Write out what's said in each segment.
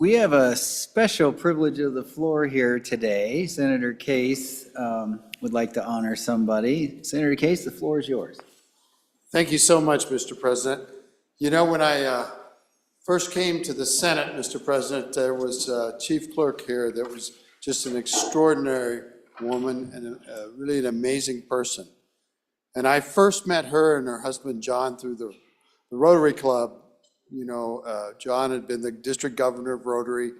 We have a special privilege of the floor here today. Senator Case would like to honor somebody. Senator Case, the floor is yours. Thank you so much, Mr. President. You know, when I first came to the Senate, Mr. President, there was a chief clerk here that was just an extraordinary woman and really an amazing person. And I first met her and her husband, John, through the Rotary Club. You know, John had been the district governor of Rotary,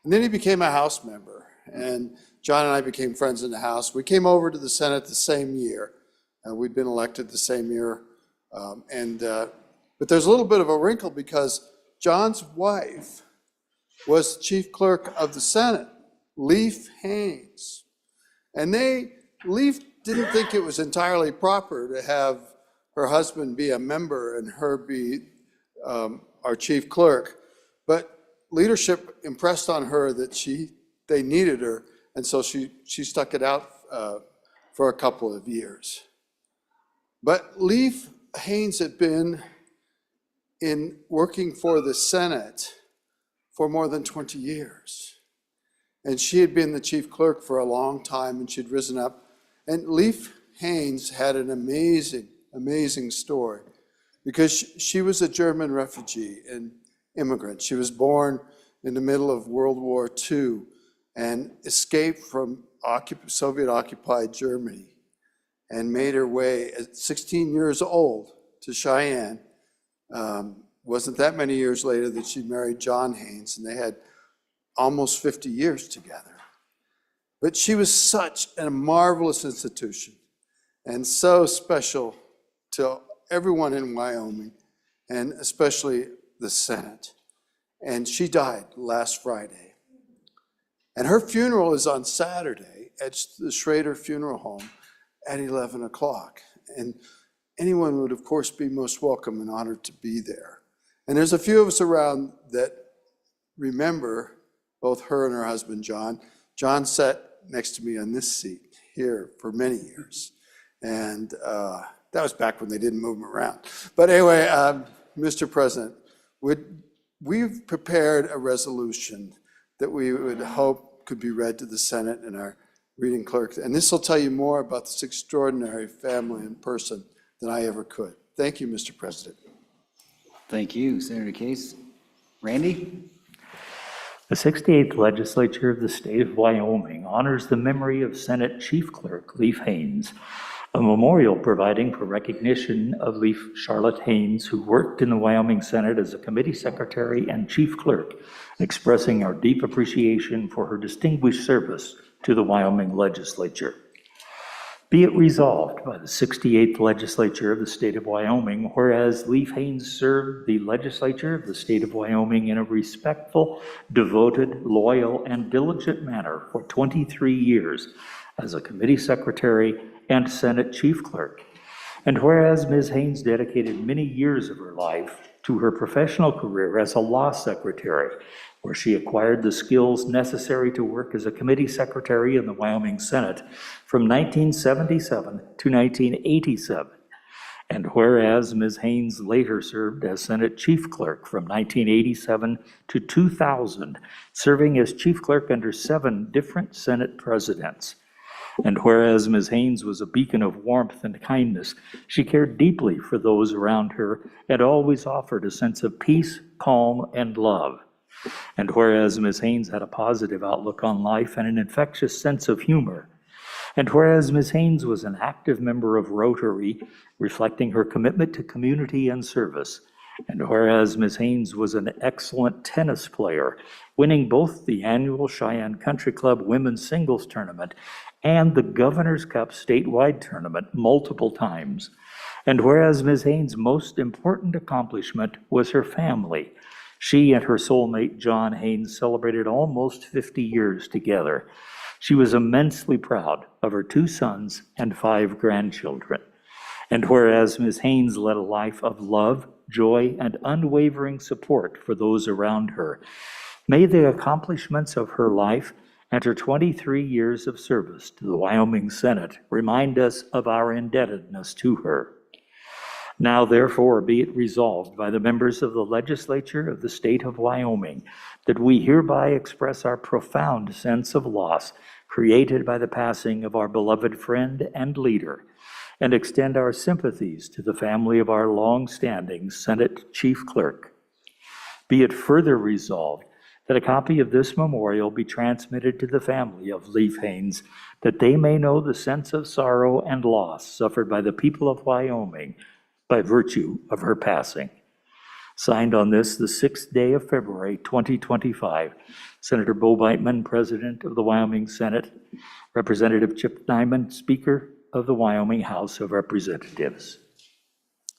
and then he became a House member. And John and I became friends in the House. We came over to the Senate the same year. We'd been elected the same year. But there's a little bit of a wrinkle because John's wife was chief clerk of the Senate, Leif Haynes. And Leif didn't think it was entirely proper to have her husband be a member and her be our chief clerk. But leadership impressed on her that they needed her, and so she stuck it out for a couple of years. But Leif Haynes had been in working for the Senate for more than 20 years. And she had been the chief clerk for a long time, and she'd risen up. And Leif Haynes had an amazing, amazing story because she was a German refugee and immigrant. She was born in the middle of World War II and escaped from Soviet-occupied Germany and made her way at 16 years old to Cheyenne. Wasn't that many years later that she married John Haynes, and they had almost 50 years together. But she was such a marvelous institution and so special to everyone in Wyoming, and especially the Senate. And she died last Friday. And her funeral is on Saturday at the Schrader Funeral Home at 11 o'clock. And anyone would, of course, be most welcome and honored to be there. And there's a few of us around that remember both her and her husband, John. John sat next to me on this seat here for many years. And that was back when they didn't move him around. But anyway, Mr. President, we've prepared a resolution that we would hope could be read to the Senate and our reading clerk. And this will tell you more about this extraordinary family and person than I ever could. Thank you, Mr. President. Thank you, Senator Case. Randy? The 68th Legislature of the State of Wyoming honors the memory of Senate Chief Clerk Leif Haynes, a memorial providing for recognition of Leif Charlotte Haynes, who worked in the Wyoming Senate as a committee secretary and chief clerk, expressing our deep appreciation for her distinguished service to the Wyoming Legislature. Be it resolved by the 68th Legislature of the State of Wyoming, whereas Leif Haynes served the Legislature of the State of Wyoming in a respectful, devoted, loyal, and diligent manner for 23 years as a committee secretary and Senate chief clerk. And whereas Ms. Haynes dedicated many years of her life to her professional career as a law secretary, where she acquired the skills necessary to work as a committee secretary in the Wyoming Senate from 1977 to 1987. And whereas Ms. Haynes later served as Senate chief clerk from 1987 to 2000, serving as chief clerk under 7 different Senate presidents. And whereas Ms. Haynes was a beacon of warmth and kindness, she cared deeply for those around her and always offered a sense of peace, calm, and love. And whereas Ms. Haynes had a positive outlook on life and an infectious sense of humor, and whereas Ms. Haynes was an active member of Rotary, reflecting her commitment to community and service, and whereas Ms. Haynes was an excellent tennis player, winning both the annual Cheyenne Country Club Women's Singles Tournament and the Governor's Cup statewide tournament multiple times, and whereas Ms. Haynes' most important accomplishment was her family, she and her soulmate John Haynes celebrated almost 50 years together. She was immensely proud of her 2 sons and 5 grandchildren. And whereas Ms. Haynes led a life of love, joy, and unwavering support for those around her, may the accomplishments of her life and her 23 years of service to the Wyoming Senate remind us of our indebtedness to her. Now therefore be it resolved by the members of the legislature of the state of Wyoming that we hereby express our profound sense of loss created by the passing of our beloved friend and leader, and extend our sympathies to the family of our long-standing Senate Chief Clerk. Be it further resolved that a copy of this memorial be transmitted to the family of Leif Haynes, that they may know the sense of sorrow and loss suffered by the people of Wyoming by virtue of her passing. Signed on this, the 6th day of February, 2025, Senator Bo Beitman, President of the Wyoming Senate, Representative Chip Nyman, Speaker of the Wyoming House of Representatives.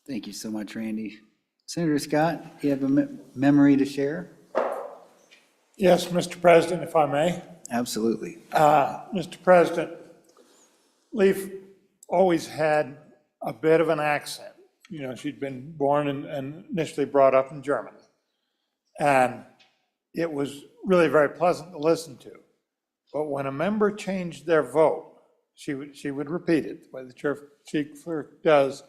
Thank you so much, Randy. Senator Scott, do you have a memory to share? Yes, Mr. President, if I may. Absolutely. Mr. President, Leif always had a bit of an accent. You know, she'd been born and initially brought up in Germany. And it was really very pleasant to listen to. But when a member changed their vote, she would repeat it, the way the chief clerk does,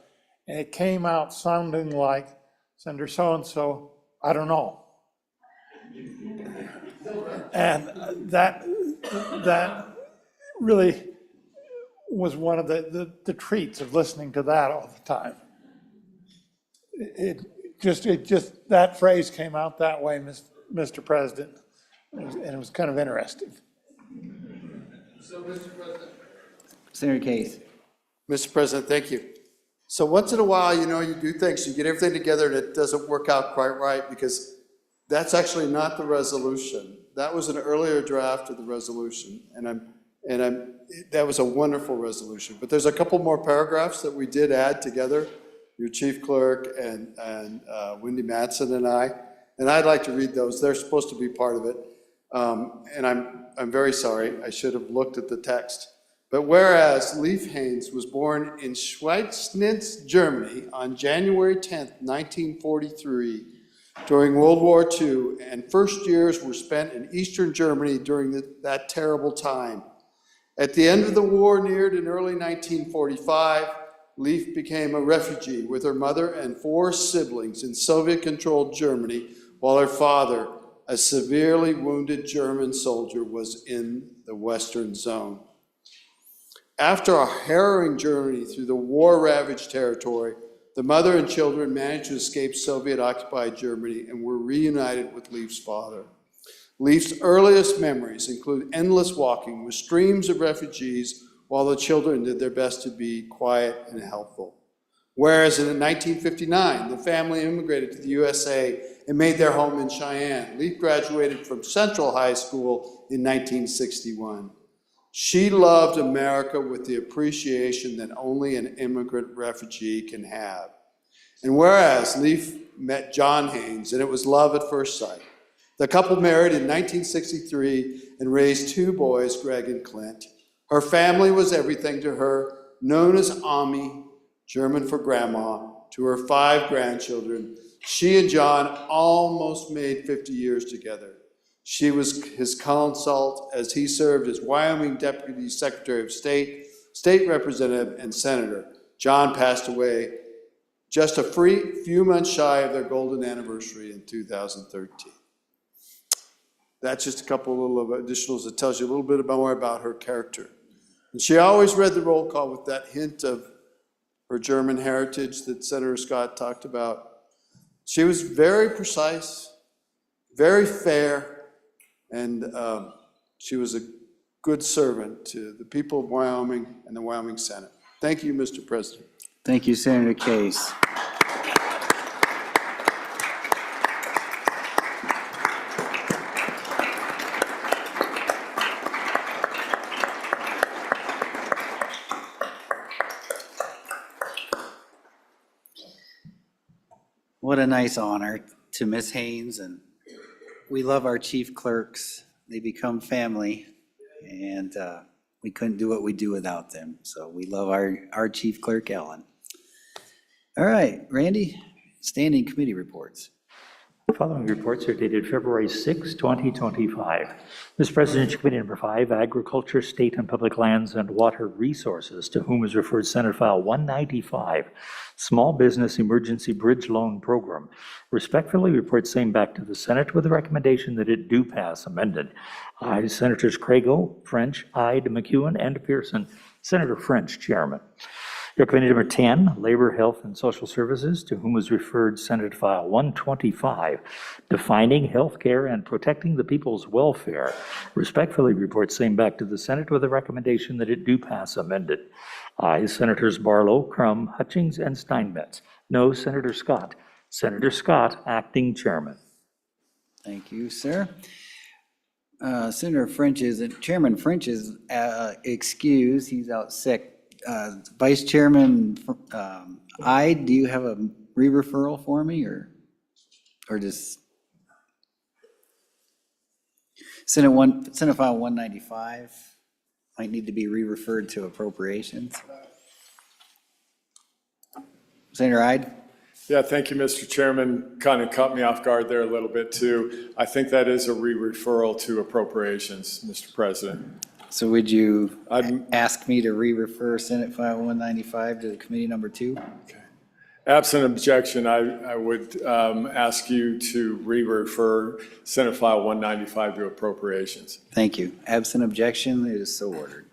and it came out sounding like, Senator so-and-so, I don't know. And that really was one of the treats of listening to that all the time. It just that phrase came out that way, Mr. President, and it was kind of interesting. So, Mr. President. Senator Case. Mr. President, thank you. So once in a while, you know, you do things, you get everything together and it doesn't work out quite right, because that's actually not the resolution. That was an earlier draft of the resolution, that was a wonderful resolution. But there's a couple more paragraphs that we did add together, your chief clerk and Wendy Mattson and I'd like to read those. They're supposed to be part of it. And I'm very sorry, I should have looked at the text. But whereas Leif Haynes was born in Schweidnitz, Germany on January 10th, 1943, during World War II, and first years were spent in Eastern Germany during that terrible time. At the end of the war neared in early 1945, Leif became a refugee with her mother and 4 siblings in Soviet-controlled Germany, while her father, a severely wounded German soldier, was in the Western Zone. After a harrowing journey through the war-ravaged territory, the mother and children managed to escape Soviet-occupied Germany and were reunited with Leif's father. Leif's earliest memories include endless walking with streams of refugees while the children did their best to be quiet and helpful. Whereas in 1959, the family immigrated to the USA and made their home in Cheyenne. Leif graduated from Central High School in 1961. She loved America with the appreciation that only an immigrant refugee can have. And whereas Leif met John Haynes, and it was love at first sight. The couple married in 1963 and raised 2 boys, Greg and Clint. Her family was everything to her, known as Ami, German for grandma, to her 5 grandchildren. She and John almost made 50 years together. She was his consult as he served as Wyoming Deputy Secretary of State, State Representative, and Senator. John passed away just a few months shy of their golden anniversary in 2013. That's just a couple little of additionals that tells you a little bit more about her character. And she always read the roll call with that hint of her German heritage that Senator Scott talked about. She was very precise, very fair, and she was a good servant to the people of Wyoming and the Wyoming Senate. Thank you, Mr. President. Thank you, Senator Case. What a nice honor to Miss Haynes, and we love our chief clerks. They become family, and we couldn't do what we do without them. So we love our chief clerk, Ellen. All right, Randy, standing committee reports. following reports are dated February 6, 2025. Mr. President, Committee Number 5, Agriculture, State and Public Lands and Water Resources, to whom is referred Senate File 195, Small Business Emergency Bridge Loan Program, respectfully reports same back to the Senate with a recommendation that it do pass amended. Ayes Senators Crago, French, Ide, McEwen, and Pearson. Senator French, Chairman. Your Committee Number 10, Labor, Health, and Social Services, to whom was referred Senate File 125, Defining Healthcare and Protecting the People's Welfare, respectfully reports same back to the Senate with a recommendation that it do pass amended. Ayes Senators Barlow, Crum, Hutchings, and Steinmetz. No, Senator Scott. Senator Scott, Acting Chairman. Thank you, sir. Senator French isn't, Chairman French is excused, he's out sick. Vice Chairman Ide, do you have a re-referral for me, or just Senate File 195 might need to be re-referred to appropriations? Senator Ide? Yeah, thank you, Mr. Chairman. Kind of caught me off guard there a little bit too. I think that is a re-referral to appropriations, Mr. President. So would you ask me to re-refer Senate File 195 to the Committee Number 2? Okay. Absent objection, I would ask you to re-refer Senate File 195 to appropriations. Thank you. Absent objection, it is so ordered.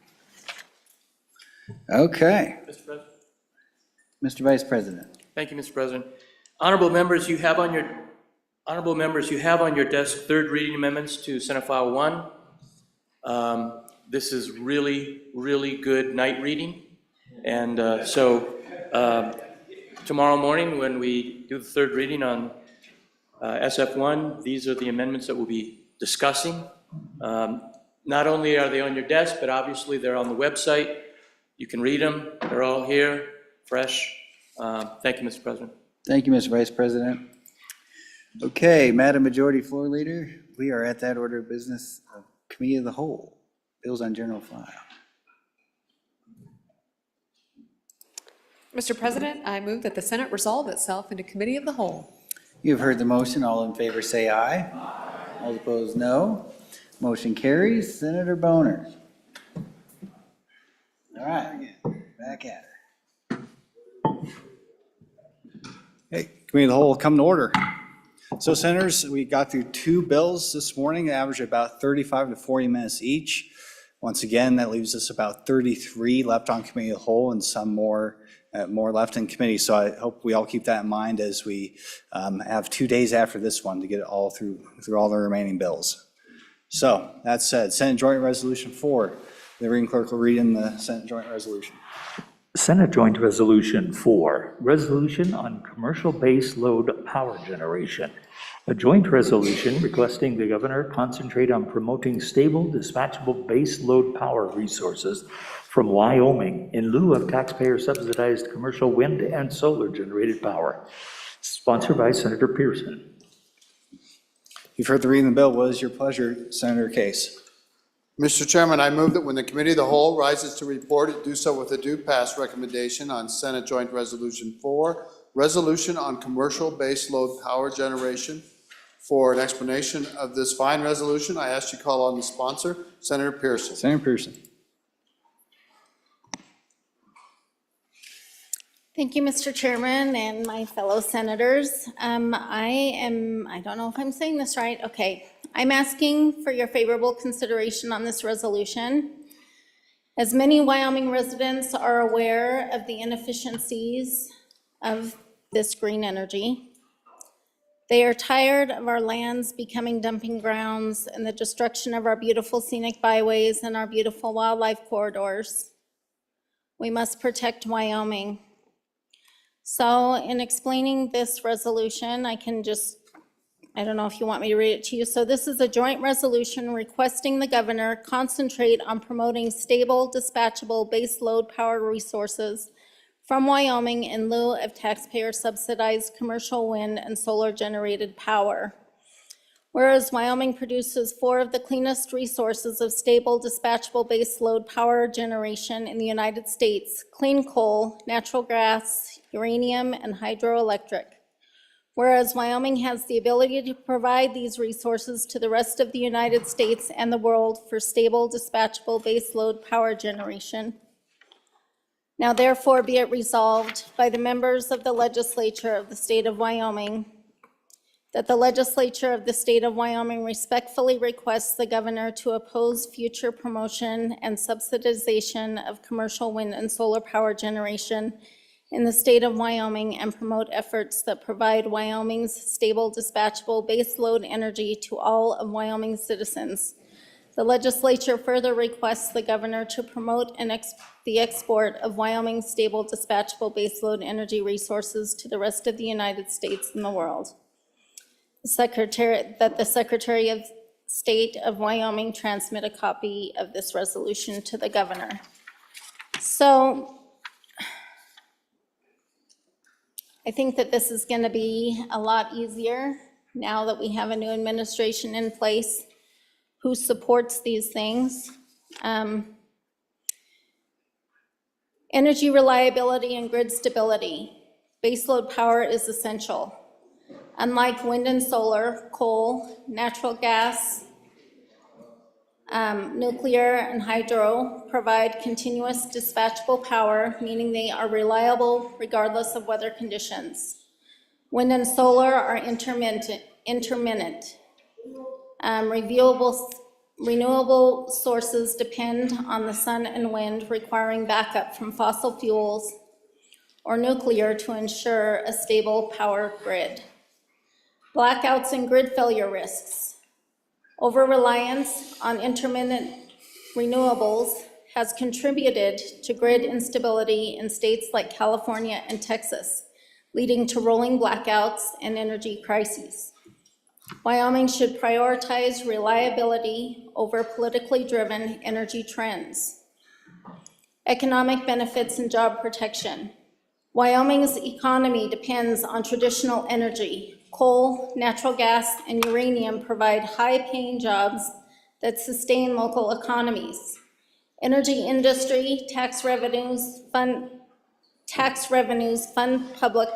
Okay. Mr. President. Mr. Vice President. Thank you, Mr. President. Honorable members, you have on your desk third reading amendments to Senate File 1. This is really, really good night reading. And tomorrow morning when we do the third reading on SF1, these are the amendments that we'll be discussing. Not only are they on your desk, but obviously they're on the website. You can read them. They're all here, fresh. Thank you, Mr. President. Thank you, Mr. Vice President. Okay, Madam Majority Floor Leader, we are at that order of business of Committee of the Whole. Bills on General File. Mr. President, I move that the Senate resolve itself into Committee of the Whole. You have heard the motion. All in favor say aye. Aye. All opposed, no. Motion carries. Senator Boner. All right, back at it. Hey, Committee of the Whole, come to order. So, Senators, we got through 2 bills this morning, average about 35 to 40 minutes each. Once again, that leaves us about 33 left on Committee of the Whole and some more left in committee. So I hope we all keep that in mind as we have 2 days after this one to get it all through all the remaining bills. So that said, Senate Joint Resolution 4. The reading clerk will read in the Senate Joint Resolution. Senate Joint Resolution 4, Resolution on Commercial Base Load Power Generation. A joint resolution requesting the governor concentrate on promoting stable, dispatchable base load power resources from Wyoming in lieu of taxpayer-subsidized commercial wind and solar generated power. Sponsored by Senator Pearson. You've heard the reading of the bill. What is your pleasure, Senator Case? Mr. Chairman, I move that when the Committee of the Whole rises to report, it do so with a due pass recommendation on Senate Joint Resolution 4, Resolution on Commercial Baseload Power Generation. For an explanation of this fine resolution, I ask you to call on the sponsor, Senator Pearson. Senator Pearson. Thank you, Mr. Chairman and my fellow senators. I don't know if I'm saying this right. Okay, I'm asking for your favorable consideration on this resolution. As many Wyoming residents are aware of the inefficiencies of this green energy, they are tired of our lands becoming dumping grounds and the destruction of our beautiful scenic byways and our beautiful wildlife corridors. We must protect Wyoming. So in explaining this resolution, I don't know if you want me to read it to you. So this is a joint resolution requesting the governor concentrate on promoting stable, dispatchable baseload power resources from Wyoming in lieu of taxpayer-subsidized commercial wind and solar-generated power. Whereas Wyoming produces 4 of the cleanest resources of stable, dispatchable baseload power generation in the United States: clean coal, natural gas, uranium, and hydroelectric. Whereas Wyoming has the ability to provide these resources to the rest of the United States and the world for stable, dispatchable baseload power generation. Now therefore be it resolved by the members of the legislature of the state of Wyoming that the legislature of the state of Wyoming respectfully requests the governor to oppose future promotion and subsidization of commercial wind and solar power generation in the state of Wyoming and promote efforts that provide Wyoming's stable, dispatchable baseload energy to all of Wyoming's citizens. The legislature further requests the governor to promote the export of Wyoming's stable, dispatchable baseload energy resources to the rest of the United States and the world. That the Secretary of State of Wyoming transmit a copy of this resolution to the governor. So I think that this is going to be a lot easier now that we have a new administration in place who supports these things. Energy reliability and grid stability. Baseload power is essential. Unlike wind and solar, coal, natural gas, nuclear, and hydro provide continuous dispatchable power, meaning they are reliable regardless of weather conditions. Wind and solar are intermittent. Renewable sources depend on the sun and wind, requiring backup from fossil fuels or nuclear to ensure a stable power grid. Blackouts and grid failure risks. Over-reliance on intermittent renewables has contributed to grid instability in states like California and Texas, leading to rolling blackouts and energy crises. Wyoming should prioritize reliability over politically driven energy trends. Economic benefits and job protection. Wyoming's economy depends on traditional energy. Coal, natural gas, and uranium provide high-paying jobs that sustain local economies. Energy industry tax revenues fund public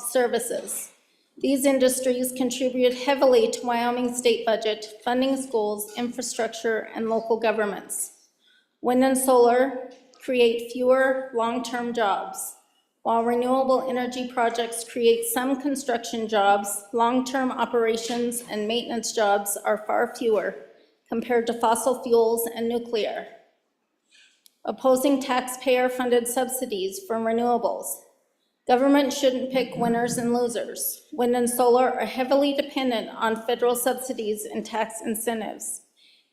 services. These industries contribute heavily to Wyoming's state budget, funding schools, infrastructure, and local governments. Wind and solar create fewer long-term jobs. While renewable energy projects create some construction jobs, long-term operations and maintenance jobs are far fewer compared to fossil fuels and nuclear. Opposing taxpayer-funded subsidies for renewables. Government shouldn't pick winners and losers. Wind and solar are heavily dependent on federal subsidies and tax incentives.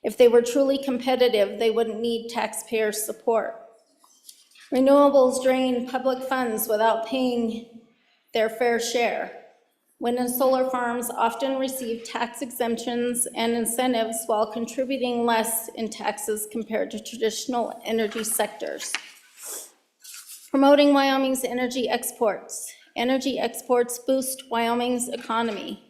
If they were truly competitive, they wouldn't need taxpayer support. Renewables drain public funds without paying their fair share. Wind and solar farms often receive tax exemptions and incentives while contributing less in taxes compared to traditional energy sectors. Promoting Wyoming's energy exports. Energy exports boost Wyoming's economy.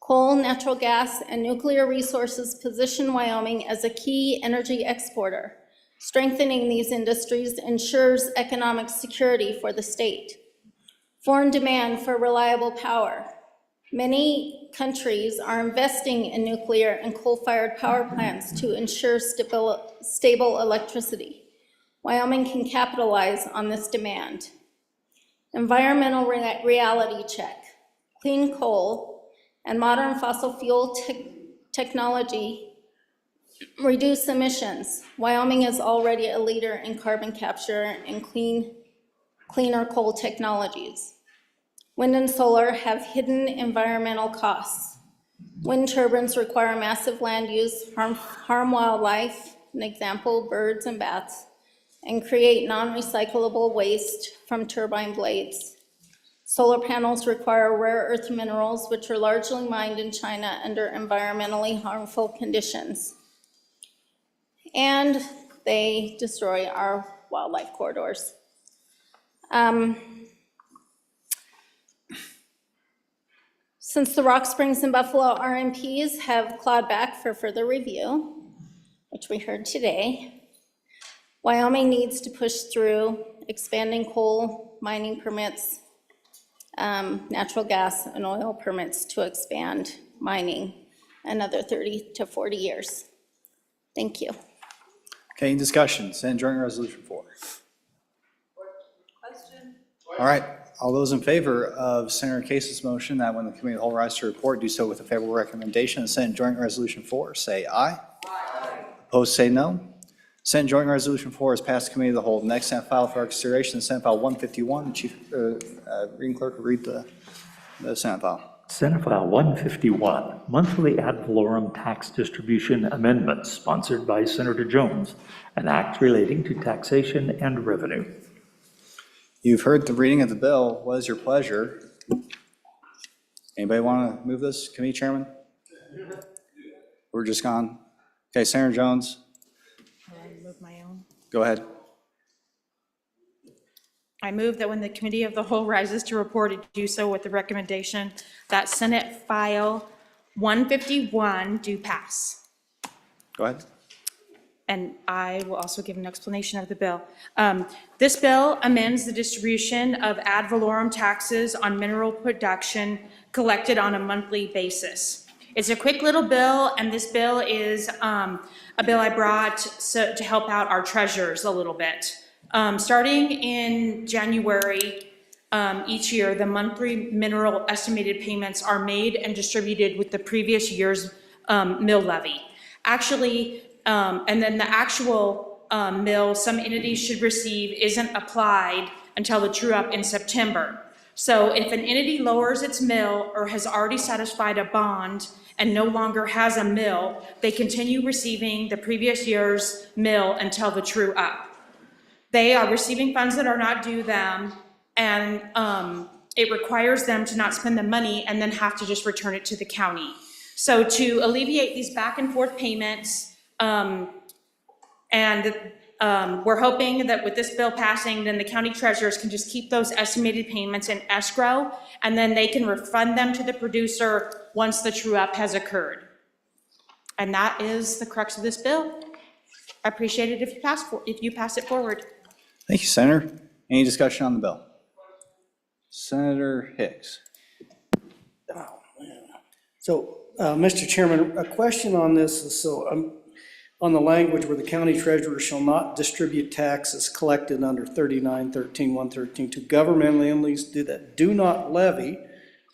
Coal, natural gas, and nuclear resources position Wyoming as a key energy exporter. Strengthening these industries ensures economic security for the state. Foreign demand for reliable power. Many countries are investing in nuclear and coal-fired power plants to ensure stable electricity. Wyoming can capitalize on this demand. Environmental reality check. Clean coal and modern fossil fuel technology reduce emissions. Wyoming is already a leader in carbon capture and cleaner coal technologies. Wind and solar have hidden environmental costs. Wind turbines require massive land use, harm wildlife, an example, birds and bats, and create non-recyclable waste from turbine blades. Solar panels require rare earth minerals, which are largely mined in China under environmentally harmful conditions. And they destroy our wildlife corridors. Since the Rock Springs and Buffalo RMPs have clawed back for further review, which we heard today, Wyoming needs to push through expanding coal mining permits natural gas and oil permits to expand mining another 30 to 40 years. Thank you. Okay, any discussion? Senate Joint Resolution 4. All right, all those in favor of Senator Case's motion that when the committee of the whole rise to report, do so with a favorable recommendation of Senate Joint Resolution 4, say aye. Aye. Opposed, say no. Senate Joint Resolution 4 is passed committee of the whole. Next, Senate file for consideration, Senate File 151. Chief Reading Clerk will read the Senate file. Senate File 151, monthly ad valorem tax distribution amendments, sponsored by Senator Jones, an act relating to taxation and revenue. You've heard the reading of the bill. What is your pleasure? Anybody want to move this, Committee Chairman? We're just gone. Okay, Senator Jones, Move my own. go ahead. I move that when the committee of the whole rises to report, it do so with the recommendation that Senate File 151 do pass. Go ahead. And I will also give an explanation of the bill. This bill amends the distribution of ad valorem taxes on mineral production collected on a monthly basis. It's a quick little bill, and this bill is a bill I brought to help out our treasurers a little bit. Starting in January each year, the monthly mineral estimated payments are made and distributed with the previous year's mill levy. Actually, and then the actual mill some entities should receive isn't applied until the true up in September. So if an entity lowers its mill or has already satisfied a bond and no longer has a mill, they continue receiving the previous year's mill until the true up. They are receiving funds that are not due them, and it requires them to not spend the money and then have to just return it to the county. So to alleviate these back and forth payments, we're hoping that with this bill passing, then the county treasurers can just keep those estimated payments in escrow, and then they can refund them to the producer once the true up has occurred. And that is the crux of this bill. I appreciate it if you pass it forward. Thank you, Senator. Any discussion on the bill? Senator Hicks. Oh, man. So, Mr. Chairman, a question on this is, so on the language where the county treasurer shall not distribute taxes collected under 3913-113 to governmental entities that do not levy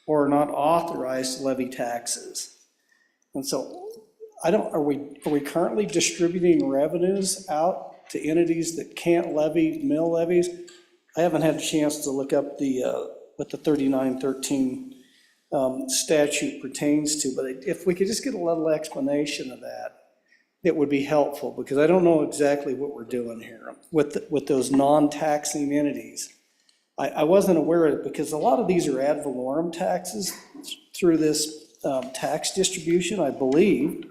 or are not authorized to levy taxes. And so, are we currently distributing revenues out to entities that can't levy mill levies? I haven't had a chance to look up what the 3913 statute pertains to, but if we could just get a little explanation of that, it would be helpful, because I don't know exactly what we're doing here with those non-taxing entities. I wasn't aware of it, because a lot of these are ad valorem taxes through this tax distribution, I believe.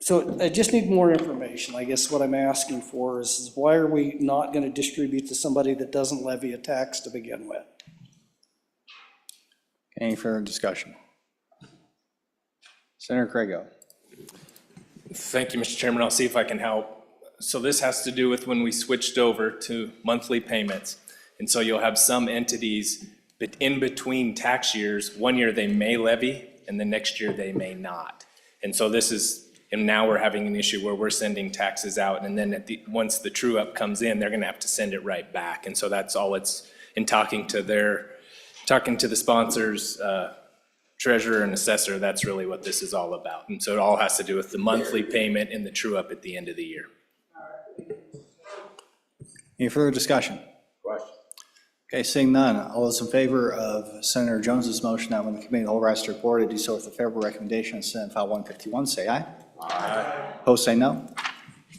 So I just need more information. I guess what I'm asking for is why are we not going to distribute to somebody that doesn't levy a tax to begin with? Any further discussion? Senator Craigo. Thank you, Mr. Chairman. I'll see if I can help. So this has to do with when we switched over to monthly payments. And so you'll have some entities that in between tax years, one year they may levy and the next year they may not. And so this is, and now we're having an issue where we're sending taxes out, and then once the true up comes in, they're gonna have to send it right back. And so that's all it's, in talking to the sponsors, treasurer and assessor, that's really what this is all about. And so it all has to do with the monthly payment and the true up at the end of the year. Any further discussion? Okay, seeing none, all those in favor of Senator Jones's motion that when the committee of the whole rise to report, do so with a favorable recommendation of Senate File 151, say aye. Aye. Opposed, say no.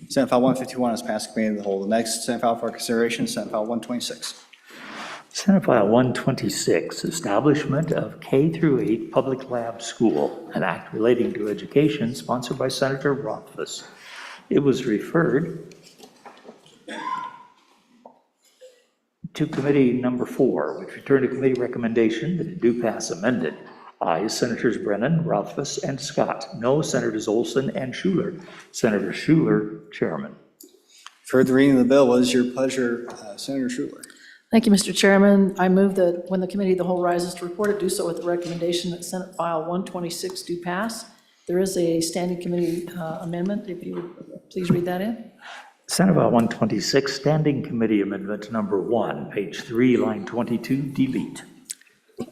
Senate File 151 is passed committee of the whole. The next Senate File for consideration, Senate File 126. Senate File 126, Establishment of K-8 Public Lab School, an act relating to education, sponsored by Senator Rothfuss. It was referred to committee number 4, which returned a committee recommendation that it do pass amended. Ayes Senators Brennan, Rothfuss, and Scott. No Senators Olson and Schuler. Senator Schuler, chairman. For the reading of the bill, what is your pleasure, Senator Schuler? Thank you, Mr. Chairman. I move that when the committee of the whole rises to report it, do so with the recommendation that Senate File 126 do pass. There is a standing committee amendment, if you would please read that in. Senate Bill 126, Standing Committee Amendment Number 1, page 3, line 22, delete.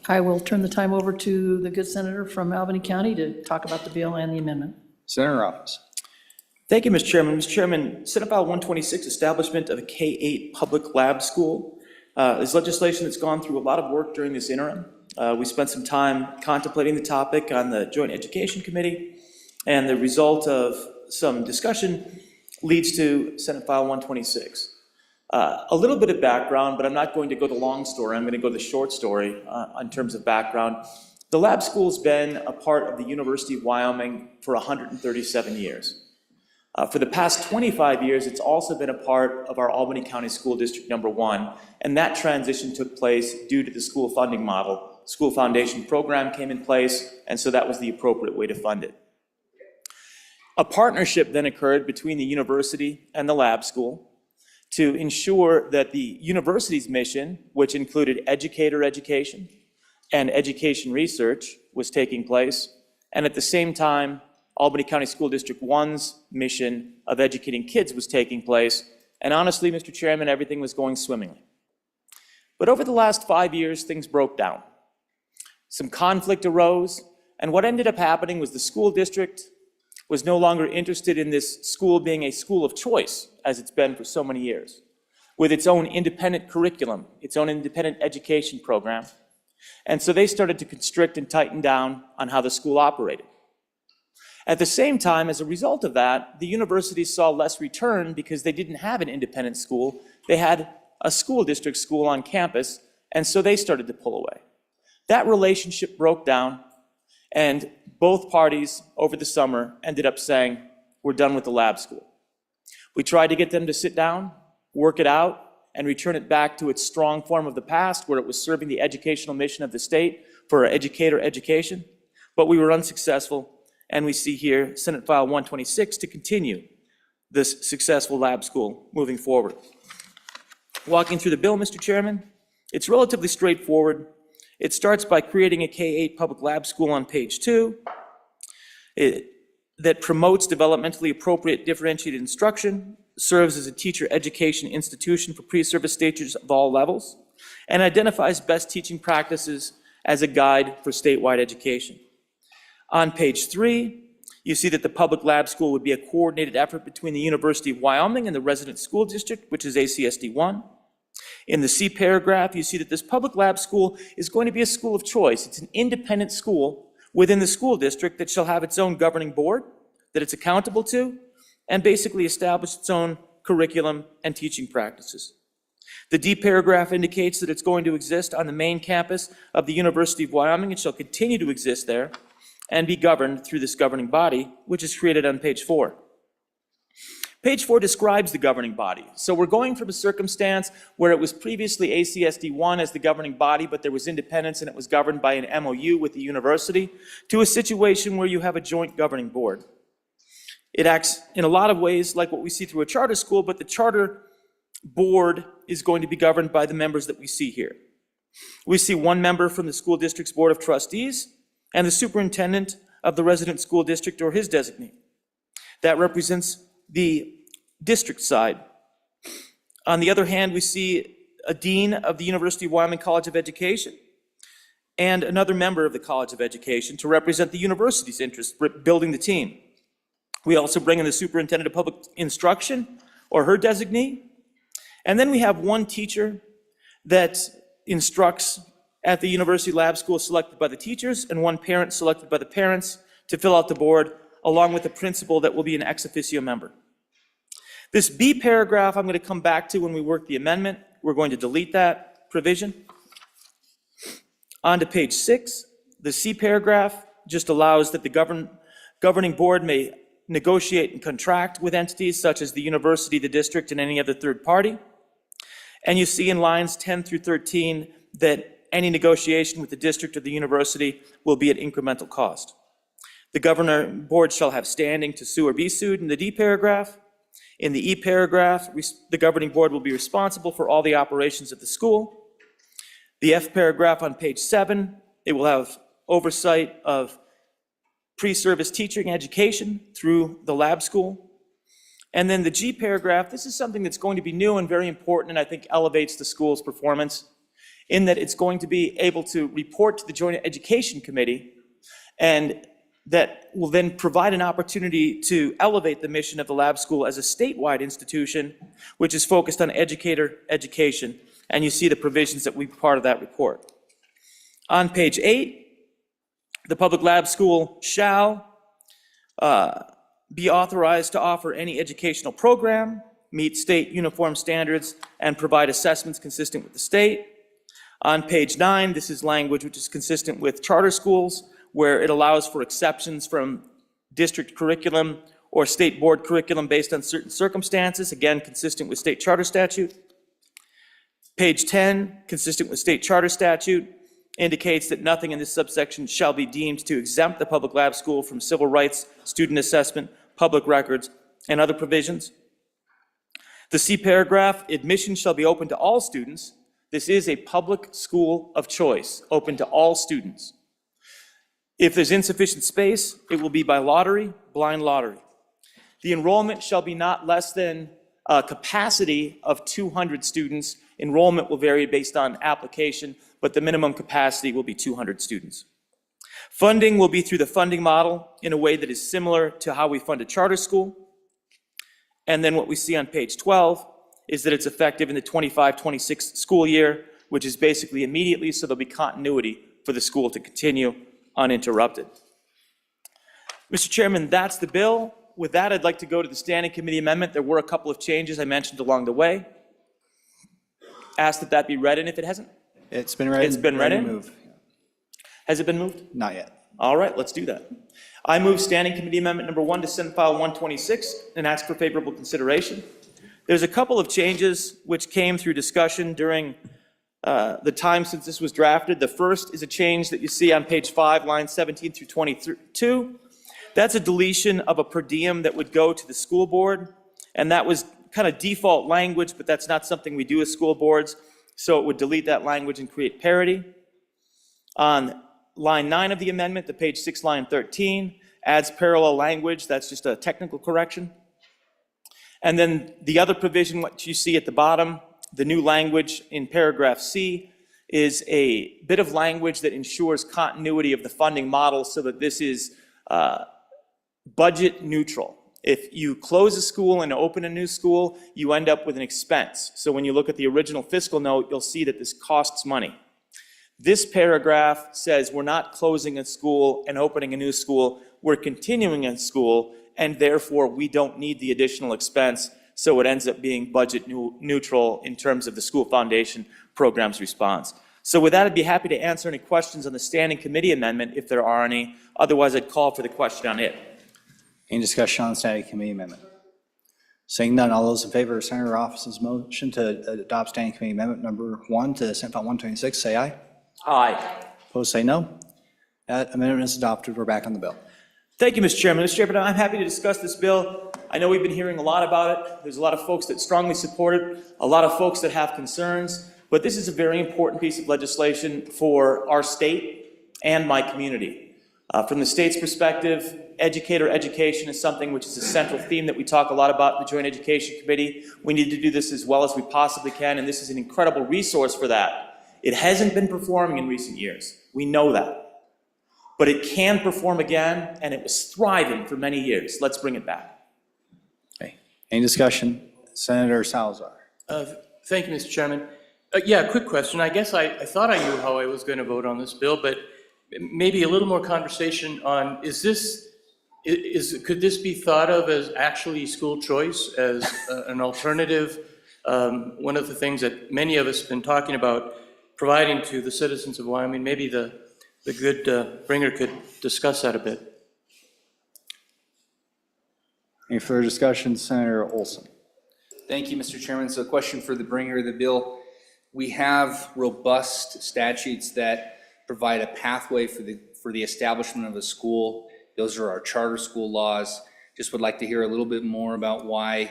I will turn the time over to the good senator from Albany County to talk about the bill and the amendment. Senator Office. Thank you, Mr. Chairman. Mr. Chairman, Senate File 126, establishment of a K-8 public lab school, is legislation that's gone through a lot of work during this interim. We spent some time contemplating the topic on the Joint Education Committee, and the result of some discussion leads to Senate File 126. A little bit of background, but I'm not going to go the long story. I'm going to go the short story in terms of background. The lab school's been a part of the University of Wyoming for 137 years. For the past 25 years, it's also been a part of our Albany County School District Number 1, and that transition took place due to the school funding model. School Foundation program came in place, and so that was the appropriate way to fund it. A partnership then occurred between the university and the lab school to ensure that the university's mission, which included educator education and education research, was taking place, and at the same time, Albany County School District 1's mission of educating kids was taking place, and honestly, Mr. Chairman, everything was going swimmingly. But over the last 5 years, things broke down. Some conflict arose, and what ended up happening was the school district was no longer interested in this school being a school of choice, as it's been for so many years, with its own independent curriculum, its own independent education program. And so they started to constrict and tighten down on how the school operated. At the same time, as a result of that, the universities saw less return because they didn't have an independent school. They had a school district school on campus, and so they started to pull away. That relationship broke down, and both parties over the summer ended up saying, we're done with the lab school. We tried to get them to sit down, work it out, and return it back to its strong form of the past, where it was serving the educational mission of the state for educator education, but we were unsuccessful. And we see here Senate File 126 to continue this successful lab school moving forward. Walking through the bill, Mr. Chairman, it's relatively straightforward. It starts by creating a K-8 public lab school on page 2 that promotes developmentally appropriate differentiated instruction, serves as a teacher education institution for pre-service teachers of all levels, and identifies best teaching practices as a guide for statewide education. On page 3, you see that the public lab school would be a coordinated effort between the University of Wyoming and the resident school district, which is ACSD 1. In the C paragraph, you see that this public lab school is going to be a school of choice. It's an independent school within the school district that shall have its own governing board that it's accountable to, and basically establish its own curriculum and teaching practices. The D paragraph indicates that it's going to exist on the main campus of the University of Wyoming. It shall continue to exist there and be governed through this governing body, which is created on page 4. Page 4 describes the governing body. So we're going from a circumstance where it was previously ACSD 1 as the governing body, but there was independence and it was governed by an MOU with the university, to a situation where you have a joint governing board. It acts in a lot of ways like what we see through a charter school, but the charter board is going to be governed by the members that we see here. We see one member from the school district's board of trustees, and the superintendent of the resident school district or his designee. That represents the district side. On the other hand, we see a dean of the University of Wyoming College of Education and another member of the College of Education to represent the university's interests, building the team. We also bring in the superintendent of public instruction or her designee. And then we have one teacher that instructs at the university lab school selected by the teachers, and one parent selected by the parents to fill out the board, along with a principal that will be an ex officio member. This B paragraph I'm going to come back to when we work the amendment. We're going to delete that provision. On to page 6. The C paragraph just allows that the governing board may negotiate and contract with entities such as the university, the district, and any other third party. And you see in lines 10 through 13 that any negotiation with the district or the university will be at incremental cost. The governor board shall have standing to sue or be sued in the D paragraph, In the E paragraph, the governing board will be responsible for all the operations of the school. The F paragraph on page 7, it will have oversight of pre-service teaching education through the lab school. And then the G paragraph, this is something that's going to be new and very important, and I think elevates the school's performance, in that it's going to be able to report to the Joint Education Committee, and that will then provide an opportunity to elevate the mission of the lab school as a statewide institution, which is focused on educator education. And you see the provisions that will be part of that report. On page 8, the public lab school shall be authorized to offer any educational program, meet state uniform standards, and provide assessments consistent with the state. On page 9, this is language which is consistent with charter schools, where it allows for exceptions from district curriculum or state board curriculum based on certain circumstances, again, consistent with state charter statute. Page 10, consistent with state charter statute, indicates that nothing in this subsection shall be deemed to exempt the public lab school from civil rights, student assessment, public records, and other provisions. The C paragraph, admission shall be open to all students. This is a public school of choice, open to all students. If there's insufficient space, it will be by lottery, blind lottery. The enrollment shall be not less than a capacity of 200 students. Enrollment will vary based on application, but the minimum capacity will be 200 students. Funding will be through the funding model in a way that is similar to how we fund a charter school. And then what we see on page 12 is that it's effective in the 25-26 school year, which is basically immediately, so there'll be continuity for the school to continue uninterrupted. Mr. Chairman, that's the bill. With that, I'd like to go to the standing committee amendment. There were a couple of changes I mentioned along the way. Ask that that be read in if it hasn't. It's been read. It's been read in? Move. Has it been moved? Not yet. All right, let's do that. I move standing committee amendment number 1 to Senate File 126 and ask for favorable consideration. There's a couple of changes which came through discussion during the time since this was drafted. The first is a change that you see on page 5, lines 17 through 22. That's a deletion of a per diem that would go to the school board, and that was kind of default language, but that's not something we do as school boards, so it would delete that language and create parity. On line 9 of the amendment, the page 6, line 13, adds parallel language. That's just a technical correction. And then the other provision, what you see at the bottom, the new language in paragraph C, is a bit of language that ensures continuity of the funding model so that this is budget neutral. If you close a school and open a new school, you end up with an expense. So when you look at the original fiscal note, you'll see that this costs money. This paragraph says we're not closing a school and opening a new school, we're continuing a school, and therefore we don't need the additional expense, so it ends up being budget neutral in terms of the school foundation program's response. So with that, I'd be happy to answer any questions on the standing committee amendment if there are any. Otherwise, I'd call for the question on it. Any discussion on the standing committee amendment? Seeing none, all those in favor of Senator Office's motion to adopt standing committee amendment number 1 to Senate File 126, say aye. Aye. Opposed, say no. That amendment is adopted. We're back on the bill. Thank you, Mr. Chairman. Mr. Chairman, I'm happy to discuss this bill. I know we've been hearing a lot about it. There's a lot of folks that strongly support it, a lot of folks that have concerns, but this is a very important piece of legislation for our state and my community. From the state's perspective, educator education is something which is a central theme that we talk a lot about in the Joint Education Committee. We need to do this as well as we possibly can, and this is an incredible resource for that. It hasn't been performing in recent years. We know that. But it can perform again, and it was thriving for many years. Let's bring it back. Okay. Any discussion? Senator Salazar. Thank you, Mr. Chairman. Yeah, quick question. I guess I thought I knew how I was going to vote on this bill, but maybe a little more conversation on, could this be thought of as actually school choice, as an alternative? One of the things that many of us have been talking about providing to the citizens of Wyoming, maybe the good bringer could discuss that a bit. Any further discussion? Senator Olson. Thank you, Mr. Chairman. So a question for the bringer of the bill. We have robust statutes that provide a pathway for the establishment of a school. Those are our charter school laws. just would like to hear a little bit more about why,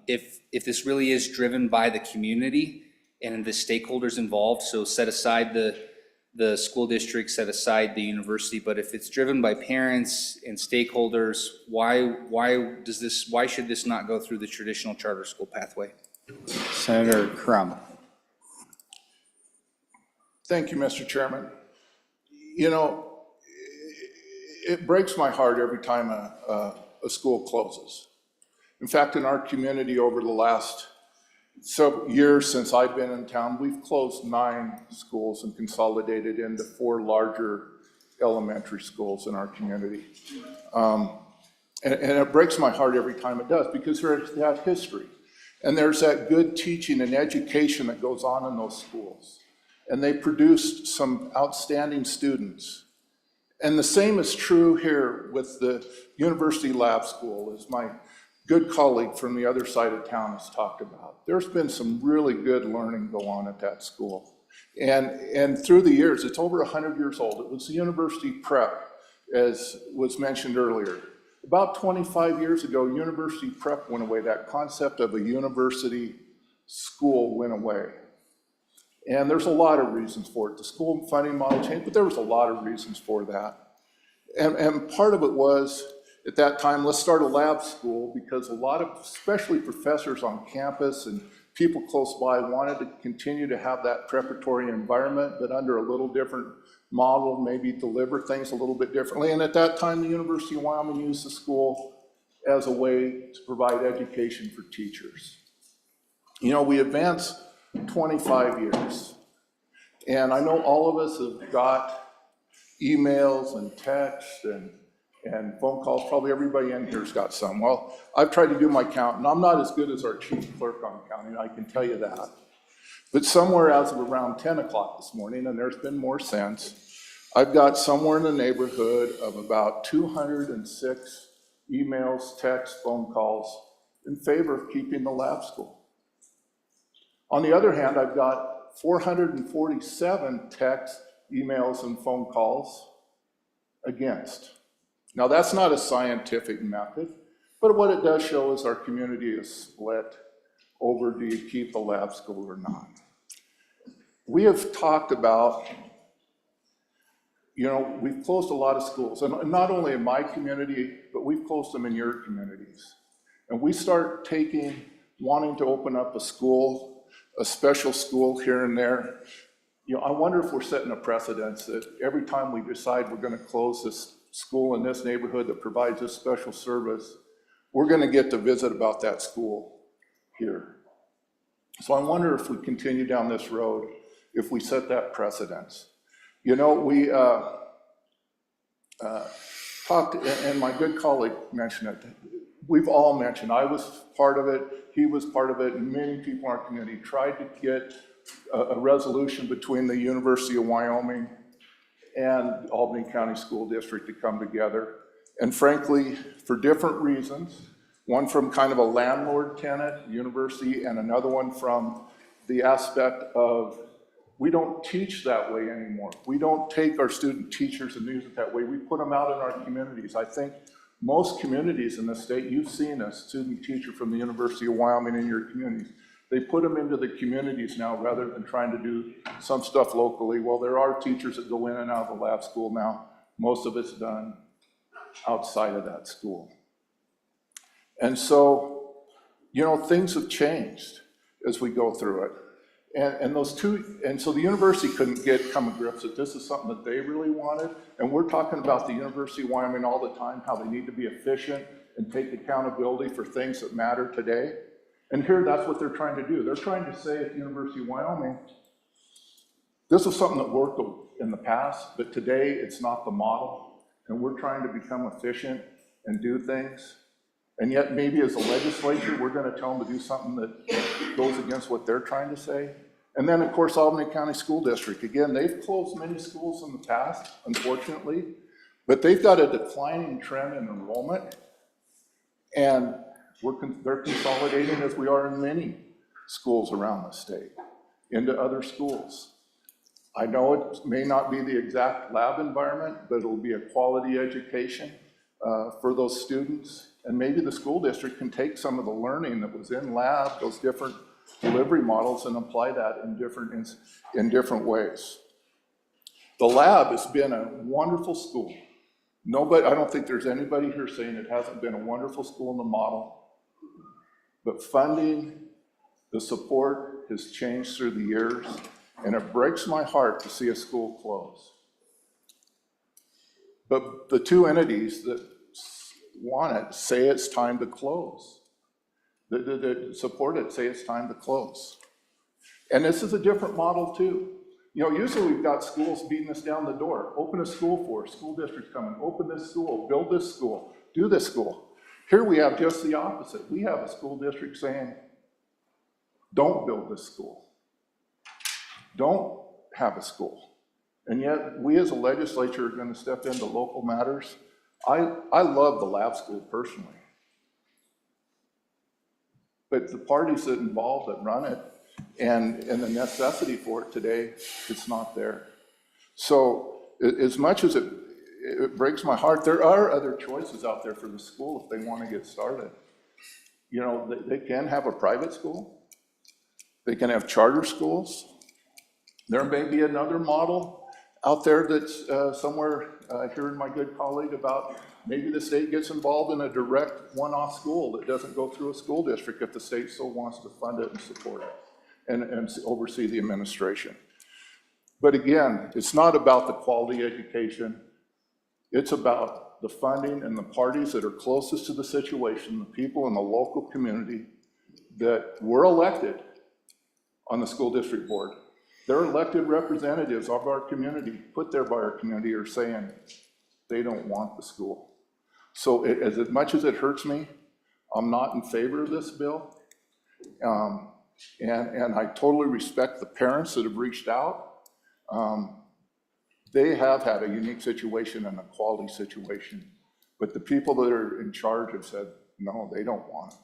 if this really is driven by the community and the stakeholders involved, so set aside the school district, set aside the university, but if it's driven by parents and stakeholders, why should this not go through the traditional charter school pathway? Senator Crum. Thank you, Mr. Chairman. You know, it breaks my heart every time a school closes. In fact, in our community over the last several years since I've been in town, we've closed 9 schools and consolidated into 4 larger elementary schools in our community. And it breaks my heart every time it does, because there's that history. And there's that good teaching and education that goes on in those schools. And they produced some outstanding students. And the same is true here with the University Lab School, as my good colleague from the other side of town has talked about. There's been some really good learning go on at that school. And through the years, it's over 100 years old. It was the University Prep, as was mentioned earlier. About 25 years ago, University Prep went away. That concept of a university school went away. And there's a lot of reasons for it. The school funding model changed, but there was a lot of reasons for that. And part of it was, at that time, let's start a lab school, because a lot of, especially professors on campus and people close by, wanted to continue to have that preparatory environment, but under a little different model, maybe deliver things a little bit differently. And at that time, the University of Wyoming used the school as a way to provide education for teachers. You know, we advanced 25 years. And I know all of us have got emails and texts and phone calls. Probably everybody in here's got some. Well, I've tried to do my count, and I'm not as good as our chief clerk on counting, I can tell you that. But somewhere as of around 10 o'clock this morning, and there's been more since, I've got somewhere in the neighborhood of about 206 emails, texts, phone calls in favor of keeping the lab school. On the other hand, I've got 447 texts, emails, and phone calls against. Now, that's not a scientific method, but what it does show is our community is split over, do you keep the lab school or not? We have talked about, you know, we've closed a lot of schools, and not only in my community, but we've closed them in your communities. And we start wanting to open up a school, a special school here and there. You know, I wonder if we're setting a precedent that every time we decide we're going to close this school in this neighborhood that provides this special service, we're going to get to visit about that school here. So I wonder if we continue down this road, if we set that precedence. You know, we talked, and my good colleague mentioned it, we've all mentioned, I was part of it, he was part of it, and many people in our community tried to get a resolution between the University of Wyoming and Albany County School District to come together. And frankly, for different reasons, one from kind of a landlord-tenant university, and another one from the aspect of, we don't teach that way anymore. We don't take our student teachers and use it that way. We put them out in our communities. I think most communities in the state, you've seen a student teacher from the University of Wyoming in your communities. They put them into the communities now rather than trying to do some stuff locally. Well, there are teachers that go in and out of the lab school now. Most of it's done outside of that school. And so, you know, things have changed as we go through it. And so the university couldn't come to grips that this is something that they really wanted. And we're talking about the University of Wyoming all the time, how they need to be efficient and take accountability for things that matter today. And here, that's what they're trying to do. They're trying to say at the University of Wyoming, this is something that worked in the past, but today it's not the model. And we're trying to become efficient and do things. And yet maybe as a legislature, we're going to tell them to do something that goes against what they're trying to say. And then, of course, Albany County School District. Again, they've closed many schools in the past, unfortunately, but they've got a declining trend in enrollment. And they're consolidating, as we are in many schools around the state, into other schools. I know it may not be the exact lab environment, but it'll be a quality education. for those students. And maybe the school district can take some of the learning that was in lab, those different delivery models, and apply that in different ways. The lab has been a wonderful school. I don't think there's anybody here saying it hasn't been a wonderful school in the model. But funding, the support has changed through the years, and it breaks my heart to see a school close. But the two entities that want it say it's time to close. That support it say it's time to close. And this is a different model too. You know, usually we've got schools beating us down the door. Open a school for us. School districts coming. Open this school. Build this school. Do this school. Here we have just the opposite. We have a school district saying, don't build this school. Don't have a school. And yet we as a legislature are going to step into local matters. I love the lab school personally. But the parties that involved that run it and the necessity for it today, it's not there. So as much as it breaks my heart, there are other choices out there for the school if they want to get started. You know, they can have a private school. They can have charter schools. There may be another model out there that's somewhere hearing my good colleague about maybe the state gets involved in a direct one-off school that doesn't go through a school district if the state so wants to fund it and support it and oversee the administration. But again, it's not about the quality education. It's about the funding and the parties that are closest to the situation, the people in the local community that were elected on the school district board. They're elected representatives of our community, put there by our community, are saying they don't want the school. So as much as it hurts me, I'm not in favor of this bill. And I totally respect the parents that have reached out. They have had a unique situation and a quality situation, but the people that are in charge have said, no, they don't want it.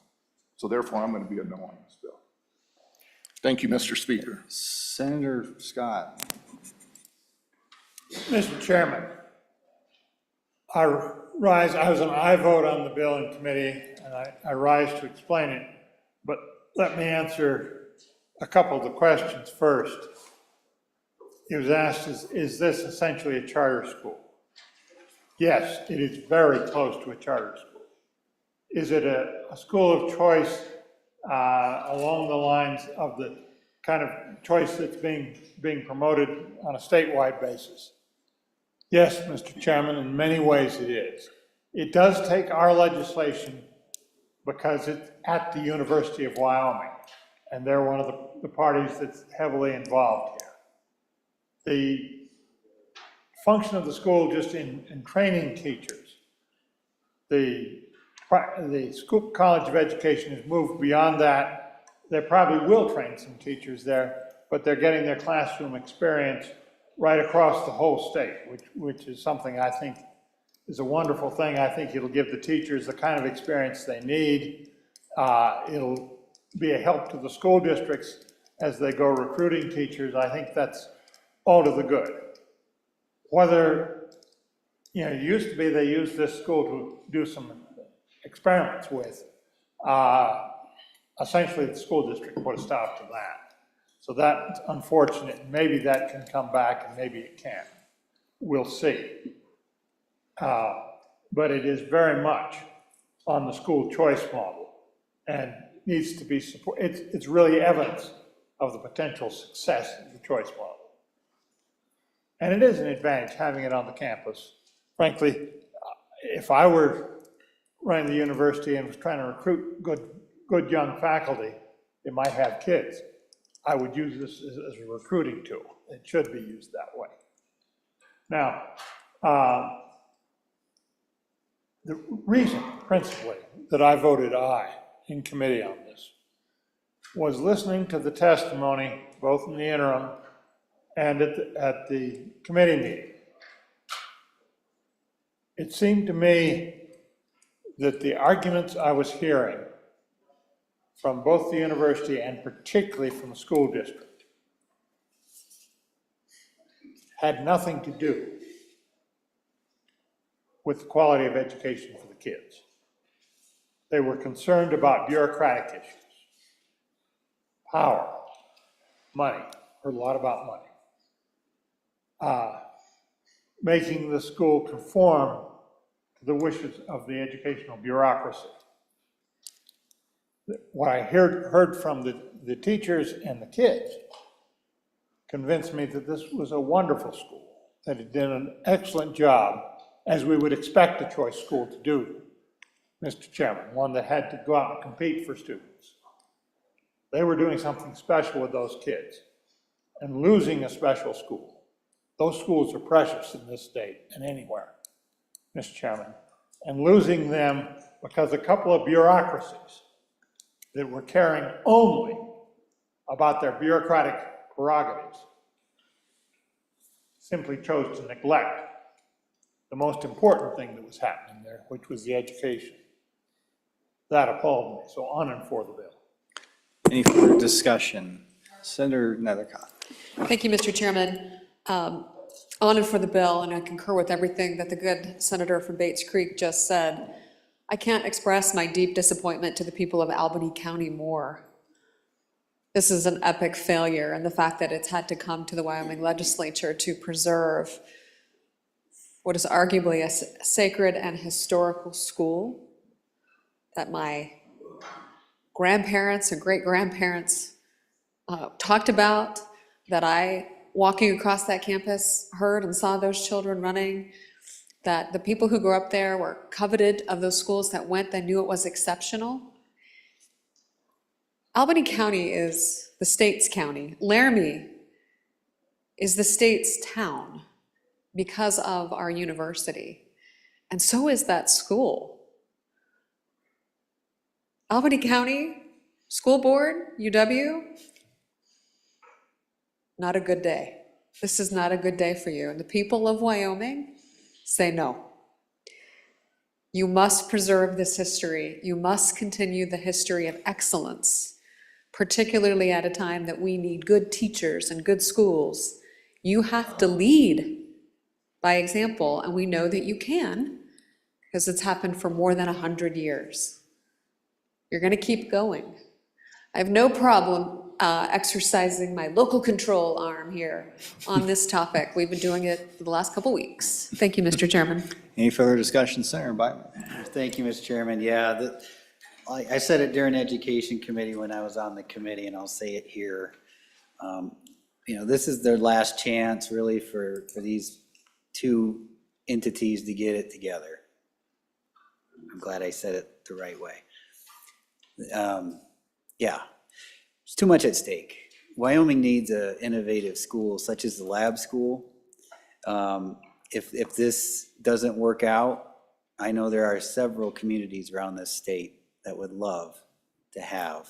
So therefore, I'm going to be a no on this bill. Thank you, Mr. Speaker. Senator Scott. Mr. Chairman, I was an aye vote on the bill in committee, and I rise to explain it, but let me answer a couple of the questions first. It was asked, is this essentially a charter school? Yes, it is very close to a charter school. Is it a school of choice along the lines of the kind of choice that's being promoted on a statewide basis? Yes, Mr. Chairman, in many ways it is. It does take our legislation because it's at the University of Wyoming, and they're one of the parties that's heavily involved here. The function of the school just in training teachers, the school college of education has moved beyond that. They probably will train some teachers there, but they're getting their classroom experience right across the whole state, which is something I think is a wonderful thing. I think it'll give the teachers the kind of experience they need. It'll be a help to the school districts as they go recruiting teachers. I think that's all to the good. Whether, you know, it used to be they used this school to do some experiments with. Essentially, the school district put a stop to that. So that's unfortunate. Maybe that can come back and maybe it can't. We'll see. But it is very much on the school choice model and needs to be supported. It's really evidence of the potential success of the choice model. And it is an advantage having it on the campus. Frankly, if I were running the university and was trying to recruit good young faculty that might have kids, I would use this as a recruiting tool. It should be used that way. Now, the reason, principally, that I voted aye in committee on this was listening to the testimony, both in the interim and at the committee meeting. It seemed to me that the arguments I was hearing from both the university and particularly from the school district had nothing to do with the quality of education for the kids. They were concerned about bureaucratic issues, power, money, heard a lot about money, making the school conform to the wishes of the educational bureaucracy. What I heard from the teachers and the kids convinced me that this was a wonderful school, that it did an excellent job, as we would expect a choice school to do, Mr. Chairman, one that had to go out and compete for students. They were doing something special with those kids and losing a special school. Those schools are precious in this state and anywhere, Mr. Chairman, and losing them because a couple of bureaucracies that were caring only about their bureaucratic prerogatives simply chose to neglect the most important thing that was happening there, which was the education. That appalled me, so on and for the bill. Any further discussion? Senator Nethercott. Thank you, Mr. Chairman. On and for the bill, and I concur with everything that the good senator from Bates Creek just said. I can't express my deep disappointment to the people of Albany County more. This is an epic failure, and the fact that it's had to come to the Wyoming legislature to preserve what is arguably a sacred and historical school that my grandparents and great-grandparents talked about, that I, walking across that campus, heard and saw those children running, that the people who grew up there were coveted of those schools that went, that knew it was exceptional. Albany County is the state's county. Laramie is the state's town because of our university. And so is that school. Albany County School Board, UW, not a good day. This is not a good day for you. And the people of Wyoming say no. You must preserve this history. You must continue the history of excellence, particularly at a time that we need good teachers and good schools. You have to lead by example, and we know that you can, because it's happened for more than 100 years. You're going to keep going. I have no problem exercising my local control arm here on this topic. We've been doing it for the last couple weeks. Thank you, Mr. Chairman. Any further discussion? Senator Biden. Thank you, Mr. Chairman. Yeah, I said it during Education Committee when I was on the committee, and I'll say it here. This is their last chance, really, for these two entities to get it together. I'm glad I said it the right way. Yeah, there's too much at stake. Wyoming needs an innovative school such as the lab school. If this doesn't work out, I know there are several communities around this state that would love to have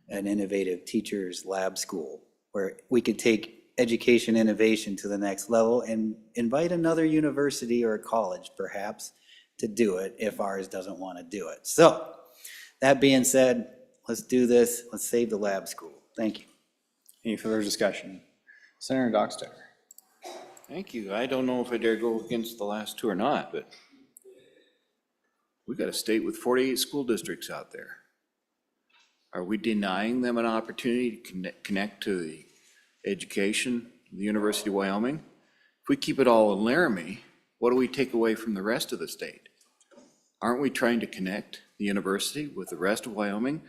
an innovative teachers lab school where we could take education innovation to the next level and invite another university or a college perhaps to do it if ours doesn't want to do it. So that being said, let's do this. Let's save the lab school. Thank you. Any further discussion? Senator Dockstader. Thank you. I don't know if I dare go against the last two or not, but we've got a state with 48 school districts out there. Are we denying them an opportunity to connect to the education of the University of Wyoming? If we keep it all in Laramie, what do we take away from the rest of the state? Aren't we trying to connect the university with the rest of Wyoming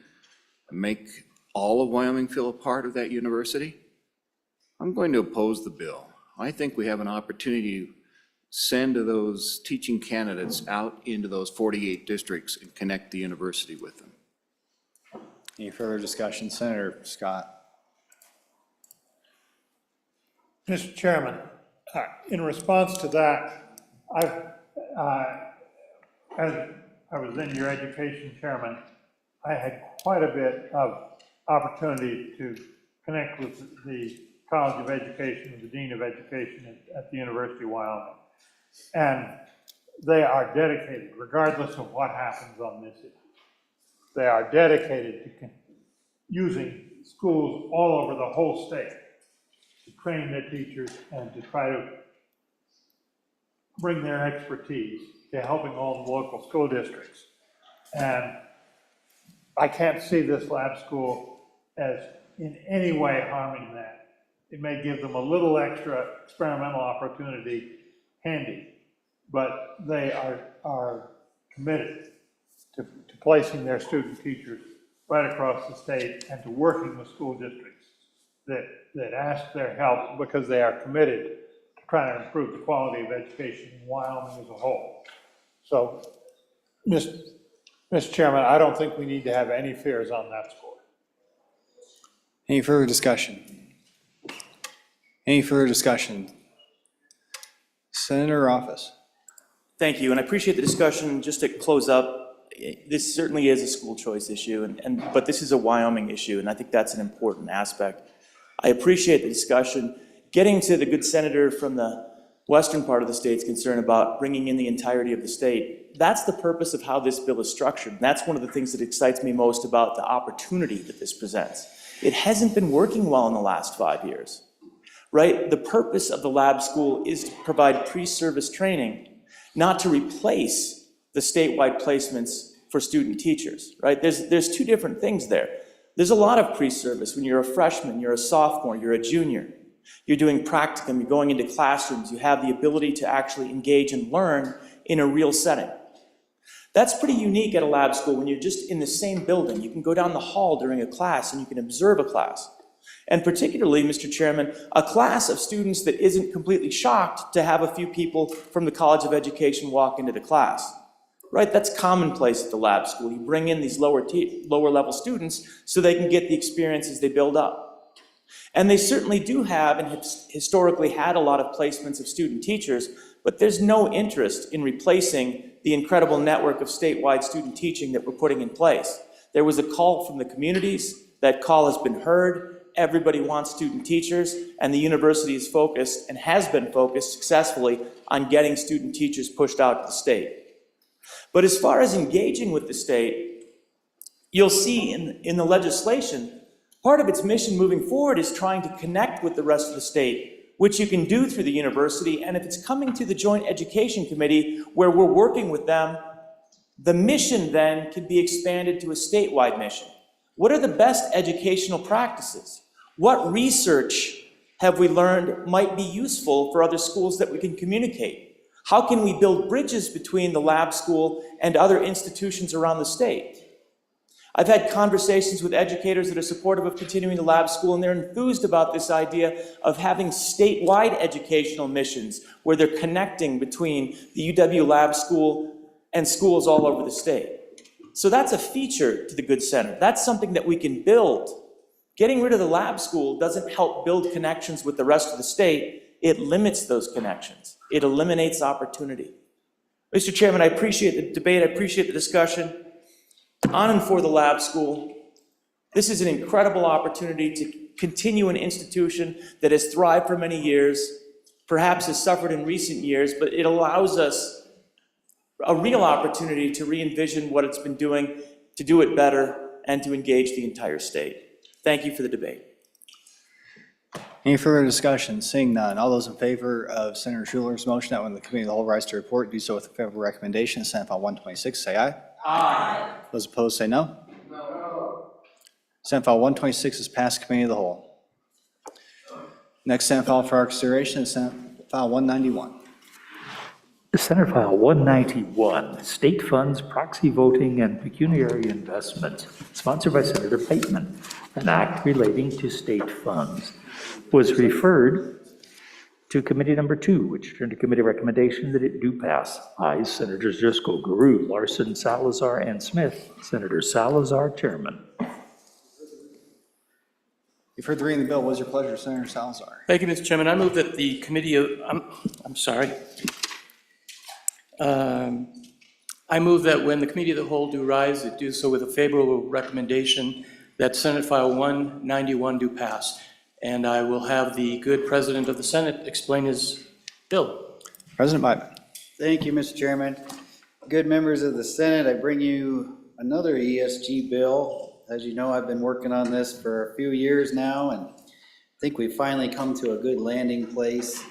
and make all of Wyoming feel a part of that university? I'm going to oppose the bill. I think we have an opportunity to send those teaching candidates out into those 48 districts and connect the university with them. Any further discussion? Senator Scott. Mr. Chairman, in response to that, as I was then your education chairman, I had quite a bit of opportunity to connect with the College of Education and the Dean of Education at the University of Wyoming. And they are dedicated, regardless of what happens on this issue. They are dedicated to using schools all over the whole state to train their teachers and to try to bring their expertise to helping all the local school districts. And I can't see this lab school as in any way harming that. It may give them a little extra experimental opportunity handy, but they are committed to placing their student teachers right across the state and to working with school districts that ask their help because they are committed to trying to improve the quality of education in Wyoming as a whole. So, Mr. Chairman, I don't think we need to have any fears on that score. Any further discussion? Any further discussion? Senator Office. Thank you, and I appreciate the discussion. Just to close up, this certainly is a school choice issue, but this is a Wyoming issue, and I think that's an important aspect. I appreciate the discussion. Getting to the good senator from the western part of the state's concern about bringing in the entirety of the state, that's the purpose of how this bill is structured. That's one of the things that excites me most about the opportunity that this presents. It hasn't been working well in the last 5 years, right? The purpose of the lab school is to provide pre-service training, not to replace the statewide placements for student teachers, right? There's two different things there. There's a lot of pre-service when you're a freshman, you're a sophomore, you're a junior. You're doing practicum, you're going into classrooms, you have the ability to actually engage and learn in a real setting. That's pretty unique at a lab school when you're just in the same building. You can go down the hall during a class and you can observe a class. And particularly, Mr. Chairman, a class of students that isn't completely shocked to have a few people from the College of Education walk into the class. Right? That's commonplace at the lab school. You bring in these lower level students so they can get the experiences they build up. And they certainly do have and have historically had a lot of placements of student teachers, but there's no interest in replacing the incredible network of statewide student teaching that we're putting in place. There was a call from the communities. That call has been heard. Everybody wants student teachers, and the university is focused and has been focused successfully on getting student teachers pushed out to the state. But as far as engaging with the state, you'll see in the legislation, part of its mission moving forward is trying to connect with the rest of the state, which you can do through the university. And if it's coming to the Joint Education Committee, where we're working with them, the mission then can be expanded to a statewide mission. What are the best educational practices? What research have we learned might be useful for other schools that we can communicate? How can we build bridges between the lab school and other institutions around the state? I've had conversations with educators that are supportive of continuing the lab school, and they're enthused about this idea of having statewide educational missions where they're connecting between the UW Lab School and schools all over the state. So that's a feature to the Good Center. That's something that we can build. Getting rid of the lab school doesn't help build connections with the rest of the state. It limits those connections. It eliminates opportunity. Mr. Chairman, I appreciate the debate. I appreciate the discussion on and for the lab school. This is an incredible opportunity to continue an institution that has thrived for many years, perhaps has suffered in recent years, but it allows us a real opportunity to re-envision what it's been doing, to do it better, and to engage the entire state. Thank you for the debate. Any further discussion? Seeing none. All those in favor of Senator Schuler's motion that when the committee of the whole rise to report, do so with a favorable recommendation. Senate File 126, say aye. Aye. Those opposed, say no. No. Senate File 126 is passed committee of the whole. Next Senate file for our consideration is Senate File 191. Senate File 191, State Funds, Proxy Voting, and Pecuniary Investment, sponsored by Senator Bateman, an act relating to state funds, was referred to Committee Number 2, which turned to committee recommendation that it do pass. Ayes, Senators Driscoll, Guru, Larson, Salazar, and Smith. Senator Salazar, Chairman. You've heard the reading of the bill. What is your pleasure, Senator Salazar? Thank you, Mr. Chairman. I move that the committee of, I'm sorry. I move that when the committee of the whole do rise, it do so with a favorable recommendation that Senate File 191 do pass. And I will have the good President of the Senate explain his bill. President Biden. Thank you, Mr. Chairman. Good members of the Senate, I bring you another ESG bill. As you know, I've been working on this for a few years now, and I think we've finally come to a good landing place.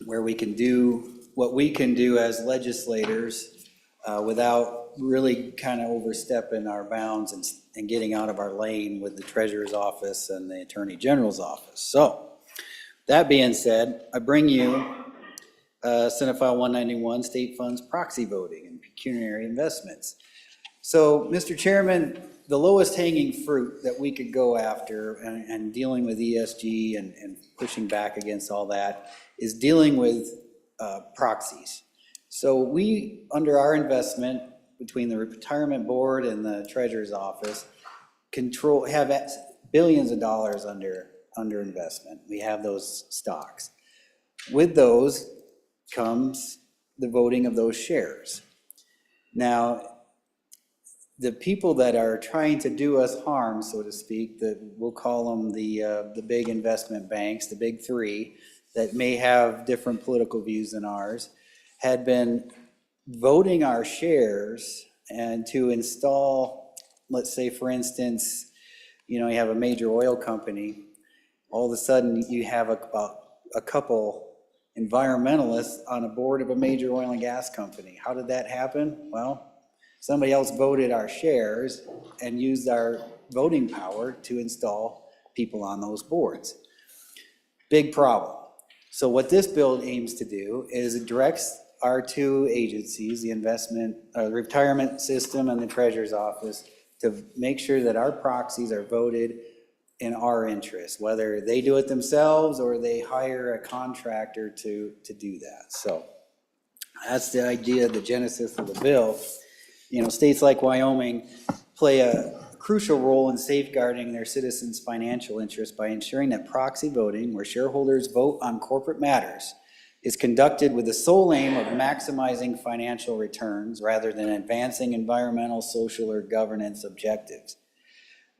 where we can do what we can do as legislators without really kind of overstepping our bounds and getting out of our lane with the treasurer's office and the attorney general's office. So that being said, I bring you Senate File 191, State Funds Proxy Voting and Pecuniary Investments. So, Mr. Chairman, the lowest hanging fruit that we could go after and dealing with ESG and pushing back against all that is dealing with proxies. So we, under our investment between the retirement board and the treasurer's office, have billions of dollars under investment. We have those stocks. With those comes the voting of those shares. Now, the people that are trying to do us harm, so to speak, that we'll call them the big investment banks, the big three, that may have different political views than ours, had been voting our shares and to install, let's say, for instance, you have a major oil company, all of a sudden you have about a couple environmentalists on a board of a major oil and gas company. How did that happen? Well, somebody else voted our shares and used our voting power to install people on those boards. Big problem. So what this bill aims to do is it directs our two agencies, the retirement system and the treasurer's office, to make sure that our proxies are voted in our interest, whether they do it themselves or they hire a contractor to do that. So that's the idea, the genesis of the bill. States like Wyoming play a crucial role in safeguarding their citizens' financial interests by ensuring that proxy voting, where shareholders vote on corporate matters, is conducted with the sole aim of maximizing financial returns rather than advancing environmental, social, or governance objectives.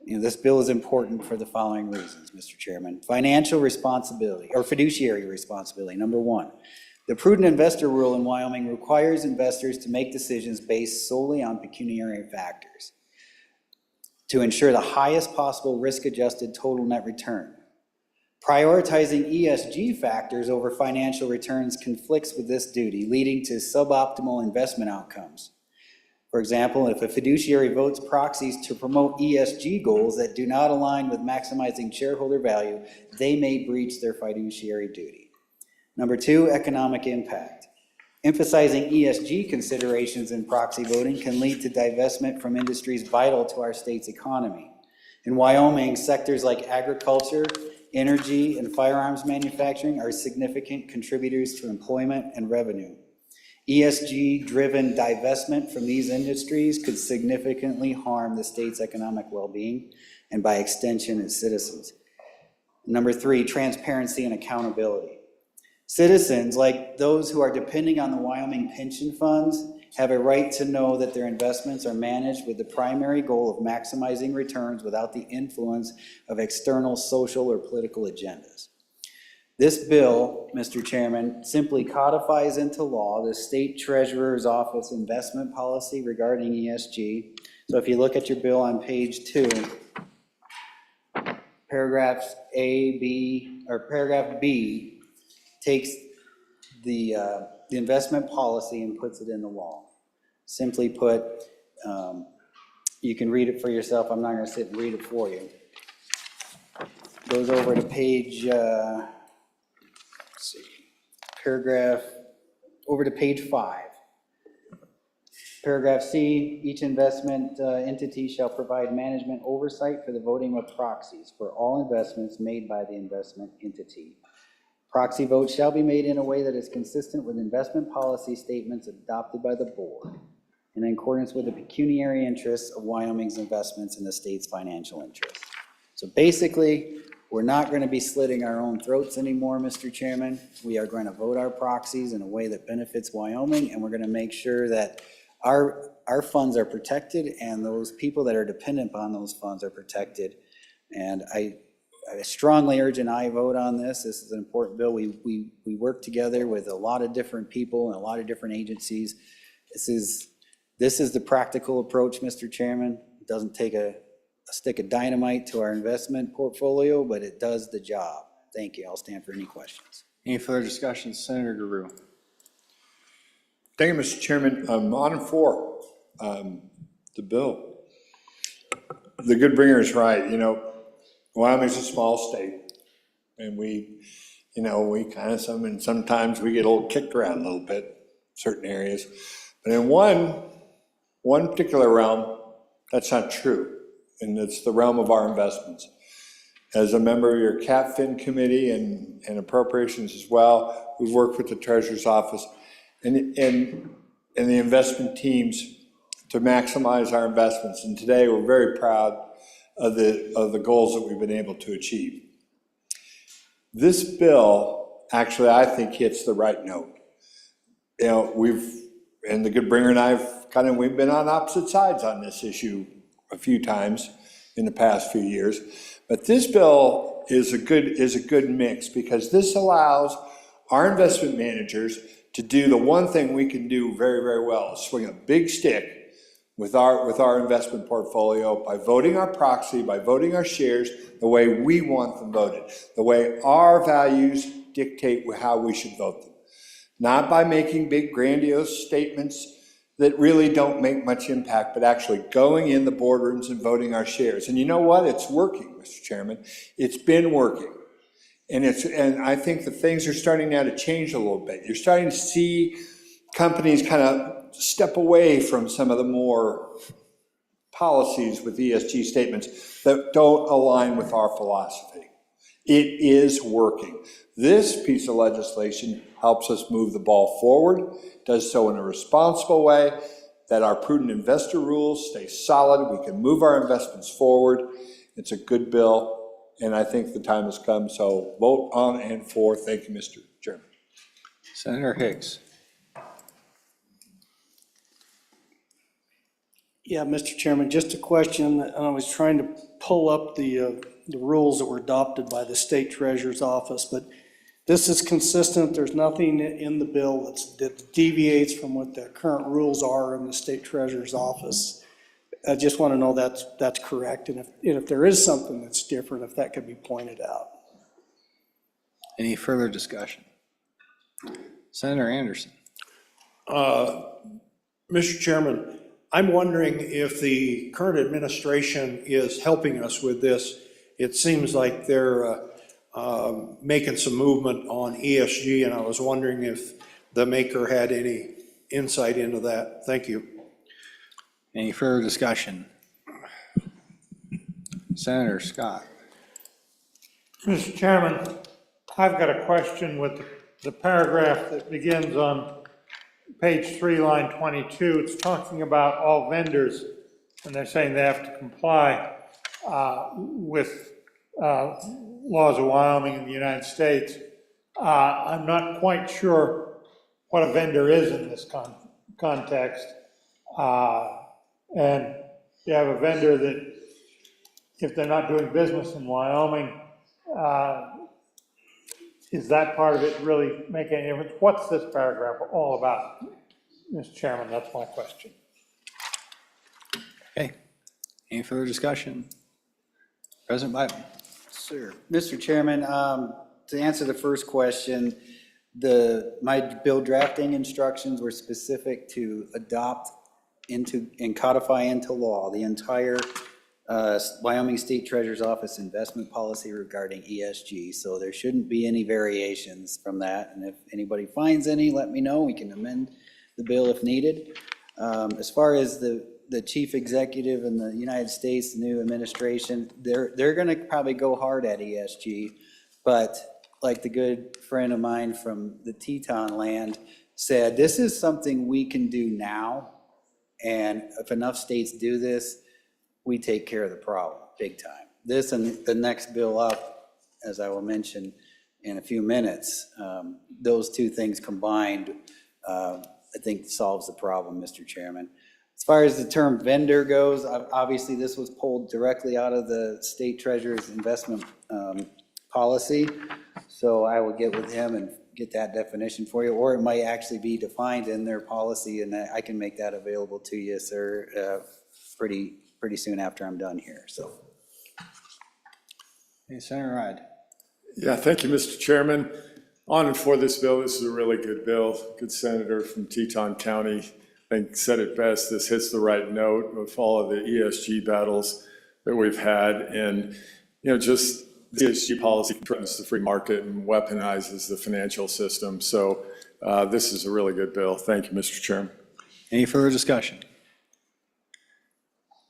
This bill is important for the following reasons, Mr. Chairman. Financial responsibility, or fiduciary responsibility, number one. The prudent investor rule in Wyoming requires investors to make decisions based solely on pecuniary factors to ensure the highest possible risk-adjusted total net return. Prioritizing ESG factors over financial returns conflicts with this duty, leading to suboptimal investment outcomes. For example, if a fiduciary votes proxies to promote ESG goals that do not align with maximizing shareholder value, they may breach their fiduciary duty. Number two, economic impact. Emphasizing ESG considerations in proxy voting can lead to divestment from industries vital to our state's economy. In Wyoming, sectors like agriculture, energy, and firearms manufacturing are significant contributors to employment and revenue. ESG-driven divestment from these industries could significantly harm the state's economic well-being and, by extension, its citizens. Number three, transparency and accountability. Citizens, like those who are depending on the Wyoming pension funds, have a right to know that their investments are managed with the primary goal of maximizing returns without the influence of external social or political agendas. This bill, Mr. Chairman, simply codifies into law the state treasurer's office investment policy regarding ESG. So if you look at your bill on page 2, paragraphs A, B, or paragraph B takes the investment policy and puts it in the law. Simply put, you can read it for yourself. I'm not going to sit and read it for you. Goes over to page, over to page 5. Paragraph C, each investment entity shall provide management oversight for the voting of proxies for all investments made by the investment entity. Proxy votes shall be made in a way that is consistent with investment policy statements adopted by the board in accordance with the pecuniary interests of Wyoming's investments in the state's financial interests. So basically, we're not going to be slitting our own throats anymore, Mr. Chairman. We are going to vote our proxies in a way that benefits Wyoming, and we're going to make sure that our funds are protected and those people that are dependent upon those funds are protected. And I strongly urge an aye vote on this. This is an important bill. We work together with a lot of different people and a lot of different agencies. This is the practical approach, Mr. Chairman. It doesn't take a stick of dynamite to our investment portfolio, but it does the job. Thank you. I'll stand for any questions. Any further discussion? Senator Guru. Thank you, Mr. Chairman. On and for the bill. The good bringer is right. Wyoming's a small state, and we kind of sometimes we get a little kicked around a little bit, certain areas. But in one particular realm, that's not true, and it's the realm of our investments. As a member of your CapFin committee and appropriations as well, we've worked with the Treasurer's Office and the investment teams to maximize our investments. And today we're very proud of the goals that we've been able to achieve. This bill actually, I think, hits the right note. And the good bringer and we've been on opposite sides on this issue a few times in the past few years. But this bill is a good mix, because this allows our investment managers to do the one thing we can do very, very well, is swing a big stick with our investment portfolio by voting our proxy, by voting our shares the way we want them voted, the way our values dictate how we should vote them. Not by making big grandiose statements that really don't make much impact, but actually going in the boardrooms and voting our shares. And you know what? It's working, Mr. Chairman. It's been working. And I think the things are starting now to change a little bit. You're starting to see companies kind of step away from some of the more policies with ESG statements that don't align with our philosophy. It is working. This piece of legislation helps us move the ball forward, does so in a responsible way, that our prudent investor rules stay solid, we can move our investments forward. It's a good bill, and I think the time has come, so vote on and for. Thank you, Mr. Chairman. Senator Higgs. Yeah, Mr. Chairman, just a question. I was trying to pull up the rules that were adopted by the State Treasurer's Office, but this is consistent. There's nothing in the bill that deviates from what the current rules are in the State Treasurer's Office. I just want to know that's correct, and if there is something that's different, if that could be pointed out. Any further discussion? Senator Anderson. Mr. Chairman, I'm wondering if the current administration is helping us with this. It seems like they're making some movement on ESG, and I was wondering if the maker had any insight into that. Thank you. Any further discussion? Senator Scott. Mr. Chairman, I've got a question with the paragraph that begins on page 3, line 22. It's talking about all vendors, and they're saying they have to comply with laws of Wyoming and the United States. I'm not quite sure what a vendor is in this context. And you have a vendor that, if they're not doing business in Wyoming, is that part of it really making any difference? What's this paragraph all about, Mr. Chairman? That's my question. Okay. Any further discussion? President Biden. Sir, Mr. Chairman, to answer the first question, my bill drafting instructions were specific to adopt and codify into law the entire Wyoming State Treasurer's Office investment policy regarding ESG. So there shouldn't be any variations from that. And if anybody finds any, let me know. We can amend the bill if needed. As far as the chief executive in the United States, the new administration, they're going to probably go hard at ESG. But like the good friend of mine from the Teton land said, this is something we can do now. And if enough states do this, we take care of the problem big time. This and the next bill up, as I will mention in a few minutes, those two things combined, I think solves the problem, Mr. Chairman. As far as the term vendor goes, obviously this was pulled directly out of the state treasurer's investment policy. So I will get with him and get that definition for you, or it might actually be defined in their policy, and I can make that available to you, sir, pretty soon after I'm done here. So. Hey, Senator Hyde. Yeah, thank you, Mr. Chairman. On and for this bill, this is a really good bill. Good senator from Teton County, I think, said it best. This hits the right note with all of the ESG battles that we've had. And, just the ESG policy threatens the free market and weaponizes the financial system. So this is a really good bill. Thank you, Mr. Chairman. Any further discussion?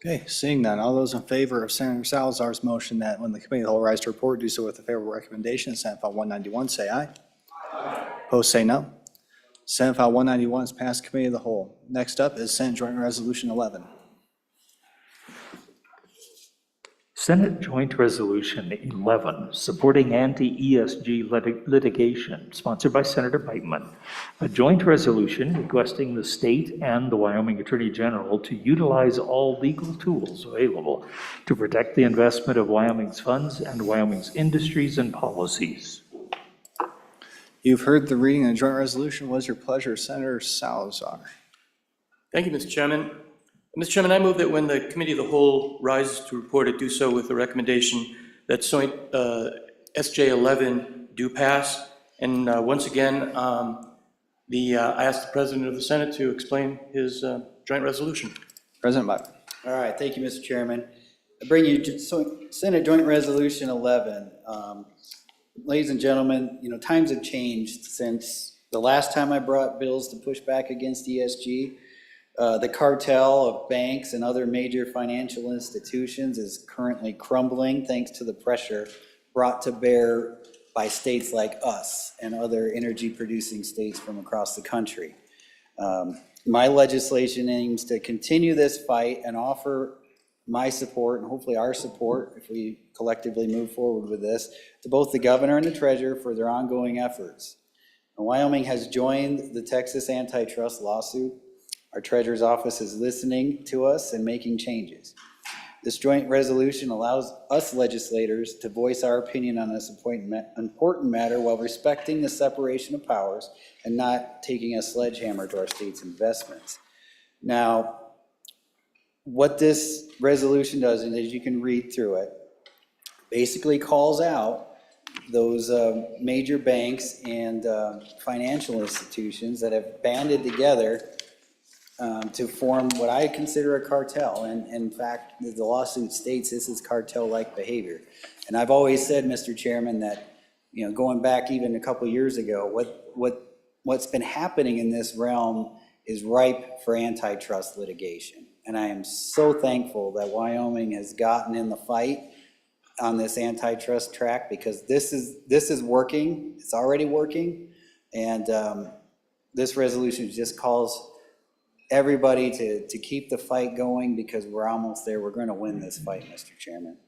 Okay, seeing none, all those in favor of Senator Salazar's motion that when the committee of the whole rise to report, do so with a favorable recommendation, Senate File 191, say aye. Opposed, say no. Senate File 191 is passed committee of the whole. Next up is Senate Joint Resolution 11. Senate Joint Resolution 11, supporting anti-ESG litigation, sponsored by Senator Bateman. A joint resolution requesting the state and the Wyoming Attorney General to utilize all legal tools available to protect the investment of Wyoming's funds and Wyoming's industries and policies. You've heard the reading of the joint resolution. What is your pleasure, Senator Salazar? Thank you, Mr. Chairman. Mr. Chairman, I move that when the committee of the whole rises to report it, do so with the recommendation that SJ11 do pass. And once again, I ask the President of the Senate to explain his joint resolution. President Biden. All right, thank you, Mr. Chairman. I bring you Senate Joint Resolution 11. Ladies and gentlemen, times have changed since the last time I brought bills to push back against ESG. The cartel of banks and other major financial institutions is currently crumbling thanks to the pressure brought to bear by states like us and other energy-producing states from across the country. My legislation aims to continue this fight and offer my support and hopefully our support, if we collectively move forward with this, to both the governor and the treasurer for their ongoing efforts. And Wyoming has joined the Texas antitrust lawsuit. Our treasurer's office is listening to us and making changes. This joint resolution allows us legislators to voice our opinion on this important matter while respecting the separation of powers and not taking a sledgehammer to our state's investments. Now, what this resolution does, and as you can read through it, basically calls out those major banks and financial institutions that have banded together to form what I consider a cartel. And in fact, the lawsuit states this is cartel-like behavior. And I've always said, Mr. Chairman, that, going back even a couple years ago, what's been happening in this realm is ripe for antitrust litigation. And I am so thankful that Wyoming has gotten in the fight on this antitrust track, because this is working. It's already working. And this resolution just calls everybody to keep the fight going, because we're almost there. We're going to win this fight, Mr. Chairman.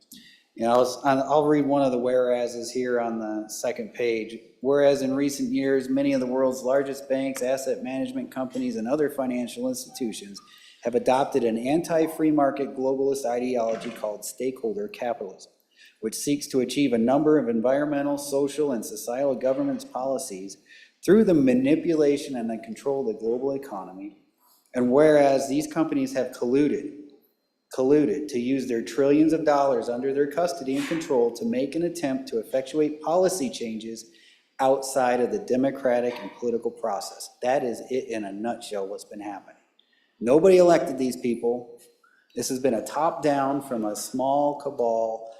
I'll read one of the whereases here on the second page. Whereas in recent years, many of the world's largest banks, asset management companies, and other financial institutions have adopted an anti-free market globalist ideology called stakeholder capitalism, which seeks to achieve a number of environmental, social, and societal governance policies through the manipulation and the control of the global economy. And whereas these companies have colluded to use their trillions of dollars under their custody and control to make an attempt to effectuate policy changes outside of the democratic and political process. That is it in a nutshell, what's been happening. Nobody elected these people. This has been a top-down from a small cabal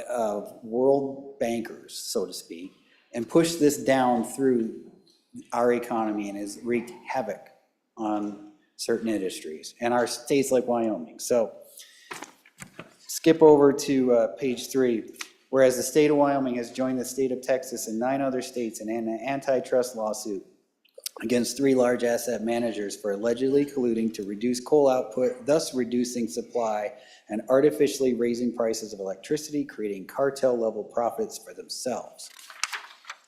of world bankers, so to speak, and pushed this down through our economy and has wreaked havoc on certain industries and our states like Wyoming. So skip over to page 3. Whereas the state of Wyoming has joined the state of Texas and 9 other states in an antitrust lawsuit against 3 large asset managers for allegedly colluding to reduce coal output, thus reducing supply and artificially raising prices of electricity, creating cartel-level profits for themselves.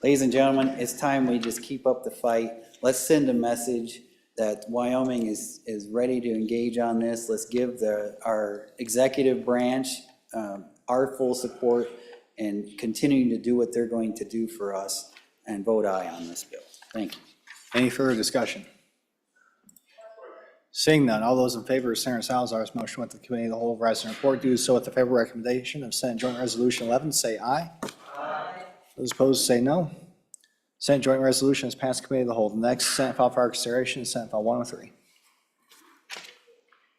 Ladies and gentlemen, it's time we just keep up the fight. Let's send a message that Wyoming is ready to engage on this. Let's give our executive branch our full support and continuing to do what they're going to do for us, and vote aye on this bill. Thank you. Any further discussion? Seeing none, all those in favor of Senator Salazar's motion with the committee of the whole rise and report, do so with the favorable recommendation of Senate Joint Resolution 11, say aye. Aye. Those opposed, say no. Senate Joint Resolution is passed committee of the whole. The next Senate file for our consideration is Senate File 103.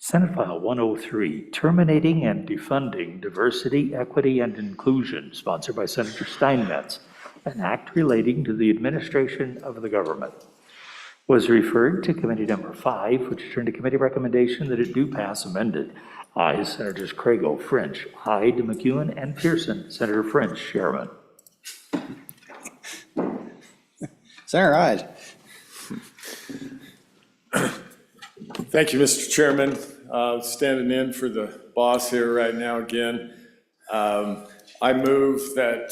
Senate File 103, Terminating and Defunding Diversity, Equity, and Inclusion, sponsored by Senator Steinmetz, an act relating to the administration of the government, was referred to Committee Number 5, which turned to committee recommendation that it do pass amended. Ayes, Senators Crago, French, Hyde, McEwen, and Pearson. Senator French, Chairman. Senator Hyde. Thank you, Mr. Chairman. Standing in for the boss here right now again. I move that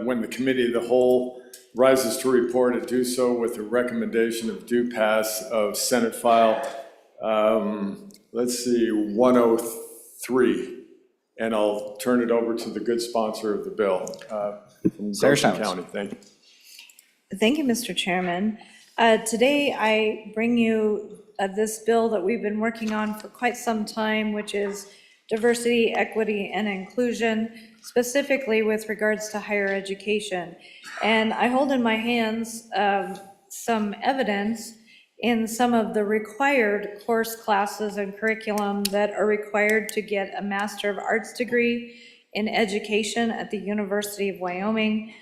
when the committee of the whole rises to report, it do so with a recommendation of due pass of Senate File, 103. And I'll turn it over to the good sponsor of the bill from Goshen County. Thank you. Thank you, Mr. Chairman. Today, I bring you this bill that we've been working on for quite some time, which is diversity, equity, and inclusion, specifically with regards to higher education. And I hold in my hands some evidence in some of the required course classes and curriculum that are required to get a Master of Arts degree in education at the University of Wyoming.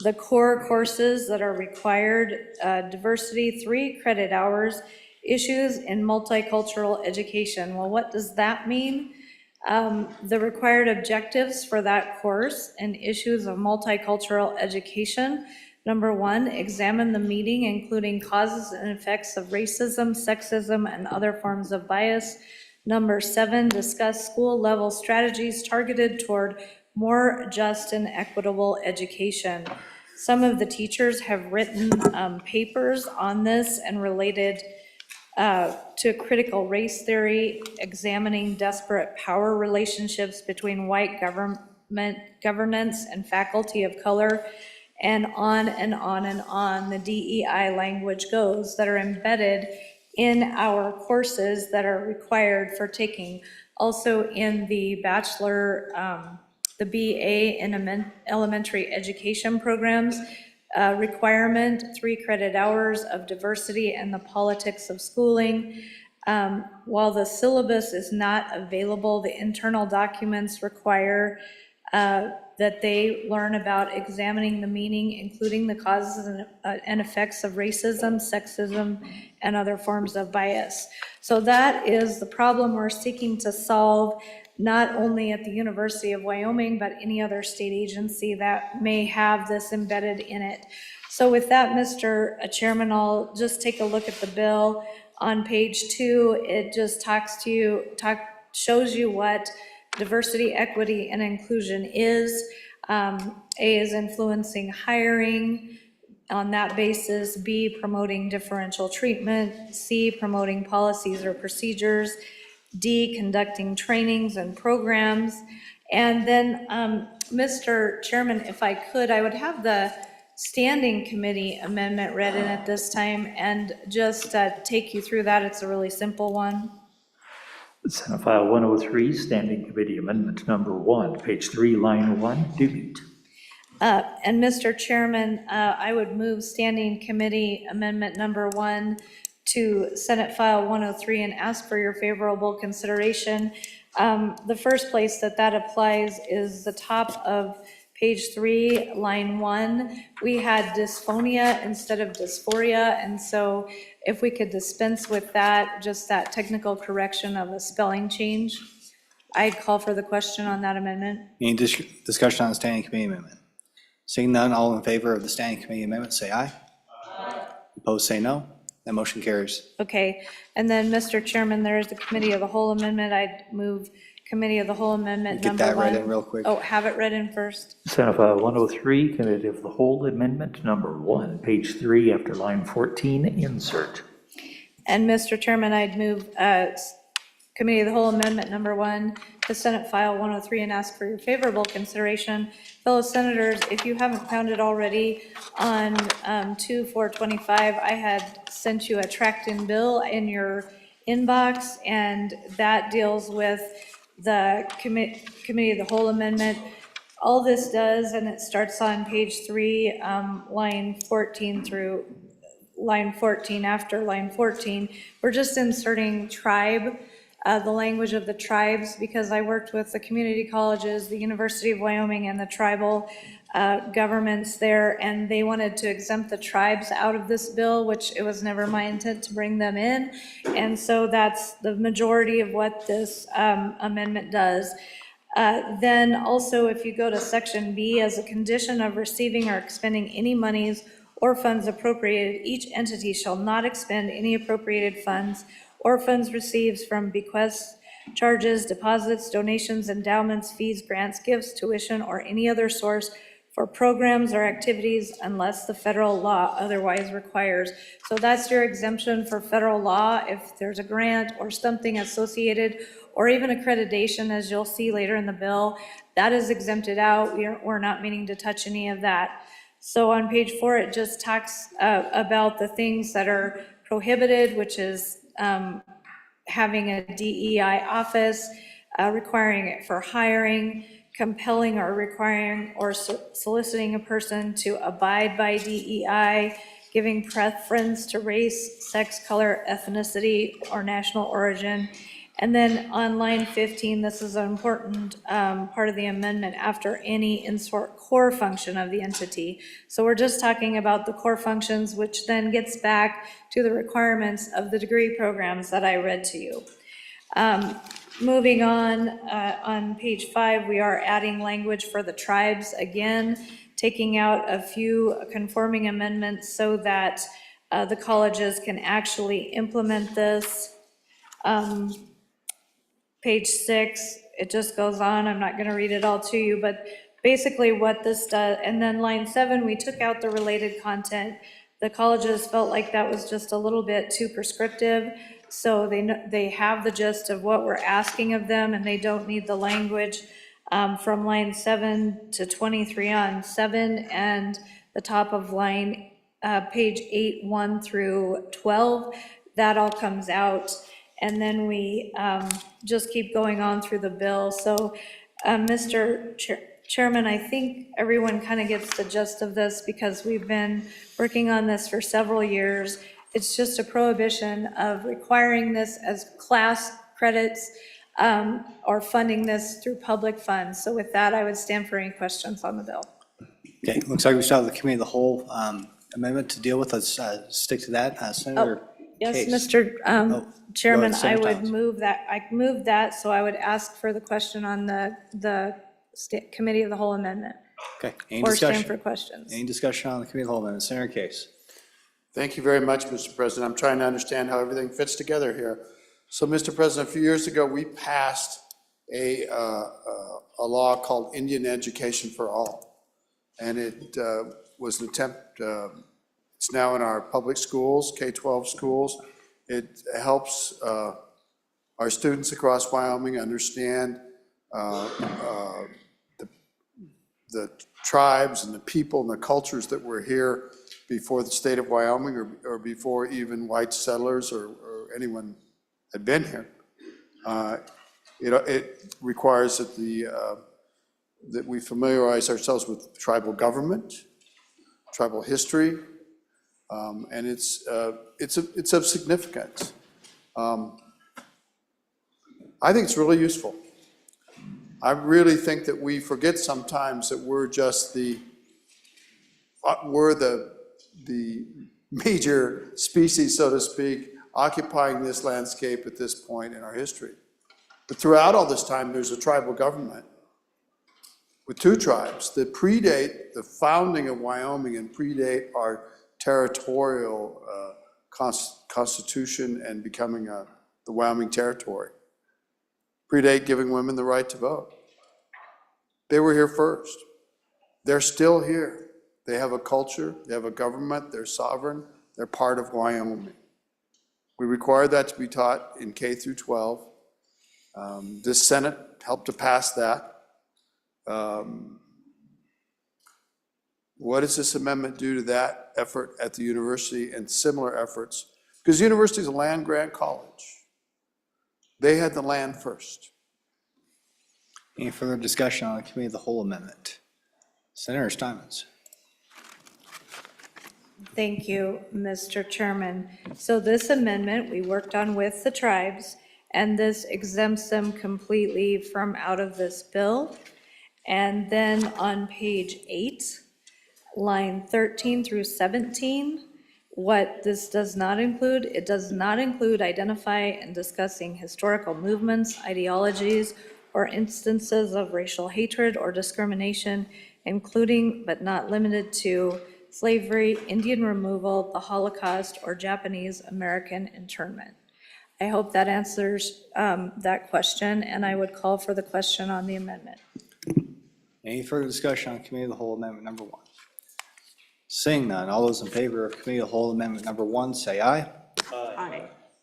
The core courses that are required, diversity, 3 credit hours, issues in multicultural education. Well, what does that mean? The required objectives for that course and issues of multicultural education. Number 1, examine the meaning, including causes and effects of racism, sexism, and other forms of bias. Number 7, discuss school-level strategies targeted toward more just and equitable education. Some of the teachers have written papers on this and related to critical race theory, examining desperate power relationships between white governance and faculty of color, and on and on and on the DEI language goes that are embedded in our courses that are required for taking. Also in the bachelor, the BA in elementary education programs, requirement, 3 credit hours of diversity and the politics of schooling. While the syllabus is not available, the internal documents require that they learn about examining the meaning, including the causes and effects of racism, sexism, and other forms of bias. So that is the problem we're seeking to solve, not only at the University of Wyoming, but any other state agency that may have this embedded in it. So with that, Mr. Chairman, I'll just take a look at the bill. On page 2, it just shows you what diversity, equity, and inclusion is. A is influencing hiring. On that basis, B, promoting differential treatment. C, promoting policies or procedures. D, conducting trainings and programs. And then, Mr. Chairman, if I could, I would have the standing committee amendment read in at this time and just take you through that. It's a really simple one. Senate File 103, Standing Committee Amendment Number 1, page 3, line 1, delete. And Mr. Chairman, I would move Standing Committee Amendment Number 1 to Senate File 103 and ask for your favorable consideration. The first place that applies is the top of page 3, line 1. We had dysphonia instead of dysphoria, and so if we could dispense with that, just that technical correction of a spelling change, I'd call for the question on that amendment. Any discussion on the standing committee amendment? Seeing none, all in favor of the standing committee amendment, say aye. Aye. Opposed, say no. That motion carries. Okay, and then, Mr. Chairman, there is the committee of the whole amendment. I'd move committee of the whole amendment number 1. Get that read in real quick. Oh, have it read in first. Senate File 103, Committee of the Whole Amendment Number 1, page 3, after line 14, insert. And Mr. Chairman, I'd move committee of the whole amendment number 1 to Senate File 103 and ask for your favorable consideration. Fellow senators, if you haven't found it already, on 2/4/25, I had sent you a tracked-in bill in your inbox, and that deals with the committee of the whole amendment All this does, and it starts on page 3, line 14 through line 14, after line 14, we're just inserting tribe, the language of the tribes, because I worked with the community colleges, the University of Wyoming, and the tribal governments there, and they wanted to exempt the tribes out of this bill, which it was never my intent to bring them in. And so that's the majority of what this amendment does. Then also, if you go to section B, as a condition of receiving or expending any monies or funds appropriated, each entity shall not expend any appropriated funds or funds received from bequests, charges, deposits, donations, endowments, fees, grants, gifts, tuition, or any other source for programs or activities unless the federal law otherwise requires. So that's your exemption for federal law. If there's a grant or something associated, or even accreditation, as you'll see later in the bill, that is exempted out. We're not meaning to touch any of that. So on page 4, it just talks about the things that are prohibited, which is having a DEI office, requiring it for hiring, compelling or requiring or soliciting a person to abide by DEI, giving preference to race, sex, color, ethnicity, or national origin. And then on line 15, this is an important part of the amendment, after any insert core function of the entity. So we're just talking about the core functions, which then gets back to the requirements of the degree programs that I read to you. Moving on page 5, we are adding language for the tribes again, taking out a few conforming amendments so that the colleges can actually implement this. Page 6, it just goes on. I'm not going to read it all to you, but basically what this does, and then line 7, we took out the related content. The colleges felt like that was just a little bit too prescriptive, so they have the gist of what we're asking of them, and they don't need the language from line 7 to 23 on 7, and the top of line page 8, 1 through 12. That all comes out. And then we just keep going on through the bill. So, Mr. Chairman, I think everyone kind of gets the gist of this because we've been working on this for several years. It's just a prohibition of requiring this as class credits or funding this through public funds. So with that, I would stand for any questions on the bill. Okay, looks like we still have the committee of the whole amendment to deal with. Let's stick to that. Senator Yes, Case. Mr. Chairman, I Senator would Thomas. move that, I moved that, so I would ask for the question on the committee of the whole amendment. Okay, any Or discussion? stand for questions. Any discussion on the committee of the whole amendment? Senator Case. Thank you very much, Mr. President. I'm trying to understand how everything fits together here. So, Mr. President, a few years ago, we passed a law called Indian Education for All. And it was an attempt, it's now in our public schools, K-12 schools. It helps our students across Wyoming understand the tribes and the people and the cultures that were here before the state of Wyoming or before even white settlers or anyone had been here. It requires that that we familiarize ourselves with tribal government, tribal history, and it's of significance. I think it's really useful. I really think that we forget sometimes that we're just the major species, so to speak, occupying this landscape at this point in our history. But throughout all this time, there's a tribal government with two tribes that predate the founding of Wyoming and predate our territorial constitution and becoming the Wyoming Territory. Predate giving women the right to vote. They were here first. They're still here. They have a culture, they have a government, they're sovereign, they're part of Wyoming. We require that to be taught in K through 12. This Senate helped to pass that. What does this amendment do to that effort at the university and similar efforts? Because the university is a land grant college. They had the land first. Any further discussion on the committee of the whole amendment? Senator Steinmetz. Thank you, Mr. Chairman. So this amendment we worked on with the tribes, and this exempts them completely from out of this bill. And then on page 8, line 13 through 17, what this does not include, it does not include identify and discussing historical movements, ideologies, or instances of racial hatred or discrimination, including but not limited to slavery, Indian removal, the Holocaust, or Japanese American internment. I hope that answers that question, and I would call for the question on the amendment. Any further discussion on committee of the whole amendment number 1? Seeing none, all those in favor of committee of the whole amendment number 1, say aye. Aye.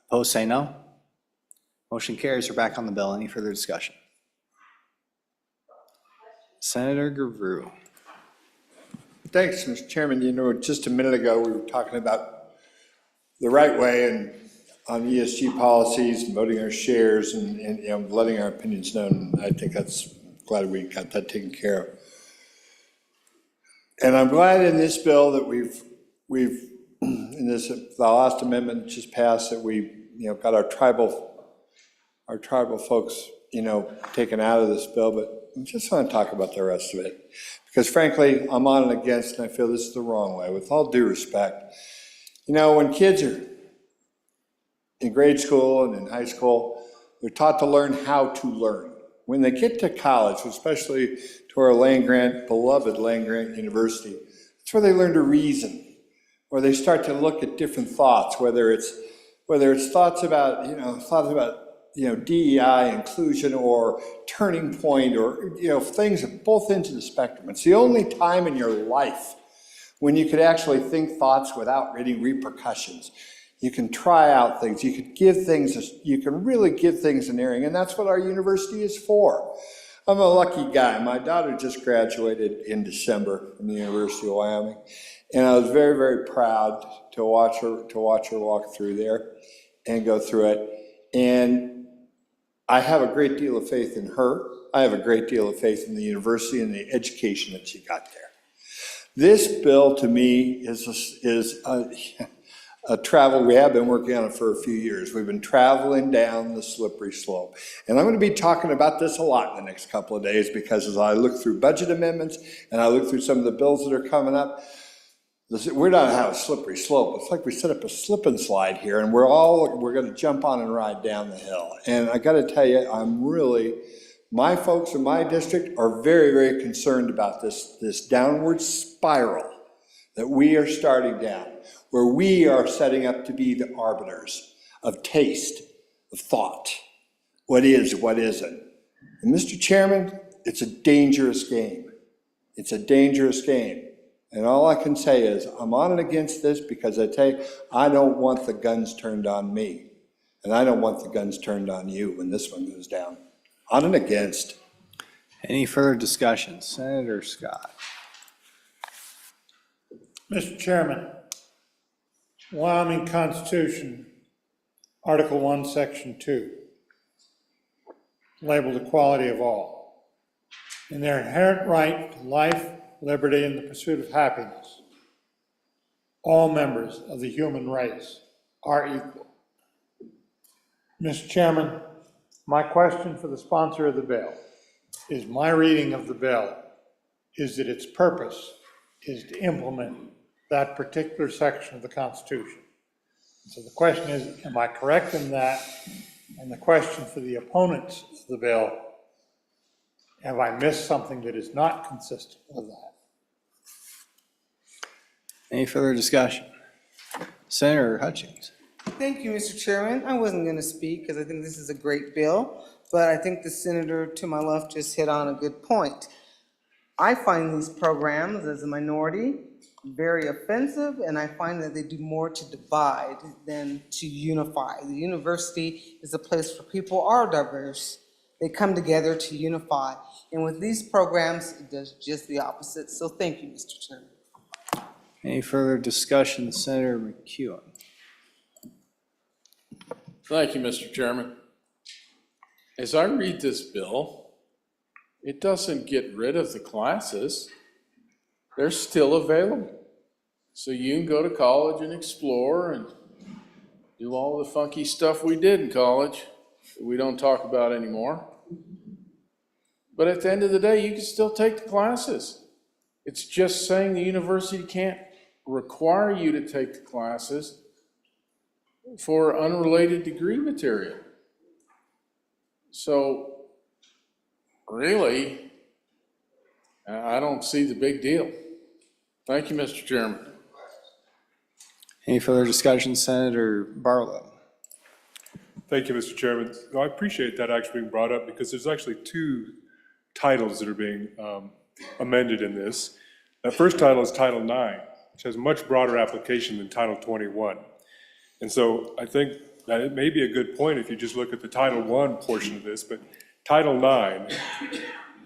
Opposed, say no. Motion carries. We're back on the bill. Any further discussion? Senator Gavru. Thanks, Mr. Chairman. You know, just a minute ago, we were talking about the right way and on ESG policies and voting our shares and you know, letting our opinions known. I think that's glad we got that taken care of. And I'm glad in this bill that we've in this, the last amendment just passed, that we, you know, got our tribal folks, you know, taken out of this bill, but I just want to talk about the rest of it. Because frankly, I'm on and against, and I feel this is the wrong way, with all due respect. You know, when kids are in grade school and in high school, they're taught to learn how to learn. When they get to college, especially to our land-grant, beloved land-grant university, that's where they learn to reason, where they start to look at different thoughts, whether it's thoughts about, DEI, inclusion, or turning point, or, you know, things at both ends of the spectrum. It's the only time in your life when you could actually think thoughts without any repercussions. You can try out things, you can really give things an airing, and that's what our university is for. I'm a lucky guy. My daughter just graduated in December from the University of Wyoming, and I was very, very proud to watch her walk through there and go through it. And I have a great deal of faith in her. I have a great deal of faith in the university and the education that she got there. This bill, to me, is a travel. We have been working on it for a few years. We've been traveling down the slippery slope. And I'm going to be talking about this a lot in the next couple of days, because as I look through budget amendments and I look through some of the bills that are coming up, we're not have a slippery slope. It's like we set up a slip and slide here, and we're going to jump on and ride down the hill. And I got to tell you, my folks in my district are very, very concerned about this downward spiral that we are starting down, where we are setting up to be the arbiters of taste, of thought, what is, what isn't. And Mr. Chairman, it's a dangerous game. It's a dangerous game. And all I can say is, I'm on and against this because I tell you, I don't want the guns turned on me. And I don't want the guns turned on you when this one goes down. On and against. Any further discussion? Senator Scott. Mr. Chairman, Wyoming Constitution, Article 1, Section 2, labeled equality of all. In their inherent right to life, liberty, and the pursuit of happiness, all members of the human race are equal. Mr. Chairman, my question for the sponsor of the bill is, my reading of the bill is that its purpose is to implement that particular section of the Constitution. So the question is, am I correct in that? And the question for the opponents of the bill, have I missed something that is not consistent with that? Any further discussion? Senator Hutchings. Thank you, Mr. Chairman. I wasn't going to speak because I think this is a great bill, but I think the senator to my left just hit on a good point. I find these programs as a minority very offensive, and I find that they do more to divide than to unify. The university is a place where people are diverse. They come together to unify. And with these programs, it does just the opposite. So thank you, Mr. Chairman. Any further discussion? Senator McEwen. Thank you, Mr. Chairman. As I read this bill, it doesn't get rid of the classes. They're still available. So you can go to college and explore and do all the funky stuff we did in college that we don't talk about anymore. But at the end of the day, you can still take the classes. It's just saying the university can't require you to take the classes for unrelated degree material. So really, I don't see the big deal. Thank you, Mr. Chairman. Any further discussion, Senator Barlow? Thank you, Mr. Chairman. No, I appreciate that actually being brought up because there's actually two titles that are being amended in this. The first title is Title IX, which has much broader application than Title 21. And so I think that it may be a good point if you just look at the Title I portion of this, but Title IX,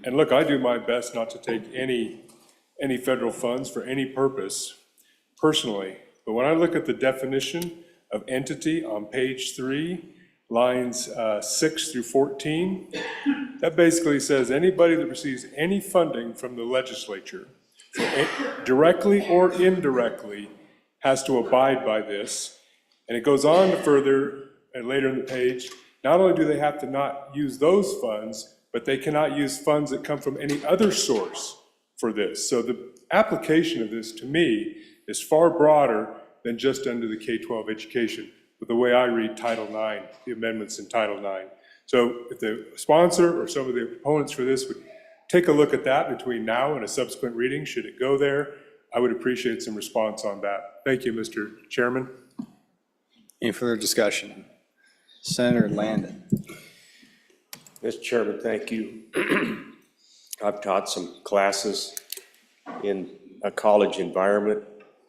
and look, I do my best not to take any federal funds for any purpose personally, but when I look at the definition of entity on page 3, lines 6 through 14, that basically says anybody that receives any funding from the legislature, directly or indirectly, has to abide by this. And it goes on to further, and later in the page, not only do they have to not use those funds, but they cannot use funds that come from any other source for this. So the application of this, to me, is far broader than just under the K-12 education, with the way I read Title IX, the amendments in Title IX. So if the sponsor or some of the proponents for this would take a look at that between now and a subsequent reading, should it go there, I would appreciate some response on that. Thank you, Mr. Chairman. Any further discussion? Senator Landon. Mr. Chairman, thank you. I've taught some classes in a college environment,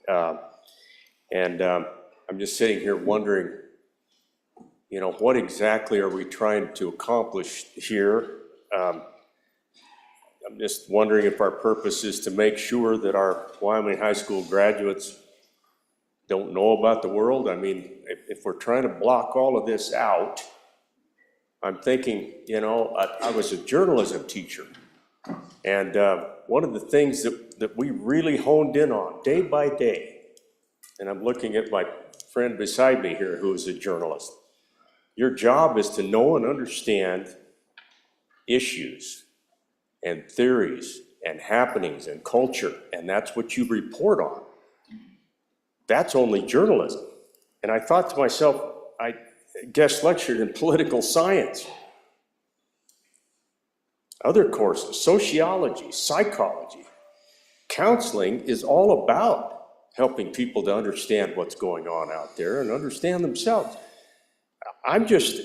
and I'm just sitting here wondering, you know, what exactly are we trying to accomplish here? I'm just wondering if our purpose is to make sure that our Wyoming high school graduates don't know about the world. I mean, if we're trying to block all of this out, I'm thinking, you know, I was a journalism teacher, and one of the things that we really honed in on day by day, and I'm looking at my friend beside me here who is a journalist, your job is to know and understand issues and theories and happenings and culture, and that's what you report on. That's only journalism. And I thought to myself, I guest lectured in political science, other courses, sociology, psychology. Counseling is all about helping people to understand what's going on out there and understand themselves. I'm just,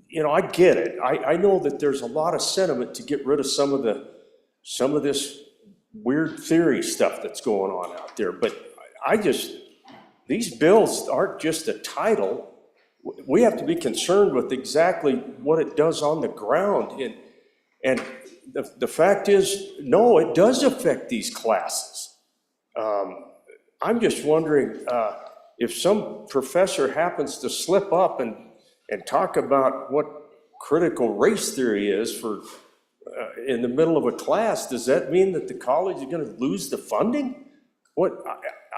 you know, I get it. I know that there's a lot of sentiment to get rid of some of this weird theory stuff that's going on out there, but these bills aren't just a title. We have to be concerned with exactly what it does on the ground. And the fact is, no, it does affect these classes. I'm just wondering if some professor happens to slip up and talk about what critical race theory is for in the middle of a class, does that mean that the college is going to lose the funding? What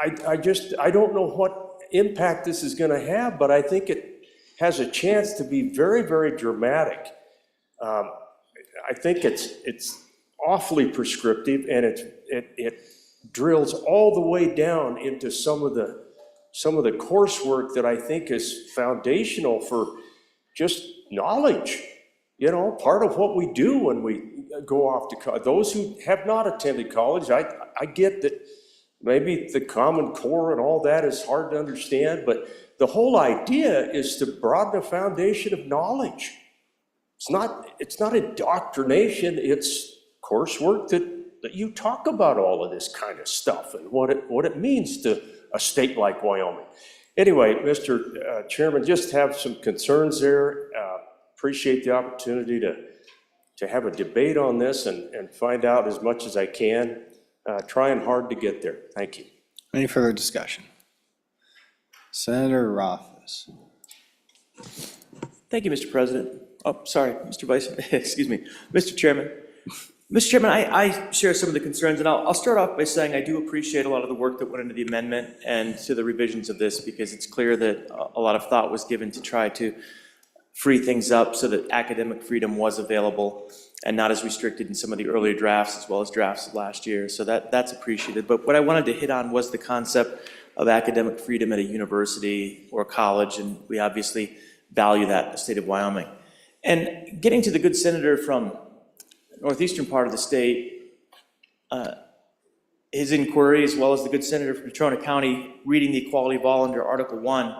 I don't know what impact this is going to have, but I think it has a chance to be very, very dramatic. I think it's awfully prescriptive, and it drills all the way down into some of the coursework that I think is foundational for just knowledge. You know, part of what we do when we go off to college. Those who have not attended college, I get that maybe the Common Core and all that is hard to understand, but the whole idea is to broaden the foundation of knowledge. It's not indoctrination, it's coursework that you talk about all of this kind of stuff and what it means to a state like Wyoming. Anyway, Mr. Chairman, just have some concerns there. Appreciate the opportunity to have a debate on this and find out as much as I can. Trying hard to get there. Thank you. Any further discussion? Senator Rothfuss. Thank you, Mr. President. Oh, sorry, Mr. Vice, excuse me. Mr. Chairman, Mr. Chairman, I share some of the concerns, and I'll start off by saying I do appreciate a lot of the work that went into the amendment and to the revisions of this, because it's clear that a lot of thought was given to try to free things up so that academic freedom was available and not as restricted in some of the earlier drafts as well as drafts of last year. So that's appreciated. But what I wanted to hit on was the concept of academic freedom at a university or college, and we obviously value that in the state of Wyoming. And getting to the good senator from northeastern part of the state, his inquiry, as well as the good senator from Natrona County, reading the equality of all under Article 1,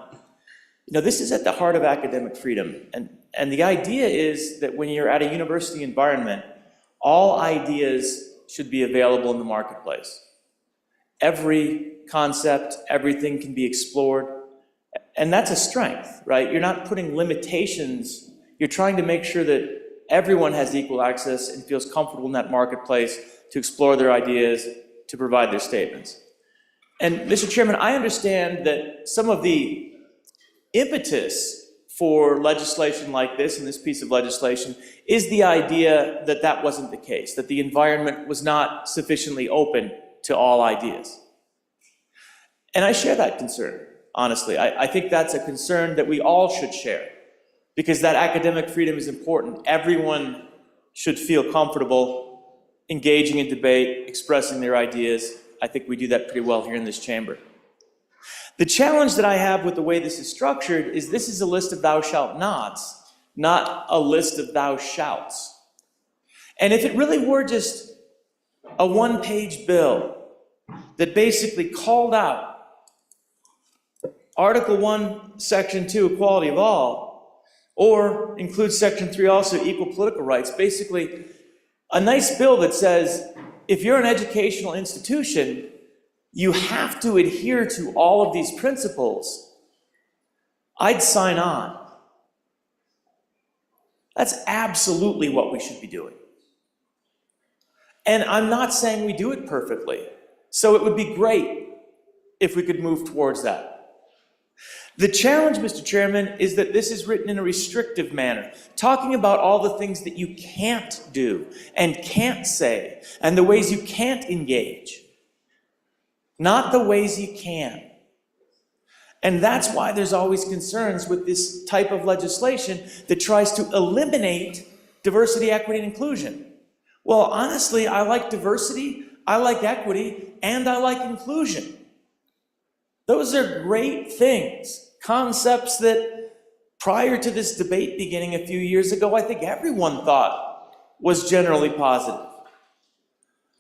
this is at the heart of academic freedom. And the idea is that when you're at a university environment, all ideas should be available in the marketplace. Every concept, everything can be explored. And that's a strength, right? You're not putting limitations. You're trying to make sure that everyone has equal access and feels comfortable in that marketplace to explore their ideas, to provide their statements. And Mr. Chairman, I understand that some of the impetus for legislation like this, and this piece of legislation, is the idea that that wasn't the case, that the environment was not sufficiently open to all ideas. And I share that concern, honestly. I think that's a concern that we all should share, because that academic freedom is important. Everyone should feel comfortable engaging in debate, expressing their ideas. I think we do that pretty well here in this chamber. The challenge that I have with the way this is structured is this is a list of thou shalt nots, not a list of thou shalts. And if it really were just a one-page bill that basically called out Article 1, Section 2, equality of all, or includes Section 3 also, equal political rights, basically a nice bill that says if you're an educational institution, you have to adhere to all of these principles, I'd sign on. That's absolutely what we should be doing. And I'm not saying we do it perfectly, so it would be great if we could move towards that. The challenge, Mr. Chairman, is that this is written in a restrictive manner, talking about all the things that you can't do and can't say, and the ways you can't engage. Not the ways you can. And that's why there's always concerns with this type of legislation that tries to eliminate diversity, equity, and inclusion. Well, honestly, I like diversity, I like equity, and I like inclusion. Those are great things, concepts that prior to this debate beginning a few years ago, I think everyone thought was generally positive.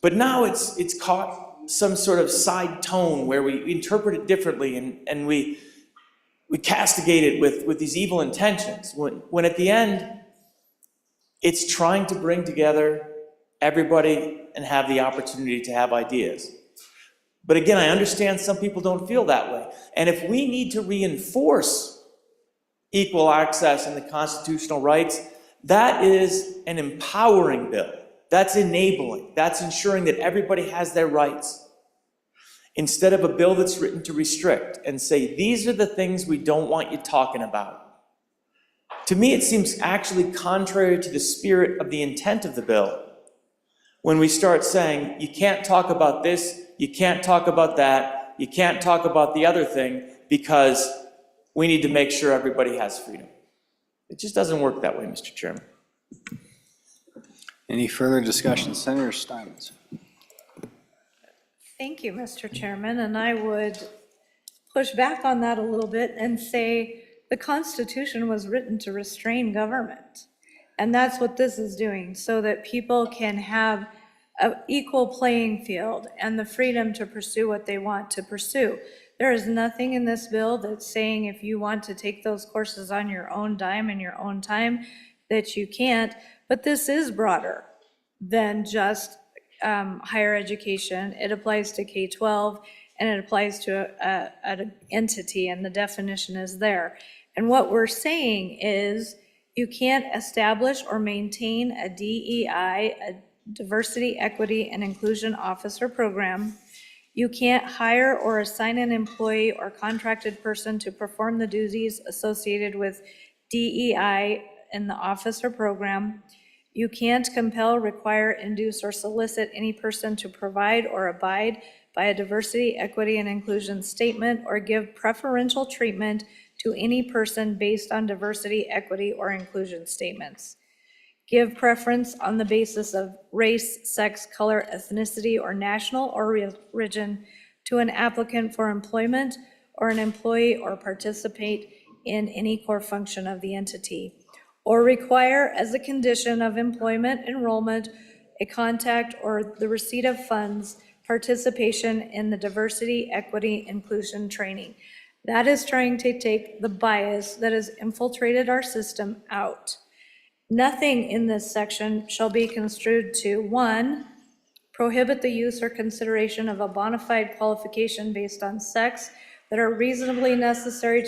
But now it's caught some sort of side tone where we interpret it differently and we castigate it with these evil intentions, when at the end, it's trying to bring together everybody and have the opportunity to have ideas. But again, I understand some people don't feel that way. And if we need to reinforce equal access and the constitutional rights, that is an empowering bill. That's enabling. That's ensuring that everybody has their rights. Instead of a bill that's written to restrict and say, these are the things we don't want you talking about. To me, it seems actually contrary to the spirit of the intent of the bill when we start saying, you can't talk about this, you can't talk about that, you can't talk about the other thing because we need to make sure everybody has freedom. It just doesn't work that way, Mr. Chairman. Any further discussion? Senator Steinmetz. Thank you, Mr. Chairman, and I would push back on that a little bit and say the Constitution was written to restrain government. And that's what this is doing, so that people can have an equal playing field and the freedom to pursue what they want to pursue. There is nothing in this bill that's saying if you want to take those courses on your own dime and your own time that you can't, but this is broader than just higher education. It applies to K-12 and it applies to an entity, and the definition is there. And what we're saying is you can't establish or maintain a DEI, a diversity, equity, and inclusion officer program. You can't hire or assign an employee or contracted person to perform the duties associated with DEI in the officer program. You can't compel, require, induce, or solicit any person to provide or abide by a diversity, equity, and inclusion statement or give preferential treatment to any person based on diversity, equity, or inclusion statements. Give preference on the basis of race, sex, color, ethnicity, or national origin to an applicant for employment or an employee, or participate in any core function of the entity, or require as a condition of employment, enrollment, a contact, or the receipt of funds, participation in the diversity, equity, inclusion training. That is trying to take the bias that has infiltrated our system out. Nothing in this section shall be construed to, 1, prohibit the use or consideration of a bona fide qualification based on sex that are reasonably necessary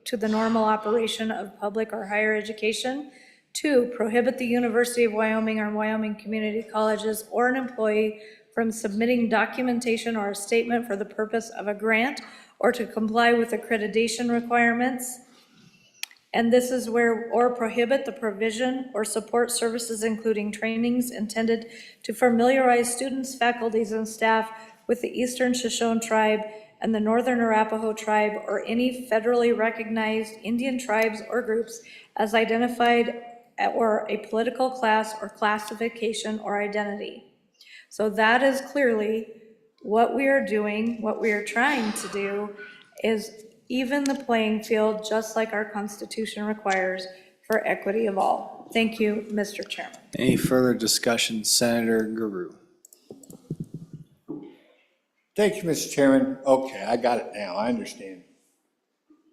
to the normal operation of public or higher education. 2, prohibit the University of Wyoming or Wyoming Community Colleges or an employee from submitting documentation or a statement for the purpose of a grant or to comply with accreditation requirements. And this is where, or prohibit the provision or support services, including trainings intended to familiarize students, faculties, and staff with the Eastern Shoshone Tribe and the Northern Arapaho Tribe or any federally recognized Indian tribes or groups as identified or a political class or classification or identity. So that is clearly what we are doing, what we are trying to do is even the playing field, just like our Constitution requires for equity of all. Thank you, Mr. Chairman. Any further discussion? Senator Guru. Thank you, Mr. Chairman. Okay, I got it now. I understand.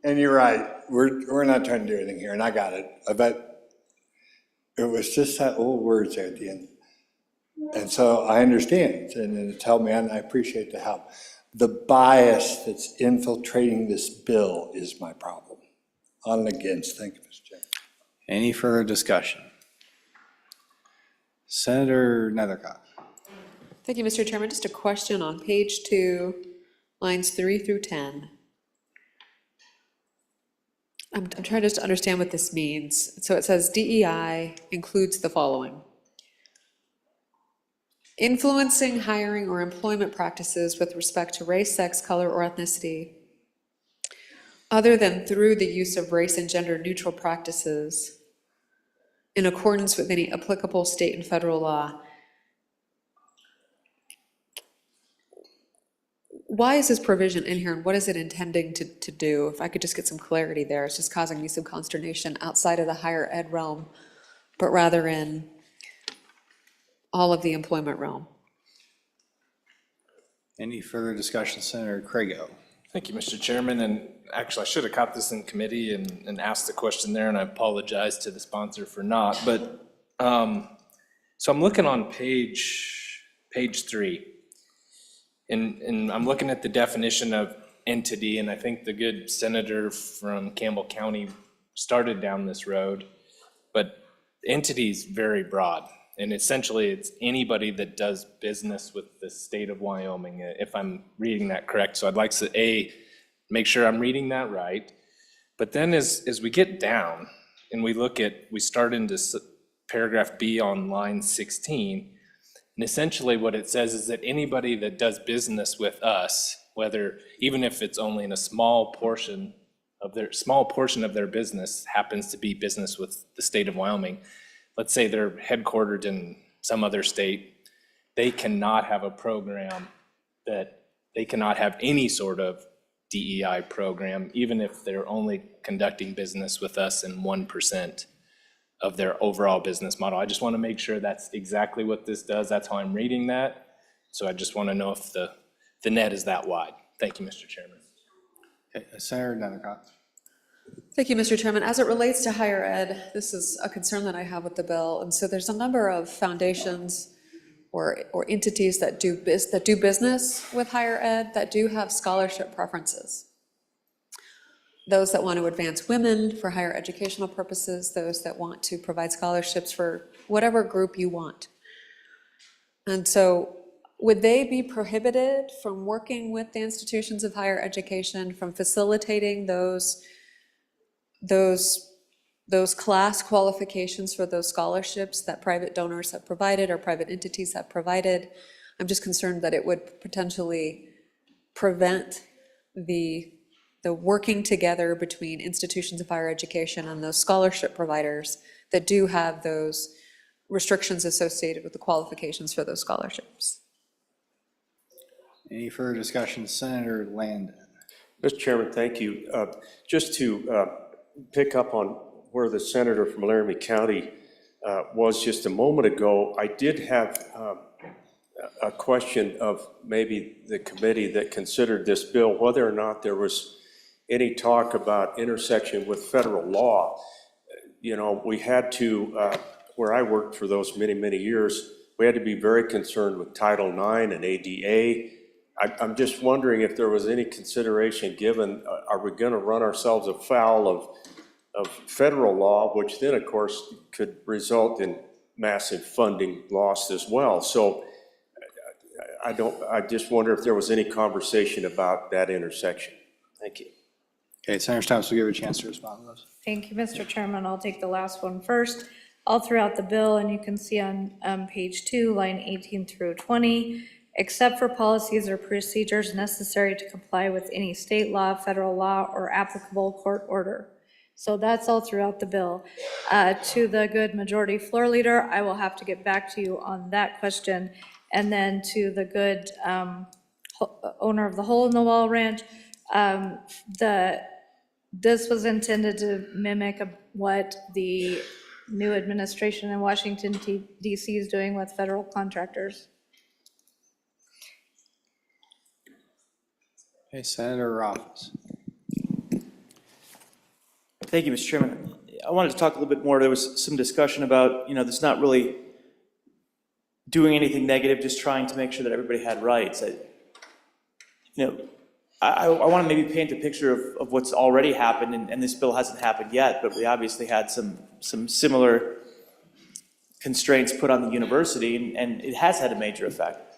And you're right. We're not trying to do anything here, and I got it. I bet it was just that little words there at the end. And so I understand, and it's helped me, and I appreciate the help. The bias that's infiltrating this bill is my problem. On and against. Thank you, Mr. Chairman. Any further discussion? Senator Nethercott. Thank you, Mr. Chairman. Just a question on page 2, lines 3 through 10. I'm trying just to understand what this means. So it says DEI includes the following: influencing hiring or employment practices with respect to race, sex, color, or ethnicity, other than through the use of race and gender neutral practices in accordance with any applicable state and federal law. Why is this provision in here, and what is it intending to do? If I could just get some clarity there. It's just causing me some consternation outside of the higher ed realm, but rather in all of the employment realm. Any further discussion? Senator Crago. Thank you, Mr. Chairman. And actually, I should have caught this in committee and asked the question there, and I apologize to the sponsor for not. But so I'm looking on page 3, and I'm looking at the definition of entity, and I think the good senator from Campbell County started down this road. But entity is very broad. And essentially, it's anybody that does business with the state of Wyoming, if I'm reading that correct. So I'd like to, make sure I'm reading that right. But then as we get down and we start into paragraph B on line 16, and essentially what it says is that anybody that does business with us, even if it's only in a small portion of their business happens to be business with the state of Wyoming, let's say they're headquartered in some other state, they cannot have a program they cannot have any sort of DEI program, even if they're only conducting business with us in 1% of their overall business model. I just want to make sure that's exactly what this does. That's how I'm reading that. So I just want to know if the net is that wide. Thank you, Mr. Chairman. Okay, Senator Nethercott. Thank you, Mr. Chairman. As it relates to higher ed, this is a concern that I have with the bill. And so there's a number of foundations or entities that do business with higher ed that do have scholarship preferences. Those that want to advance women for higher educational purposes, those that want to provide scholarships for whatever group you want. And so would they be prohibited from working with the institutions of higher education, from facilitating those those class qualifications for those scholarships that private donors have provided or private entities have provided. I'm just concerned that it would potentially prevent the working together between institutions of higher education and those scholarship providers that do have those restrictions associated with the qualifications for those scholarships. Any further discussion? Senator Landon. Mr. Chairman, thank you. Just to pick up on where the senator from Laramie County was just a moment ago, I did have a question of maybe the committee that considered this bill, whether or not there was any talk about intersection with federal law. You know, we had to, where I worked for those many, many years, we had to be very concerned with Title IX and ADA. I'm just wondering if there was any consideration given, are we going to run ourselves afoul of federal law, which then, of course, could result in massive funding lost as well. So I just wonder if there was any conversation about that intersection. Thank you. Okay, Senator Stiles will give you a chance to respond to those. Thank you, Mr. Chairman. I'll take the last one first. All throughout the bill, and you can see on page 2, line 18 through 20, except for policies or procedures necessary to comply with any state law, federal law, or applicable court order. So that's all throughout the bill. To the good majority floor leader, I will have to get back to you on that question. And then to the good owner of the Hole in the Wall Ranch, this was intended to mimic what the new administration in Washington, D.C. is doing with federal contractors. Okay, Senator Robbins. Thank you, Mr. Chairman. I wanted to talk a little bit more. There was some discussion about, this not really doing anything negative, just trying to make sure that everybody had rights. I want to maybe paint a picture of what's already happened, and this bill hasn't happened yet, but we obviously had some similar constraints put on the university, and it has had a major effect.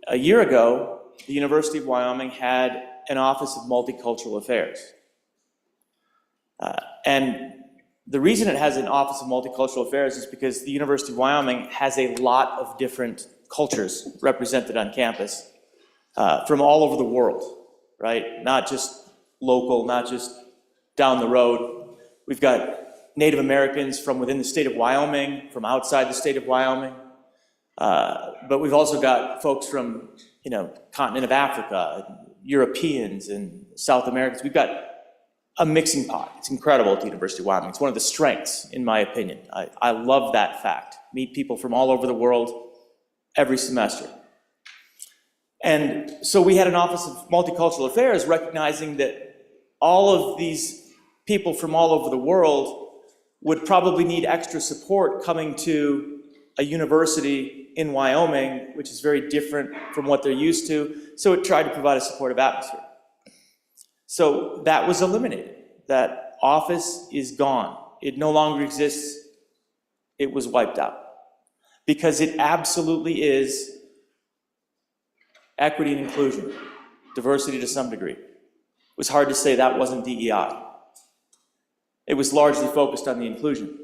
A year ago, the University of Wyoming had an Office of Multicultural Affairs. And the reason it has an Office of Multicultural Affairs is because the University of Wyoming has a lot of different cultures represented on campus from all over the world, right? Not just local, not just down the road. We've got Native Americans from within the state of Wyoming, from outside the state of Wyoming. But we've also got folks from, continent of Africa, Europeans and South Americans. We've got a mixing pot. It's incredible at the University of Wyoming. It's one of the strengths, in my opinion. I love that fact. Meet people from all over the world every semester. And so we had an Office of Multicultural Affairs recognizing that all of these people from all over the world would probably need extra support coming to a university in Wyoming, which is very different from what they're used to. So it tried to provide a supportive atmosphere. So that was eliminated. That office is gone. It no longer exists. It was wiped out. Because it absolutely is equity and inclusion, diversity to some degree. It was hard to say that wasn't DEI. It was largely focused on the inclusion.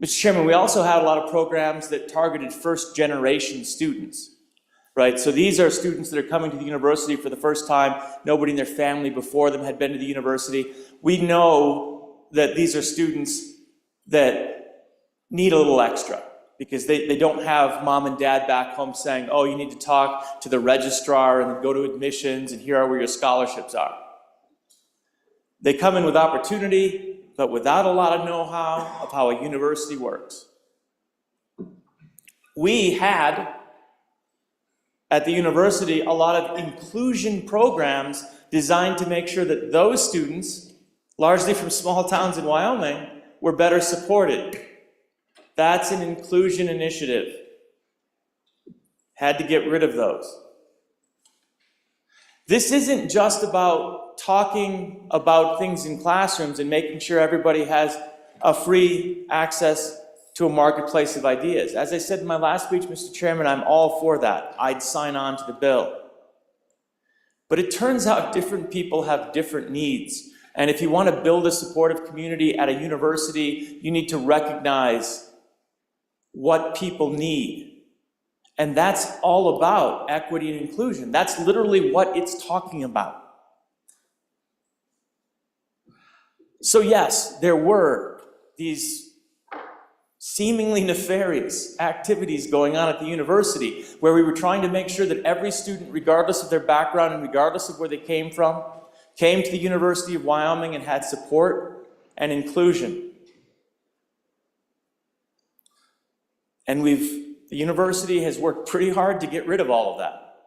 Mr. Chairman, we also had a lot of programs that targeted first-generation students. Right, so these are students that are coming to the university for the first time. Nobody in their family before them had been to the university. We know that these are students that need a little extra because they don't have mom and dad back home saying, oh, you need to talk to the registrar and then go to admissions and here are where your scholarships are. They come in with opportunity, but without a lot of know-how of how a university works. We had at the university a lot of inclusion programs designed to make sure that those students, largely from small towns in Wyoming, were better supported. That's an inclusion initiative. Had to get rid of those. This isn't just about talking about things in classrooms and making sure everybody has a free access to a marketplace of ideas. As I said in my last speech, Mr. Chairman, I'm all for that. I'd sign on to the bill. But it turns out different people have different needs. And if you want to build a supportive community at a university, you need to recognize what people need. And that's all about equity and inclusion. That's literally what it's talking about. So yes, there were these seemingly nefarious activities going on at the university where we were trying to make sure that every student, regardless of their background and regardless of where they came from, came to the University of Wyoming and had support and inclusion. And the university has worked pretty hard to get rid of all of that.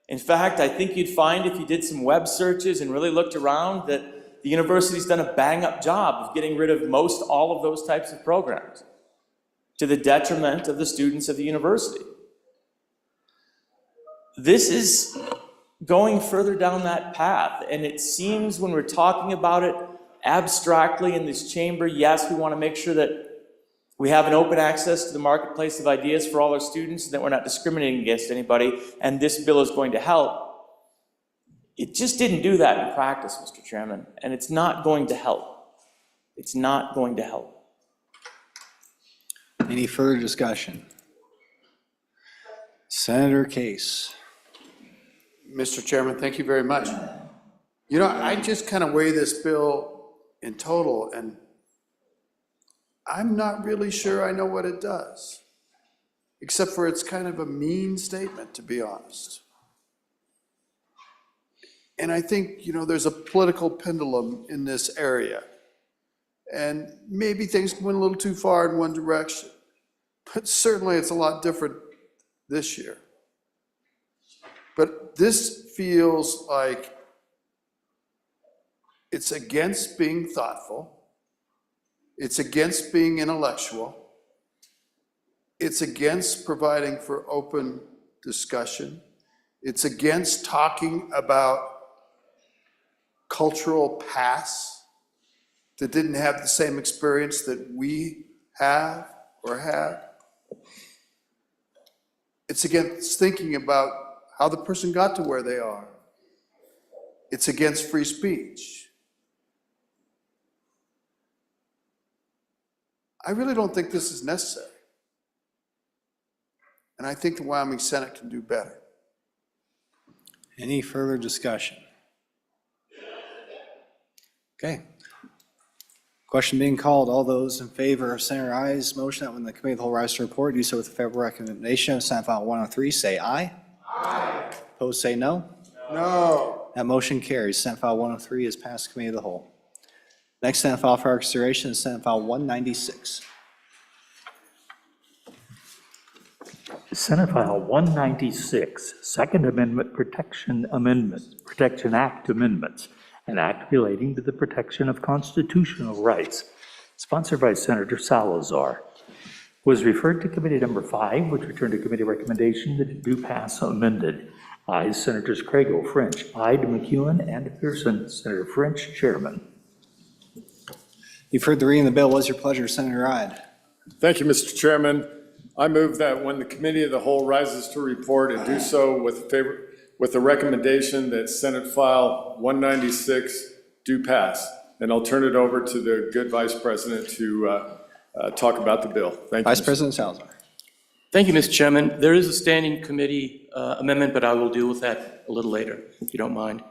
In fact, I think you'd find if you did some web searches and really looked around that the university's done a bang-up job of getting rid of most all of those types of programs to the detriment of the students of the university. This is going further down that path, and it seems when we're talking about it abstractly in this chamber, yes, we want to make sure that we have an open access to the marketplace of ideas for all our students and that we're not discriminating against anybody, and this bill is going to help. It just didn't do that in practice, Mr. Chairman, and it's not going to help. It's not going to help. Any further discussion? Senator Case. Mr. Chairman, thank you very much. You know, I just kind of weigh this bill in total, and I'm not really sure I know what it does, except for it's kind of a mean statement, to be honest. And I think, you know, there's a political pendulum in this area, and maybe things went a little too far in one direction, but certainly it's a lot different this year. But this feels like it's against being thoughtful. It's against being intellectual. It's against providing for open discussion. It's against talking about cultural pasts that didn't have the same experience that we have or had. It's against thinking about how the person got to where they are. It's against free speech. I really don't think this is necessary. And I think the Wyoming Senate can do better. Any further discussion? Okay. Question being called. All those in favor of Senator I's motion that when the committee of the whole rise to report, do so with a favorable recommendation of Senate File 103, say aye. Aye. Opposed, say no. No. That motion carries. Senate File 103 is passed committee of the whole. Next Senate file for our consideration is Senate File 196. Senate File 196, Second Amendment Protection Act Amendments, an act relating to the protection of constitutional rights, sponsored by Senator Salazar, was referred to Committee Number 5, which returned to committee recommendation that it do pass amended. Ayes Senators Crago, French, Ide, McEwen, and Pearson. Senator French, Chairman. You've heard the reading of the bill. What is your pleasure, Senator Ide? Thank you, Mr. Chairman. I move that when the committee of the whole rises to report, it do so with the recommendation that Senate File 196 do pass. And I'll turn it over to the good Vice President to talk about the bill. Thank you. Vice President Salazar. Thank you, Mr. Chairman. There is a standing committee amendment, but I will deal with that a little later, if you don't mind.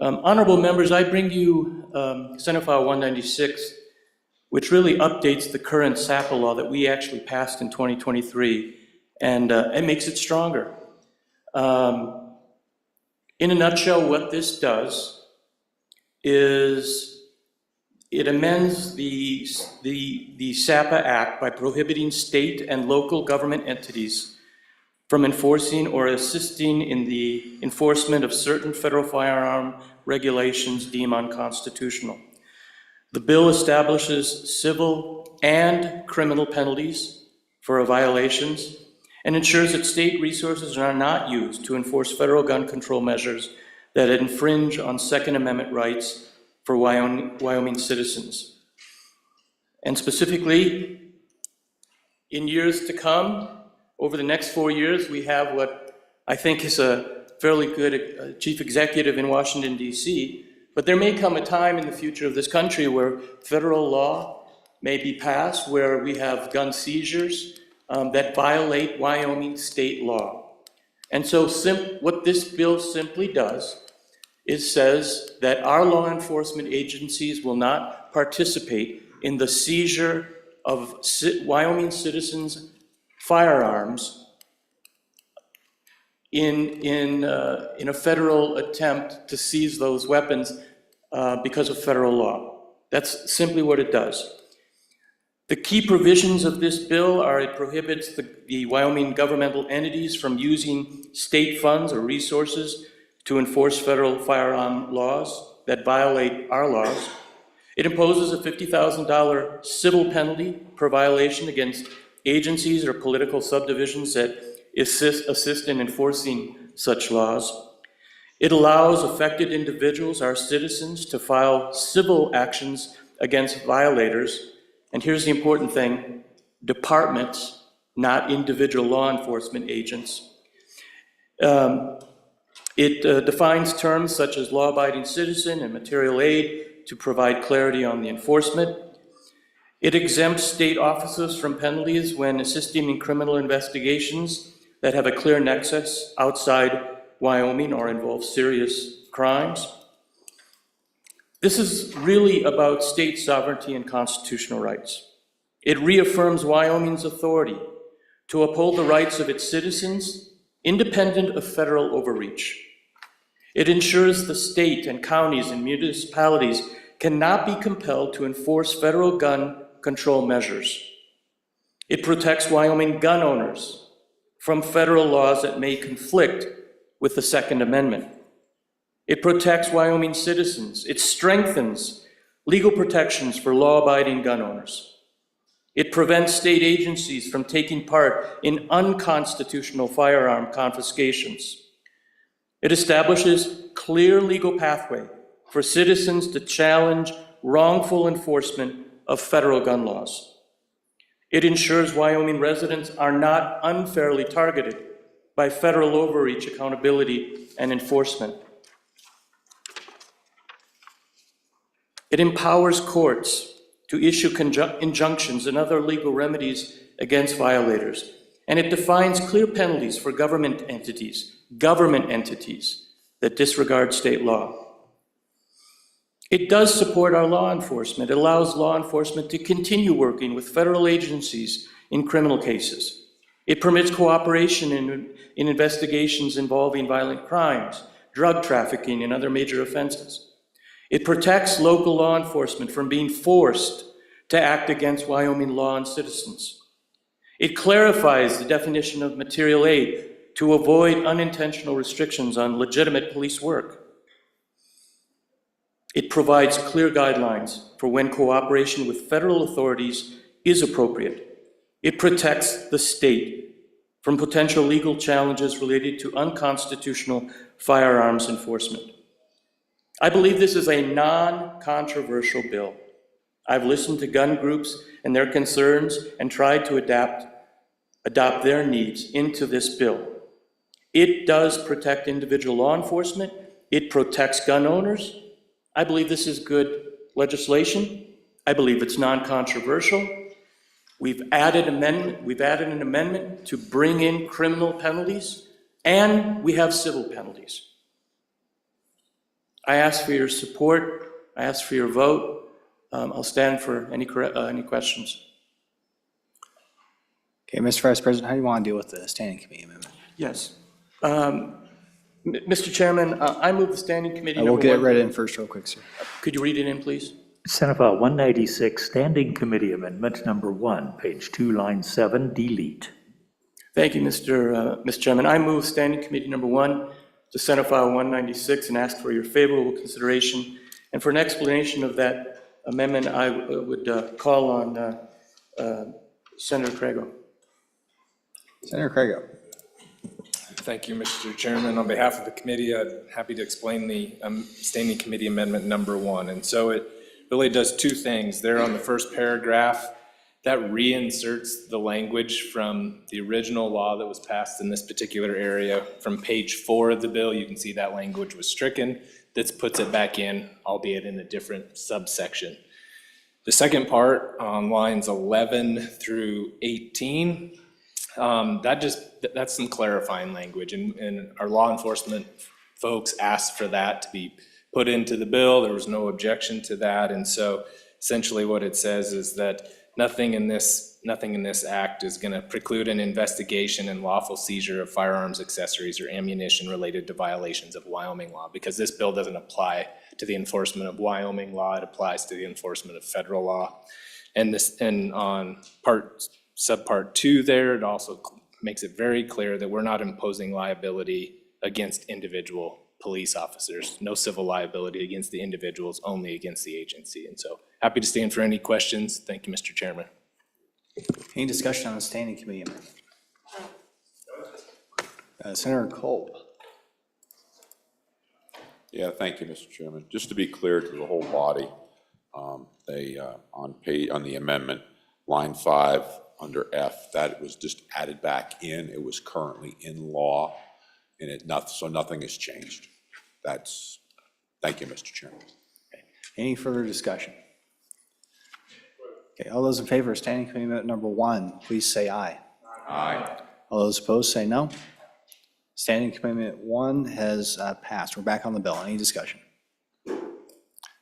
Honorable members, I bring you Senate File 196, which really updates the current SAPA law that we actually passed in 2023, and it makes it stronger. In a nutshell, what this does is it amends the SAPA Act by prohibiting state and local government entities from enforcing or assisting in the enforcement of certain federal firearm regulations deemed unconstitutional. The bill establishes civil and criminal penalties for violations and ensures that state resources are not used to enforce federal gun control measures that infringe on Second Amendment rights for Wyoming citizens. And specifically, in years to come, over the next 4 years, we have what I think is a fairly good chief executive in Washington, D.C., But there may come a time in the future of this country where federal law may be passed where we have gun seizures that violate Wyoming state law. And so what this bill simply does is says that our law enforcement agencies will not participate in the seizure of Wyoming citizens' firearms in a federal attempt to seize those weapons because of federal law. That's simply what it does. The key provisions of this bill are it prohibits the Wyoming governmental entities from using state funds or resources to enforce federal firearm laws that violate our laws. It imposes a $50,000 civil penalty per violation against agencies or political subdivisions that assist in enforcing such laws. It allows affected individuals, our citizens, to file civil actions against violators. And here's the important thing: departments, not individual law enforcement agents. It defines terms such as law-abiding citizen and material aid to provide clarity on the enforcement. It exempts state officers from penalties when assisting in criminal investigations that have a clear nexus outside Wyoming or involve serious crimes. This is really about state sovereignty and constitutional rights. It reaffirms Wyoming's authority to uphold the rights of its citizens, independent of federal overreach. It ensures the state and counties and municipalities cannot be compelled to enforce federal gun control measures. It protects Wyoming gun owners from federal laws that may conflict with the Second Amendment. It protects Wyoming citizens. It strengthens legal protections for law-abiding gun owners. It prevents state agencies from taking part in unconstitutional firearm confiscations. It establishes clear legal pathway for citizens to challenge wrongful enforcement of federal gun laws. It ensures Wyoming residents are not unfairly targeted by federal overreach, accountability, and enforcement. It empowers courts to issue injunctions and other legal remedies against violators. And it defines clear penalties for government entities that disregard state law. It does support our law enforcement. It allows law enforcement to continue working with federal agencies in criminal cases. It permits cooperation in investigations involving violent crimes, drug trafficking, and other major offenses. It protects local law enforcement from being forced to act against Wyoming law and citizens. It clarifies the definition of material aid to avoid unintentional restrictions on legitimate police work. It provides clear guidelines for when cooperation with federal authorities is appropriate. It protects the state from potential legal challenges related to unconstitutional firearms enforcement. I believe this is a non-controversial bill. I've listened to gun groups and their concerns and tried to adopt their needs into this bill. It does protect individual law enforcement. It protects gun owners. I believe this is good legislation. I believe it's non-controversial. We've added an amendment to bring in criminal penalties, and we have civil penalties. I ask for your support. I ask for your vote. I'll stand for any questions. Okay, Mr. Vice President, how do you want to deal with the standing committee amendment? Yes. Mr. Chairman, I move the standing committee I number will get it one. read in first real quick, sir. Could you read it in, please? Senate File 196, Standing Committee Amendment Number 1, page 2, line 7, delete. Thank you, Mr. Chairman. I move standing committee number 1 to Senate File 196 and ask for your favorable consideration. And for an explanation of that amendment, I would call on Senator Crago. Senator Crago. Thank you, Mr. Chairman. On behalf of the committee, I'm happy to explain the Standing Committee Amendment Number 1. And so it really does two things. There on the first paragraph, that reinserts the language from the original law that was passed in this particular area. From page 4 of the bill, you can see that language was stricken. that puts it back in, albeit in a different subsection. The second part on lines 11 through 18, that's some clarifying language, and our law enforcement folks asked for that to be put into the bill. There was no objection to that, and so essentially what it says is that nothing in this act is going to preclude an investigation and lawful seizure of firearms, accessories, or ammunition related to violations of Wyoming law, because this bill doesn't apply to the enforcement of Wyoming law, it applies to the enforcement of federal law. And on subpart 2 there, it also makes it very clear that we're not imposing liability against individual police officers, no civil liability against the individuals, only against the agency. And so happy to stand for any questions. Thank you, Mr. Chairman. Any discussion on the standing committee? Senator Kolb. Yeah, thank you, Mr. Chairman. Just to be clear to the whole body, on the amendment, line 5 under F, that was just added back in. It was currently in law, and so nothing has changed. Thank you, Mr. Chairman. Okay. Any further discussion? Okay, all those in favor of standing committee amendment number 1, please say aye. Aye. All those opposed say no. Standing committee amendment 1 has passed. We're back on the bill. Any discussion?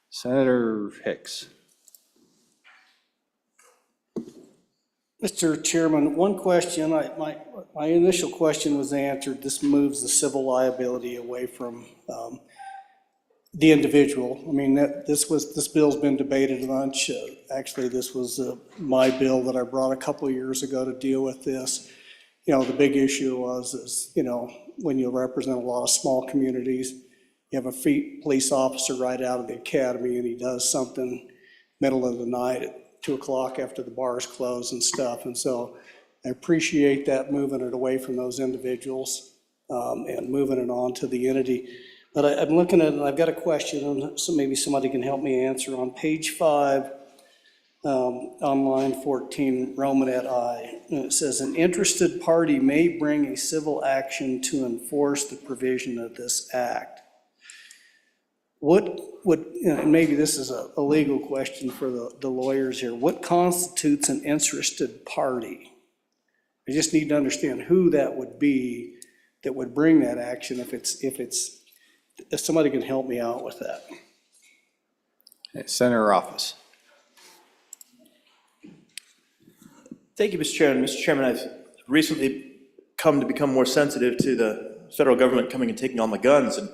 Senator Hicks. Mr. Chairman, one question, my initial question was answered. This moves the civil liability away from the individual. I mean, this bill's been debated a bunch. Actually, this was my bill that I brought a couple of years ago to deal with this. You know, the big issue is, you know, when you represent a lot of small communities, you have a police officer right out of the academy and he does something middle of the night at 2 o'clock after the bars close and stuff. And so I appreciate that, moving it away from those individuals and moving it on to the entity. But I'm looking at it and I've got a question, and so maybe somebody can help me answer. On page 5, on line 14, Romanet I, and it says, an interested party may bring a civil action to enforce the provision of this act. What would, and maybe this is a legal question for the lawyers here, what constitutes an interested party? I just need to understand who that would be that would bring that action if somebody can help me out with that. Okay, Senator Office. Thank you, Mr. Chairman. Mr. Chairman, I've recently come to become more sensitive to the federal government coming and taking all my guns, and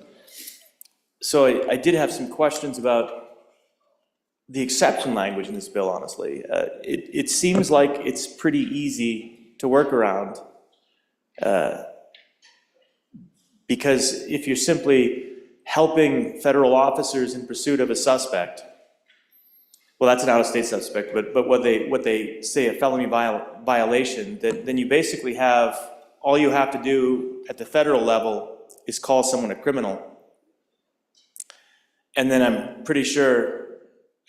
so I did have some questions about the exception language in this bill, honestly. It seems like it's pretty easy to work around because if you're simply helping federal officers in pursuit of a suspect, well, that's an out-of-state suspect, but what they say a felony violation, then you basically have, all you have to do at the federal level is call someone a criminal. And then I'm pretty sure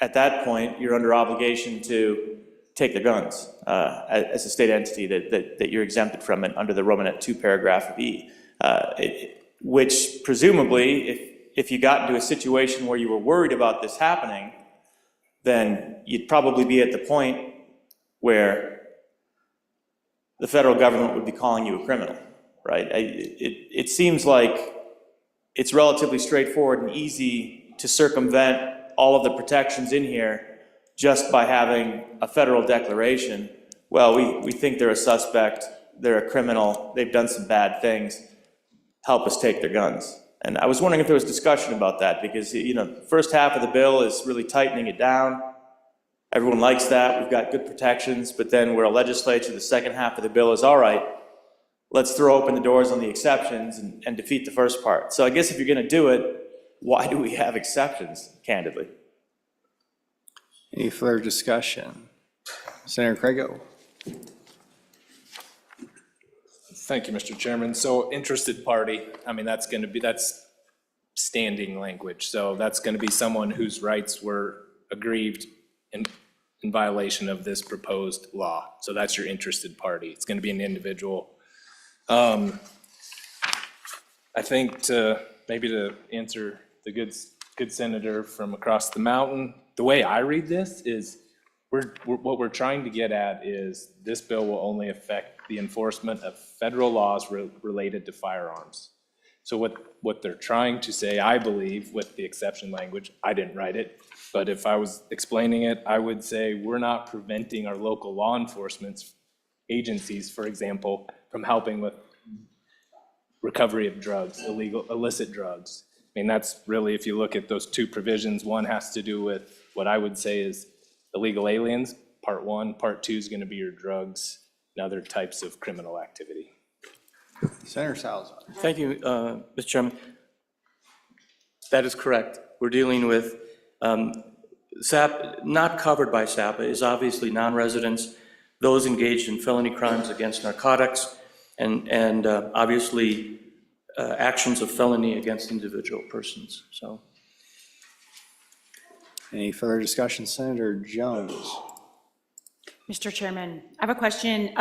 at that point, you're under obligation to take their guns as a state entity that you're exempted from it under the Romanet 2 paragraph of E, which presumably, if you got into a situation where you were worried about this happening, then you'd probably be at the point where the federal government would be calling you a criminal, right? It seems like it's relatively straightforward and easy to circumvent all of the protections in here just by having a federal declaration. Well, we think they're a suspect, they're a criminal, they've done some bad things, help us take their guns. And I was wondering if there was discussion about that, because, you know, the first half of the bill is really tightening it down. Everyone likes that, we've got good protections, but then we're a legislature, the second half of the bill is, all right, let's throw open the doors on the exceptions and defeat the first part. So I guess if you're gonna do it, why do we have exceptions, candidly? Any further discussion? Senator Craigo. Thank you, Mr. Chairman. So interested party, I mean, that's standing language. So that's going to be someone whose rights were aggrieved in violation of this proposed law. So that's your interested party. It's going to be an individual. I think maybe to answer the good senator from across the mountain. The way I read this is what we're trying to get at is this bill will only affect the enforcement of federal laws related to firearms. So what they're trying to say, I believe, with the exception language, I didn't write it, but if I was explaining it, I would say we're not preventing our local law enforcement agencies, for example, from helping with recovery of drugs, illicit drugs. I mean, that's really, if you look at those two provisions, one has to do with what I would say is illegal aliens, part 1, part 2 is going to be your drugs and other types of criminal activity. Senator Salazar. Thank you, Mr. Chairman. That is correct. We're dealing with SAP, not covered by SAPA is obviously non-residents, those engaged in felony crimes against narcotics, and obviously actions of felony against individual persons. So, Any further discussion? Senator Jones. Mr. Chairman, I have a question.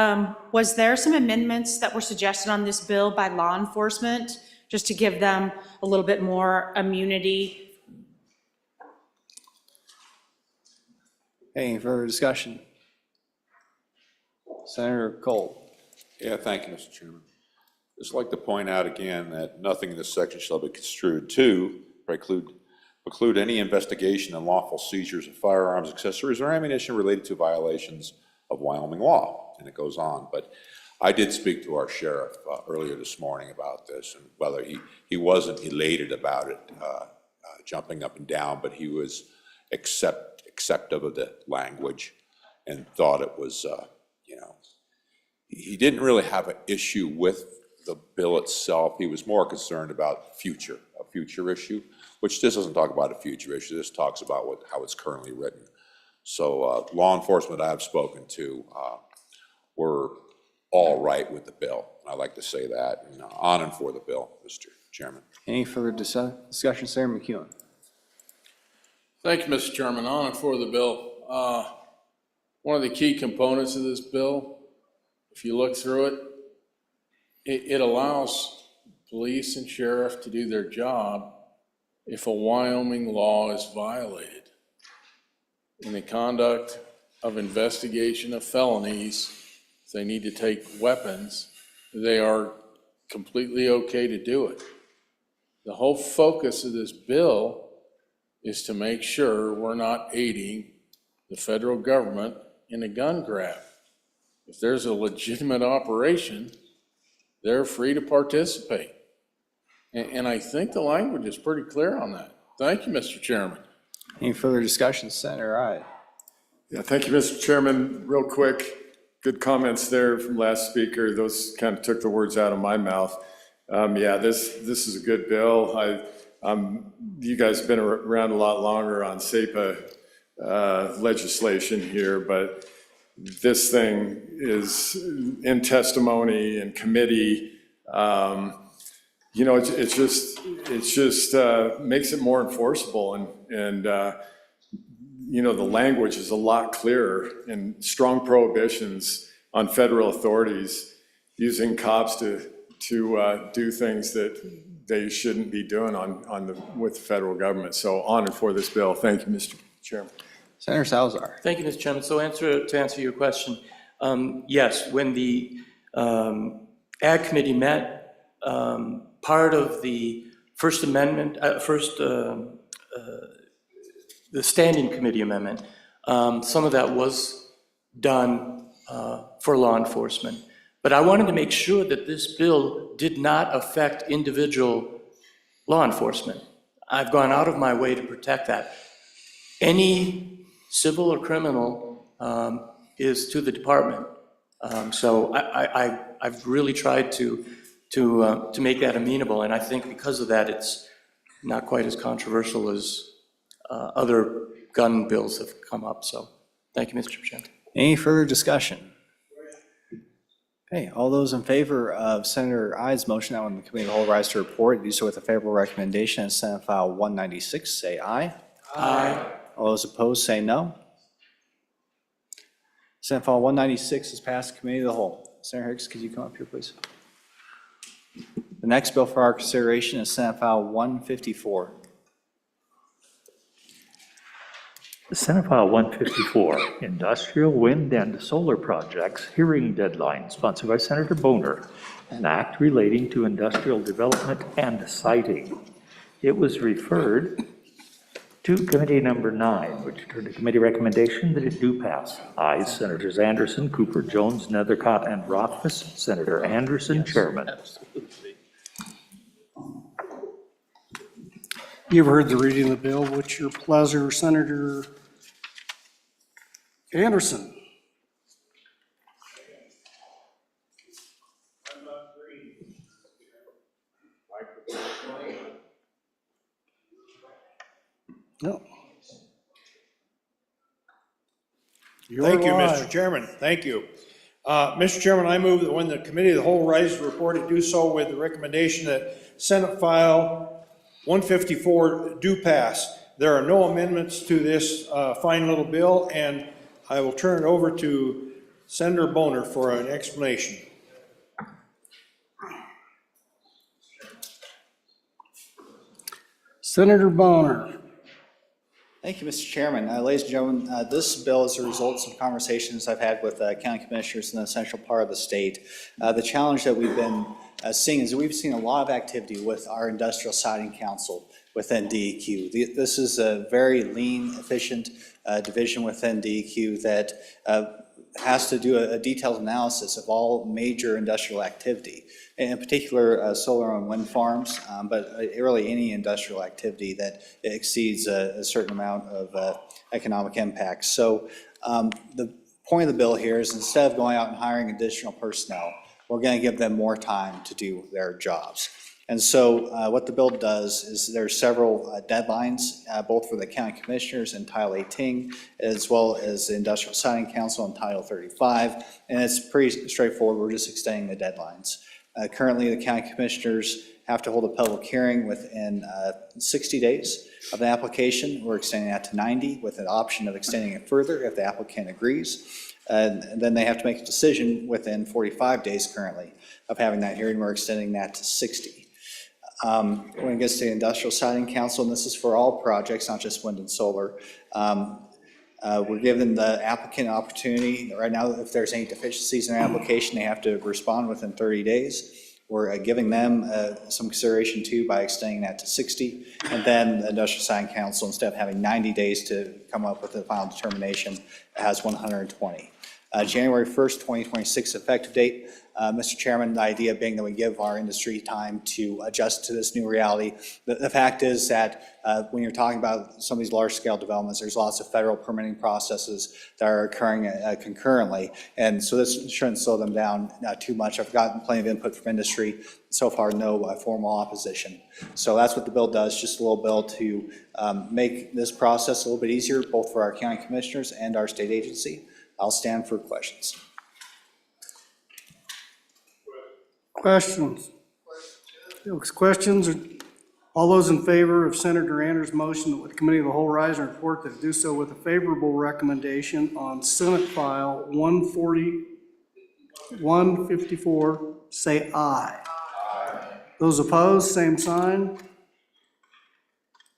Was there some amendments that were suggested on this bill by law enforcement, just to give them a little bit more immunity? Any further discussion? Senator Cole. Yeah, thank you, Mr. Chairman. Just like to point out again that nothing in this section shall be construed to preclude any investigation and lawful seizures of firearms, accessories, or ammunition related to violations of Wyoming law, and it goes on. But I did speak to our sheriff earlier this morning about this, and whether he wasn't elated about it, jumping up and down, but he was acceptive of the language and thought it was, he didn't really have an issue with the bill itself. He was more concerned about a future issue, which this doesn't talk about a future issue. This talks about how it's currently written. So law enforcement I've spoken to were all right with the bill. I'd like to say that, and on and for the bill, Mr. Chairman. Any further discussion? Senator McEwen. Thank you, Mr. Chairman. On and for the bill. One of the key components of this bill, if you look through it, it allows police and sheriff to do their job if a Wyoming law is violated. In the conduct of investigation of felonies, if they need to take weapons, they are completely okay to do it. The whole focus of this bill is to make sure we're not aiding the federal government in a gun grab. If there's a legitimate operation, they're free to participate. And I think the language is pretty clear on that. Thank you, Mr. Chairman. Any further discussion? Senator Ide. Yeah, thank you, Mr. Chairman. Real quick, good comments there from last speaker. Those kind of took the words out of my mouth. Yeah, this is a good bill. You guys have been around a lot longer on SAPA legislation here, but this thing is in testimony and committee. It just makes it more enforceable, and the language is a lot clearer, and strong prohibitions on federal authorities using cops to do things that they shouldn't be doing with the federal government. So on and for this bill. Thank you, Mr. Chairman. Senator Salazar. thank you, Mr. Chairman. So to answer your question, yes, when the Ag Committee met, part of the First Amendment, the Standing Committee Amendment, some of that was done for law enforcement. But I wanted to make sure that this bill did not affect individual law enforcement. I've gone out of my way to protect that. Any civil or criminal is to the department. So I've really tried to make that amenable, and I think because of that, it's not quite as controversial as other gun bills have come up. So thank you, Mr. Chairman. Any further discussion? Okay, all those in favor of Senator Ide's motion that when the committee of the whole rise to report, do so with a favorable recommendation in Senate File 196, say aye. Aye. All those opposed, say no. Senate File 196 is passed. Committee of the whole. Senator Hicks, could you come up here, please? The next bill for our consideration is Senate File 154. Senate File 154, Industrial Wind and Solar Projects Hearing Deadline, sponsored by Senator Boner, an act relating to industrial development and siting. It was referred to Committee Number 9, which turned to committee recommendation that it do pass. Ayes, Senators Anderson, Cooper, Jones, Nethercott, and Rothfuss. Senator Anderson, Chairman. You've heard the reading of the bill. What's your pleasure, Senator Anderson? No. Thank you, Mr. Chairman. Thank you. Mr. Chairman, I move that when the Committee of the Whole rises to report it, do so with the recommendation that Senate File 154 do pass. There are no amendments to this fine little bill, and I will turn it over to Senator Boner for an explanation. Senator Boner. Thank you, Mr. Chairman. Ladies and gentlemen, this bill is a result of some conversations I've had with county commissioners in the central part of the state. The challenge that we've been seeing is we've seen a lot of activity with our Industrial Siding Council within DEQ. This is a very lean, efficient division within DEQ that has to do a detailed analysis of all major industrial activity, in particular solar and wind farms, but really any industrial activity that exceeds a certain amount of economic impact. So the point of the bill here is instead of going out and hiring additional personnel, we're going to give them more time to do their jobs. And so what the bill does is there are several deadlines, both for the county commissioners in Title 18, as well as the Industrial Siding Council in Title 35, and it's pretty straightforward. We're just extending the deadlines. Currently, the county commissioners have to hold a public hearing within 60 days of the application. We're extending that to 90 with an option of extending it further if the applicant agrees. And then they have to make a decision within 45 days currently of having that hearing. We're extending that to 60. When it gets to the Industrial Siding Council, and this is for all projects, not just wind and solar, we're giving the applicant an opportunity. Right now, if there's any deficiencies in their application, they have to respond within 30 days. We're giving them some consideration too by extending that to 60. And then the Industrial Siding Council, instead of having 90 days to come up with a final determination, has 120. January 1st, 2026 effective date. Mr. Chairman, the idea being that we give our industry time to adjust to this new reality. The fact is that when you're talking about some of these large-scale developments, there's lots of federal permitting processes that are occurring concurrently, and so this shouldn't slow them down too much. I've gotten plenty of input from industry. So far, no formal opposition. So that's what the bill does, just a little bill to make this process a little bit easier, both for our county commissioners and our state agency. I'll stand for questions. Questions? Questions? All those in favor of Senator Anders' motion that the Committee of the Whole rise and report that do so with a favorable recommendation on Senate File 154, say aye. Aye. Those opposed, same sign.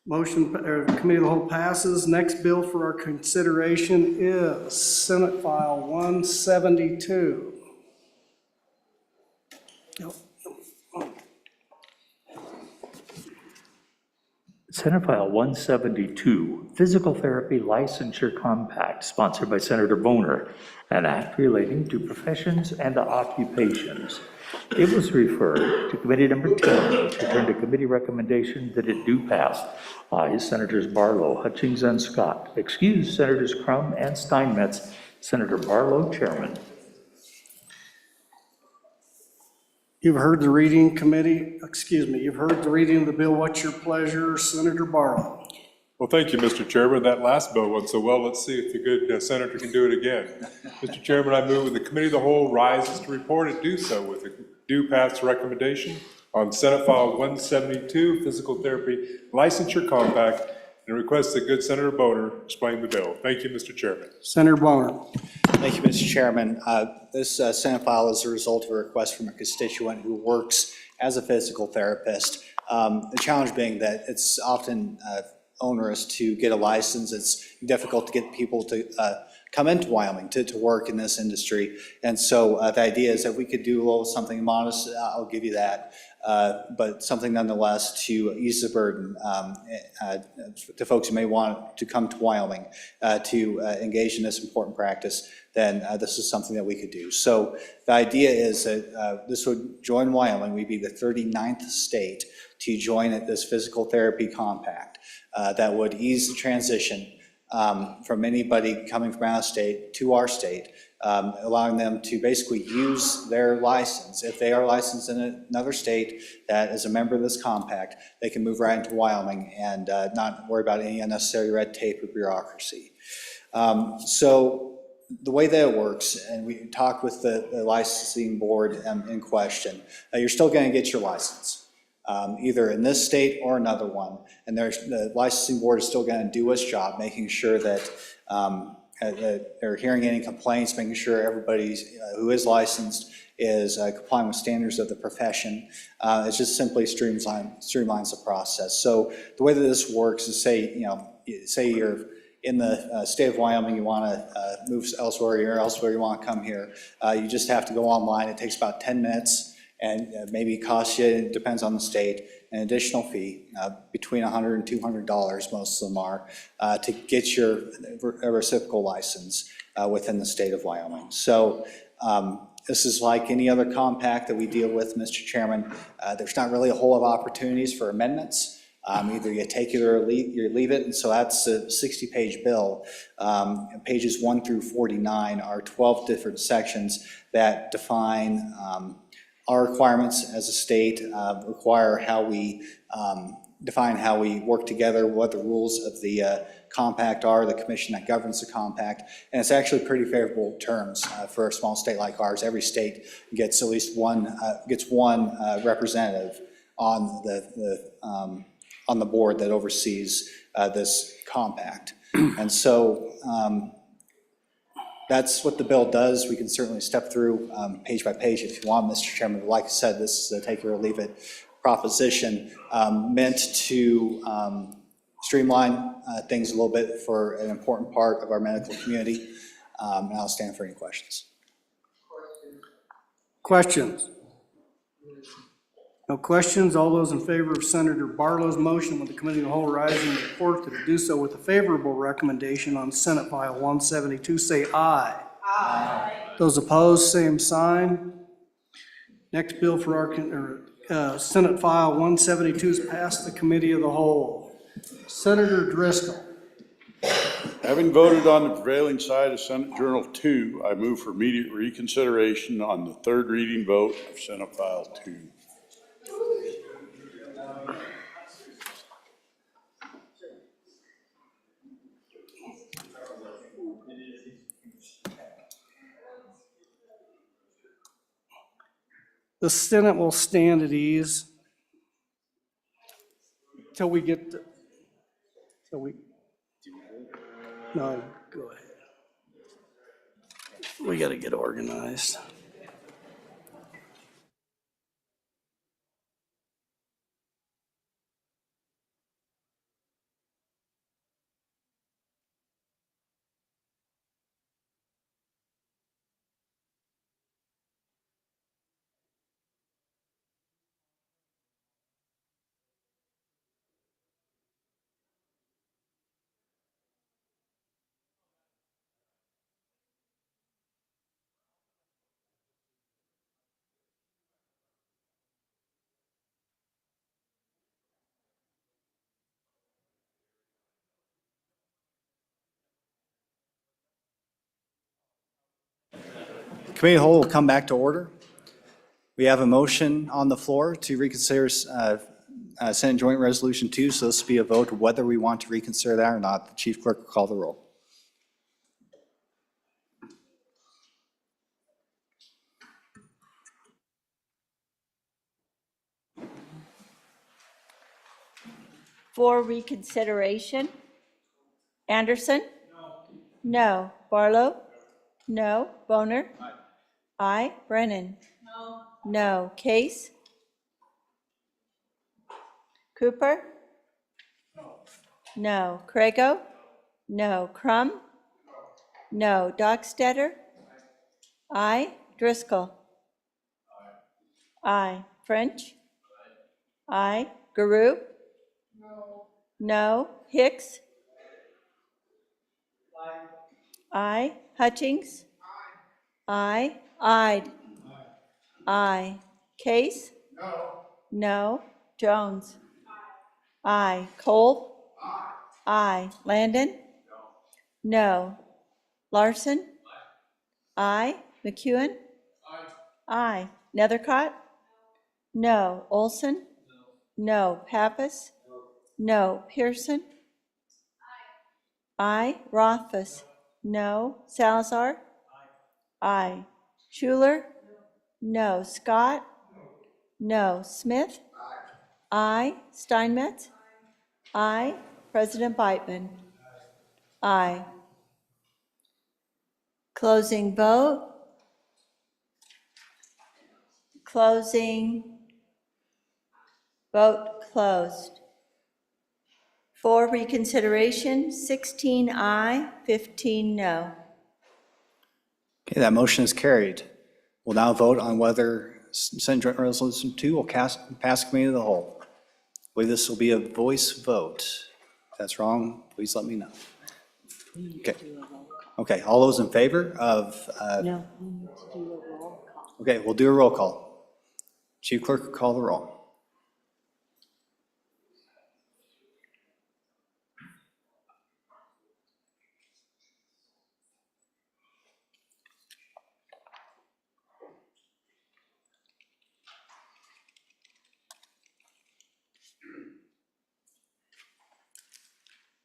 Motion, Committee of the Whole passes. Next bill for our consideration is Senate File 172. Senate File 172, Physical Therapy Licensure Compact, sponsored by Senator Boner, an act relating to professions and occupations. It was referred to Committee Number 10, which returned to committee recommendation that it do pass. Ayes, Senators Barlow, Hutchings, and Scott. Excused, Senators Crum and Steinmetz. Senator Barlow, Chairman. You've heard the reading, you've heard the reading of the bill. What's your pleasure, Senator Barlow? Well, thank you, Mr. Chairman. That last bill went so well. Let's see if the good senator can do it again. Mr. Chairman, I move that the Committee of the Whole rises to report it do so with a due pass recommendation on Senate File 172, Physical Therapy Licensure Compact, and request that good Senator Boner explain the bill. Thank you, Mr. Chairman. Senator Boner. Thank you, Mr. Chairman. This Senate file is a result of a request from a constituent who works as a physical therapist. The challenge being that it's often onerous to get a license. It's difficult to get people to come into Wyoming to work in this industry. And so the idea is that we could do a little something modest, I'll give you that, but something nonetheless to ease the burden to folks who may want to come to Wyoming to engage in this important practice. Then this is something that we could do. So the idea is that this would join Wyoming. We'd be the 39th state to join this physical therapy compact that would ease the transition from anybody coming from out of state to our state, allowing them to basically use their license. If they are licensed in another state that is a member of this compact, they can move right into Wyoming and not worry about any unnecessary red tape or bureaucracy. So the way that it works, and we talked with the licensing board in question, you're still going to get your license, either in this state or another one. And the licensing board is still going to do its job, making sure that they're hearing any complaints, making sure everybody who is licensed is complying with standards of the profession. It just simply streamlines the process. So the way that this works is, say you're in the state of Wyoming, you want to move elsewhere, you want to come here, you just have to go online. It takes about 10 minutes, and maybe it costs you, it depends on the state, an additional fee, between $100 and $200, most of them are, to get your reciprocal license within the state of Wyoming. So this is like any other compact that we deal with, Mr. Chairman. There's not really a whole lot of opportunities for amendments. Either you take it or you leave it, and so that's a 60-page bill. Pages 1 through 49 are 12 different sections that define our requirements as a state, require how we define how we work together, what the rules of the compact are, the commission that governs the compact, and it's actually pretty favorable terms for a small state like ours. Every state gets at least one representative on the board that oversees this compact. And so that's what the bill does. We can certainly step through page by page if you want, Mr. Chairman. Like I said, this is a take it or leave it proposition meant to streamline things a little bit for an important part of our medical community. And I'll stand for any questions. Questions? No questions. All those in favor of Senator Barlow's motion with the committee of the whole rise and report to do so with a favorable recommendation on Senate File 172, say aye. Aye. Those opposed, same sign. Next bill for our Senate File 172 is passed the committee of the whole. Senator Driscoll. Having voted on the prevailing side of Senate Journal 2, I move for immediate reconsideration on the third reading vote of Senate File 2. The Senate will stand at ease till we get to, no, go ahead. We got to get organized. Committee of the whole will come back to order. We have a motion on the floor to reconsider Senate Joint Resolution 2, so this will be a vote whether we want to reconsider that or not. The Chief Clerk will call the roll. For reconsideration, Anderson? No. Barlow? No. Boner? Aye. Brennan? No. No. Case? Cooper? No. Craigo? No. Crum? No. Dockstetter? Aye. Driscoll? Aye. French? Aye. Guru? No. Hicks? Aye. Hutchings? Aye. Ide? Aye. Case? No. Jones? Aye. Cole? Aye. Landon? No. Larson? Aye. McEwen? Aye. Nethercott? No. Olson? No. Pappas? No. Pearson? Aye. Rothfuss? No. Salazar? Aye. Schuler? No. Scott? No. Smith? Aye. Steinmetz? Aye. President Beitman? Aye. Closing vote. Closing. Vote closed. For reconsideration, 16 aye, 15 no. Okay, that motion is carried. We'll now vote on whether Senate Joint Resolution 2 will pass committee of the whole. I believe this will be a voice vote. If that's wrong, please let me know. Okay. Okay, all those in favor of? No, we need to do a roll call. Okay, we'll do a roll call. Chief Clerk, call the roll.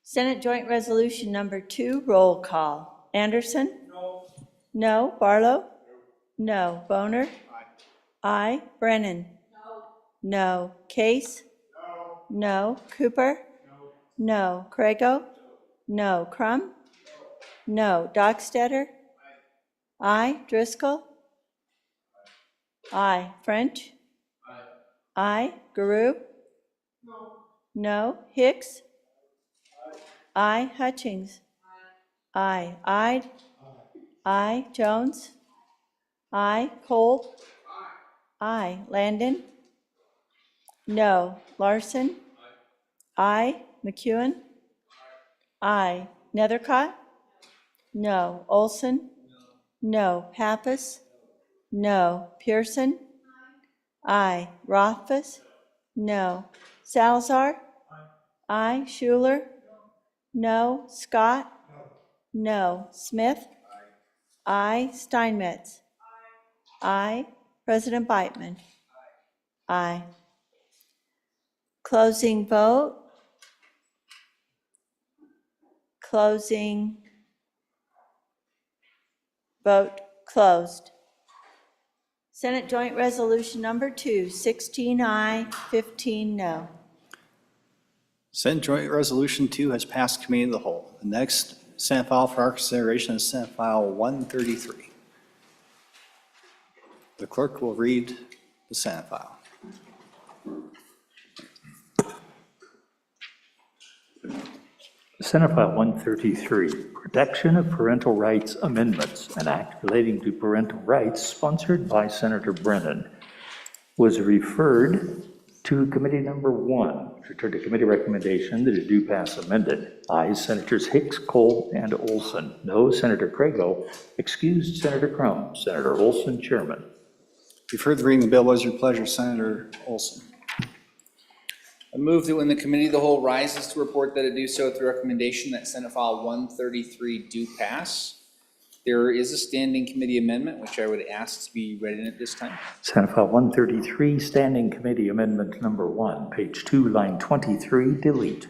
Senate Joint Resolution Number 2, roll call. Anderson? No. No. Barlow? No. Boner? Aye. Brennan? No. Case? No. Cooper? No. Craigo? No. Crum? No. Dockstetter? Aye. Driscoll? Aye. French? Aye. Guru? No. Hicks? Aye. Hutchings? Aye. Ide? Aye. Jones? Aye. Cole? Aye. Landon? No. Larson? Aye. McEwen? Aye. Nethercott? No. Olson? No. Pappas? No. Pearson? Aye. Rothfuss? No. Salazar? Aye. Schuler? No. Scott? No. Smith? Aye. Steinmetz? Aye. President Beitman? Aye. Closing vote. Closing. Vote closed. Senate Joint Resolution Number 2, 16 aye, 15 no. Senate Joint Resolution 2 has passed committee of the whole. The next Senate file for our consideration is Senate File 133. The clerk will read the Senate file. Senate File 133, Protection of Parental Rights Amendments, an act relating to parental rights sponsored by Senator Brennan, was referred to Committee Number 1. Returned to committee recommendation that it do pass amended. Ayes Senators Hicks, Cole, and Olson. No, Senator Craigo. Excused, Senator Crum. Senator Olson, Chairman. You've heard the reading of the bill. What is your pleasure, Senator Olson? I move that when the committee of the whole rises to report that it do so at the recommendation that Senate File 133 do pass. There is a standing committee amendment, which I would ask to be read in at this time. Senate File 133, Standing Committee Amendment Number 1, page 2, line 23, delete.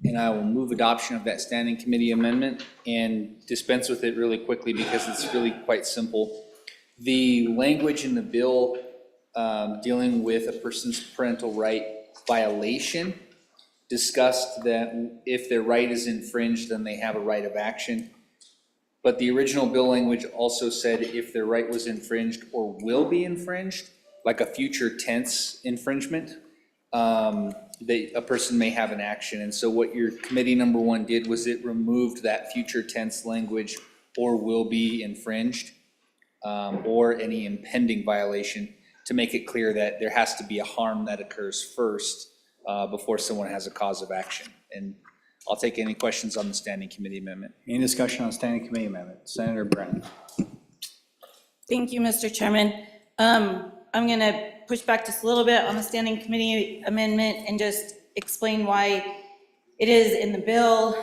And I will move adoption of that standing committee amendment and dispense with it really quickly because it's really quite simple. The language in the bill dealing with a person's parental right violation discussed that if their right is infringed, then they have a right of action. But the original bill language also said if their right was infringed or will be infringed, like a future tense infringement. a person may have an action. And so what your committee number 1 did was it removed that future tense language, or will be infringed, or any impending violation, to make it clear that there has to be a harm that occurs first before someone has a cause of action. And I'll take any questions on the standing committee amendment. Any discussion on standing committee amendment? Senator Brennan. Thank you, Mr. Chairman. I'm going to push back just a little bit on the standing committee amendment and just explain why it is in the bill.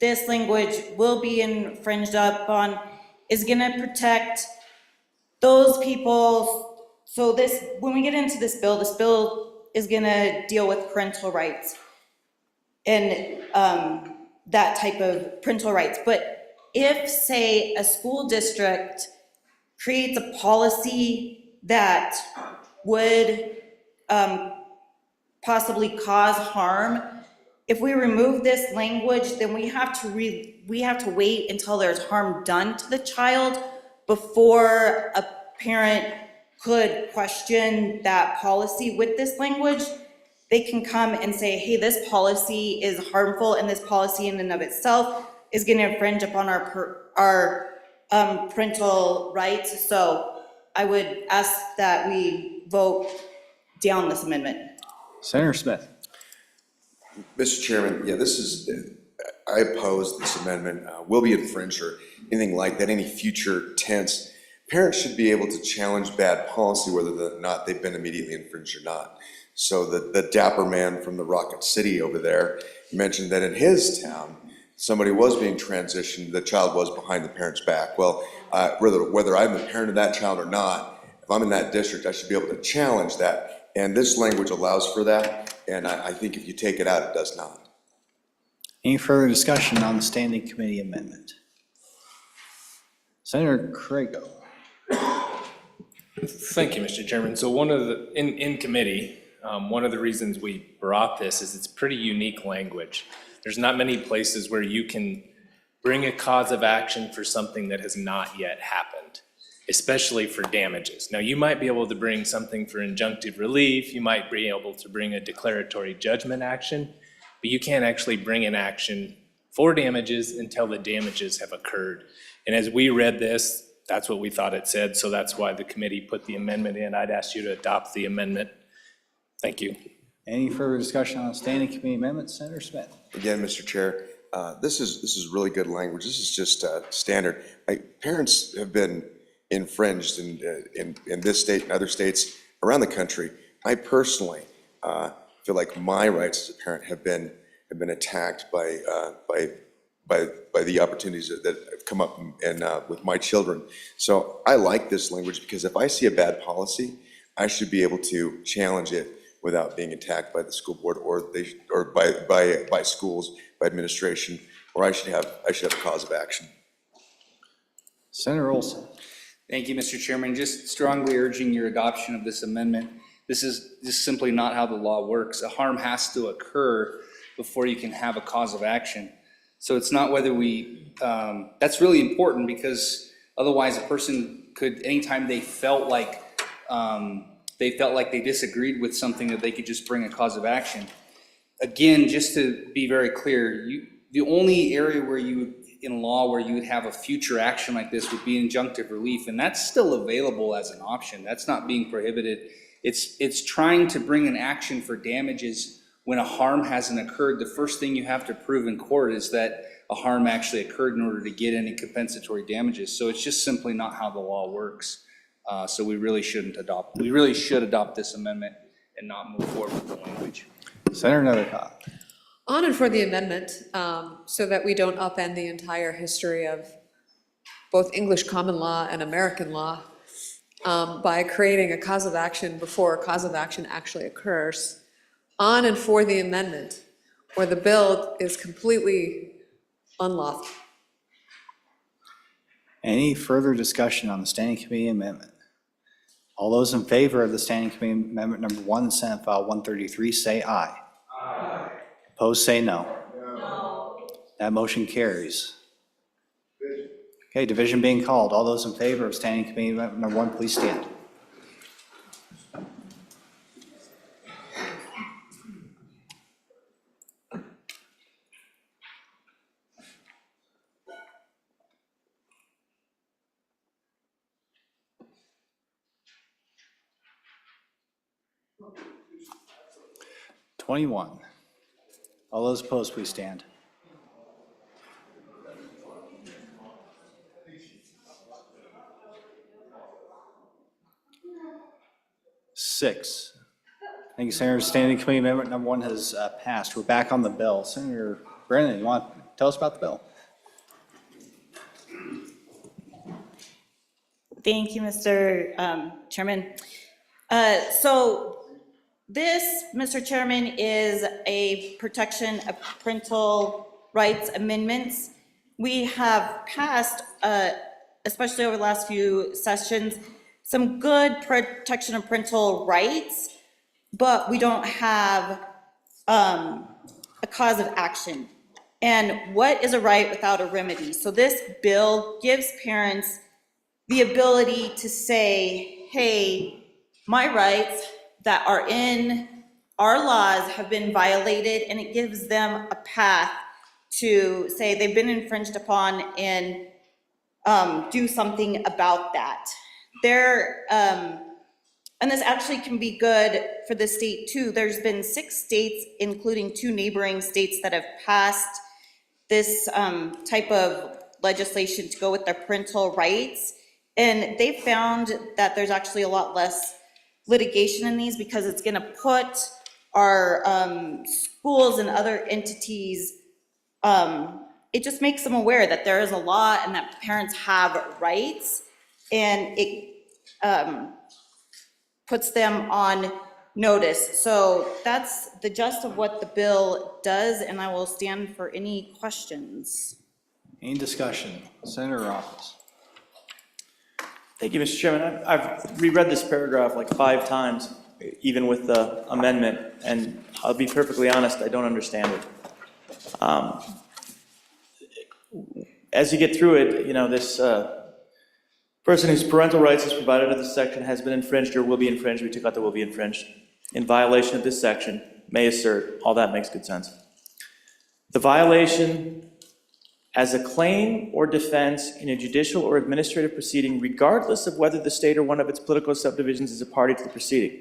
This language will be infringed upon, is going to protect those people. So this, when we get into this bill is going to deal with parental rights and that type of parental rights. But if, say, a school district creates a policy that would possibly cause harm, if we remove this language, then we have to wait until there's harm done to the child before a parent could question that policy. With this language, they can come and say, hey, this policy is harmful, and this policy in and of itself is going to infringe upon our parental rights. So I would ask that we vote down this amendment. Senator Smith. Mr. Chairman, yeah, I oppose this amendment. Will be infringed or anything like that, any future tense. Parents should be able to challenge bad policy whether or not they've been immediately infringed or not. So the dapper man from the Rocket City over there mentioned that in his town, somebody was being transitioned, the child was behind the parent's back. Well, whether I'm the parent of that child or not, if I'm in that district, I should be able to challenge that. And this language allows for that. And I think if you take it out, it does not. Any further discussion on the standing committee amendment? Senator Crago. Thank you, Mr. Chairman. So in committee, one of the reasons we brought this is it's pretty unique language. There's not many places where you can bring a cause of action for something that has not yet happened, especially for damages. Now, you might be able to bring something for injunctive relief, you might be able to bring a declaratory judgment action, but you can't actually bring an action for damages until the damages have occurred. And as we read this, that's what we thought it said, so that's why the committee put the amendment in. I'd ask you to adopt the amendment. Thank you. Any further discussion on the standing committee amendment? Senator Smith. Again, Mr. Chair, this is really good language. This is just standard. Parents have been infringed in this state and other states around the country. I personally feel like my rights as a parent have been attacked by the opportunities that have come up with my children. So I like this language because if I see a bad policy, I should be able to challenge it without being attacked by the school board or by schools, by administration, or I should have a cause of action. Senator Olson. Thank you, Mr. Chairman. Just strongly urging your adoption of this amendment. This is just simply not how the law works. A harm has to occur before you can have a cause of action. So it's not whether that's really important, because otherwise a person could, anytime they felt like they disagreed with something, that they could just bring a cause of action. Again, just to be very clear, the only area in law where you would have a future action like this would be injunctive relief, and that's still available as an option. That's not being prohibited. It's trying to bring an action for damages when a harm hasn't occurred. The first thing you have to prove in court is that a harm actually occurred in order to get any compensatory damages. So it's just simply not how the law works. So we really should adopt this amendment and not move forward with the language. Senator Nethercott. On and for the amendment, so that we don't upend the entire history of both English common law and American law by creating a cause of action before a cause of action actually occurs. On and for the amendment, where the bill is completely unlawful. Any further discussion on the standing committee amendment? All those in favor of the standing committee amendment number 1, Senate File 133, say aye. Aye. Opposed, say no. No. That motion carries. Okay, division being called. All those in favor of standing committee amendment number 1, please stand. 21. All those opposed, please stand. Six. Thank you, Senator. Standing Committee Amendment number 1 has passed. We're back on the bill. Senator Brennan, you want to tell us about the bill? Thank you, Mr. Chairman. So this, Mr. Chairman, is a protection of parental rights amendments. We have passed, especially over the last few sessions, some good protection of parental rights, but we don't have a cause of action. And what is a right without a remedy? So this bill gives parents the ability to say, hey, my rights that are in our laws have been violated, and it gives them a path to say they've been infringed upon and do something about that. And this actually can be good for the state too. There's been 6 states, including 2 neighboring states, that have passed this type of legislation to go with their parental rights. And they found that there's actually a lot less litigation in these because it's gonna put our schools and other entities, it just makes them aware that there is a law and that parents have rights, and it puts them on notice. So that's the gist of what the bill does, and I will stand for any questions. Any discussion? Senator Roberts. Thank you, Mr. Chairman. I've reread this paragraph like 5 times, even with the amendment, and I'll be perfectly honest, I don't understand it. As you get through it, you know, this person whose parental rights is provided under this section has been infringed or will be infringed, we took out the will be infringed, in violation of this section, may assert, all that makes good sense. The violation as a claim or defense in a judicial or administrative proceeding, regardless of whether the state or one of its political subdivisions is a party to the proceeding.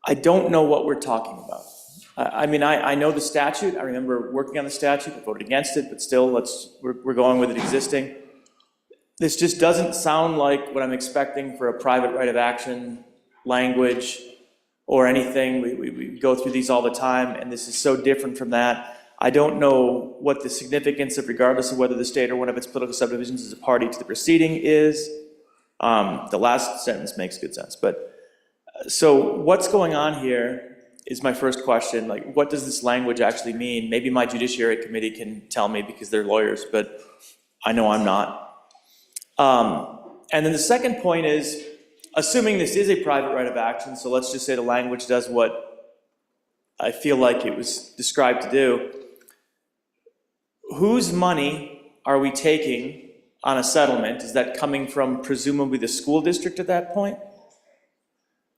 I don't know what we're talking about. I mean, I know the statute. I remember working on the statute. I voted against it, but still, we're going with it existing. This just doesn't sound like what I'm expecting for a private right of action language or anything. We go through these all the time, and this is so different from that. I don't know what the significance of, regardless of whether the state or one of its political subdivisions is a party to the proceeding is. The last sentence makes good sense. But so what's going on here is my first question. Like, what does this language actually mean? Maybe my Judiciary Committee can tell me because they're lawyers, but I know I'm not. And then the second point is, assuming this is a private right of action, so let's just say the language does what I feel like it was described to do. Whose money are we taking on a settlement? Is that coming from presumably the school district at that point?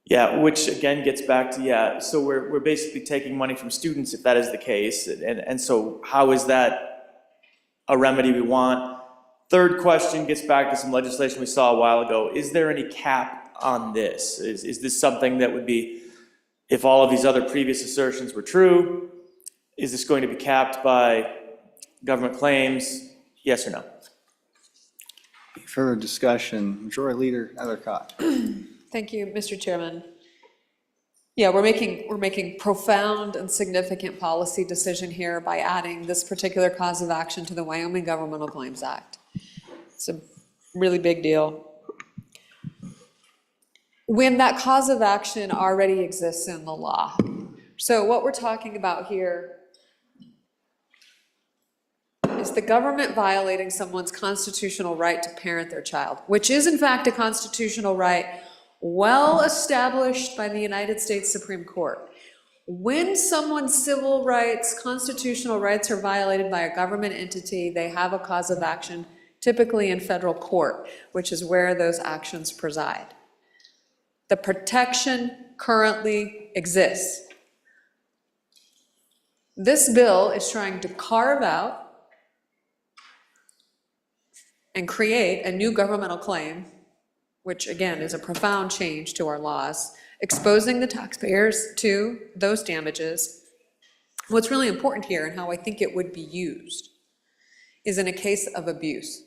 Yeah, which again gets back to, yeah, so we're basically taking money from students if that is the case. And so how is that a remedy we want? Third question gets back to some legislation we saw a while ago. Is there any cap on this? Is this something that would be, if all of these other previous assertions were true, is this going to be capped by government claims? Yes or no? Further discussion, Majority Leader Ellicott. Thank you, Mr. Chairman. Yeah, we're making profound and significant policy decision here by adding this particular cause of action to the Wyoming Governmental Claims Act. It's a really big deal. When that cause of action already exists in the law. So what we're talking about here is the government violating someone's constitutional right to parent their child, which is in fact a constitutional right well established by the United States Supreme Court. When someone's civil rights, constitutional rights are violated by a government entity, they have a cause of action, typically in federal court, which is where those actions preside. The protection currently exists. This bill is trying to carve out and create a new governmental claim, which again is a profound change to our laws, exposing the taxpayers to those damages What's really important here and how I think it would be used is in a case of abuse.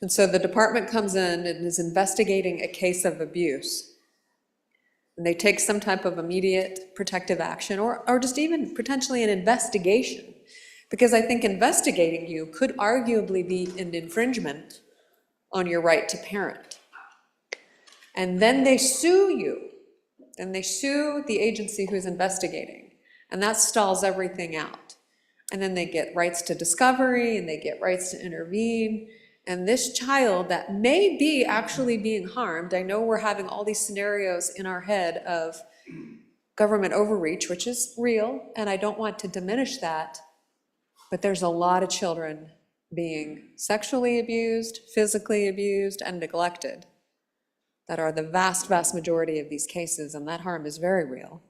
And so the department comes in and is investigating a case of abuse. And they take some type of immediate protective action or just even potentially an investigation. Because I think investigating you could arguably be an infringement on your right to parent. And then they sue you. And they sue the agency who's investigating. And that stalls everything out. And then they get rights to discovery and they get rights to intervene. And this child that may be actually being harmed, I know we're having all these scenarios in our head of government overreach, which is real, and I don't want to diminish that, but there's a lot of children being sexually abused, physically abused, and neglected that are the vast, vast majority of these cases, and that harm is very real.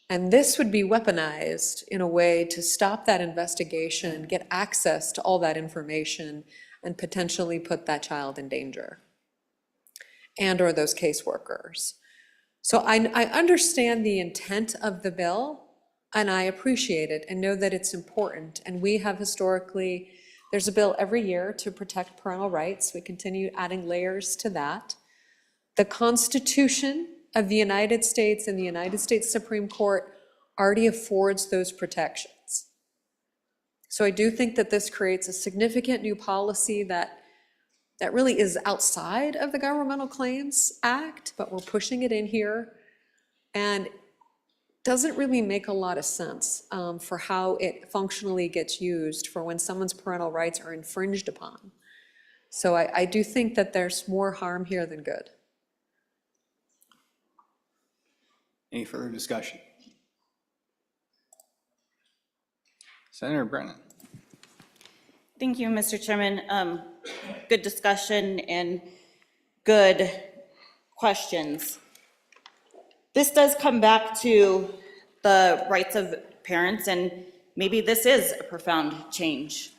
And this would be weaponized in a way to stop that investigation, get access to all that information, and potentially put that child in danger, and or those caseworkers. So I understand the intent of the bill, and I appreciate it and know that it's important. And we have historically, there's a bill every year to protect parental rights. We continue adding layers to that. The Constitution of the United States and the United States Supreme Court already affords those protections. So I do think that this creates a significant new policy that really is outside of the Governmental Claims Act, but we're pushing it in here, and doesn't really make a lot of sense for how it functionally gets used for when someone's parental rights are infringed upon. So I do think that there's more harm here than good. Any further discussion? Senator Brennan. Thank you, Mr. Chairman. Good discussion and good questions. This does come back to the rights of parents, and maybe this is a profound change.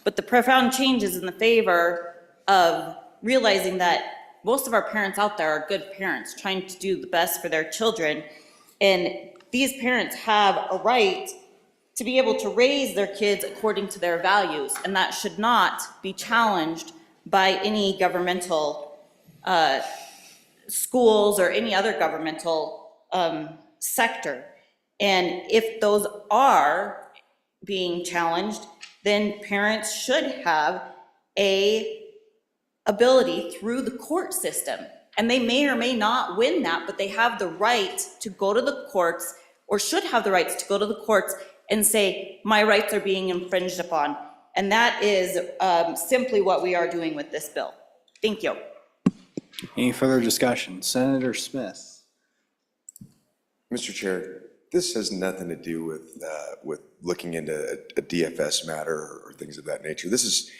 But the profound change is in the favor of realizing that most of our parents out there are good parents, trying to do the best for their children. And these parents have a right to be able to raise their kids according to their values, and that should not be challenged by any governmental schools or any other governmental sector. And if those are being challenged, then parents should have a ability through the court system. And they may or may not win that, but they have the right to go to the courts, or should have the rights to go to the courts and say, my rights are being infringed upon. And that is simply what we are doing with this bill. Thank you. Any further discussion? Senator Smith. Mr. Chair, this has nothing to do with looking into a DFS matter or things of that nature. This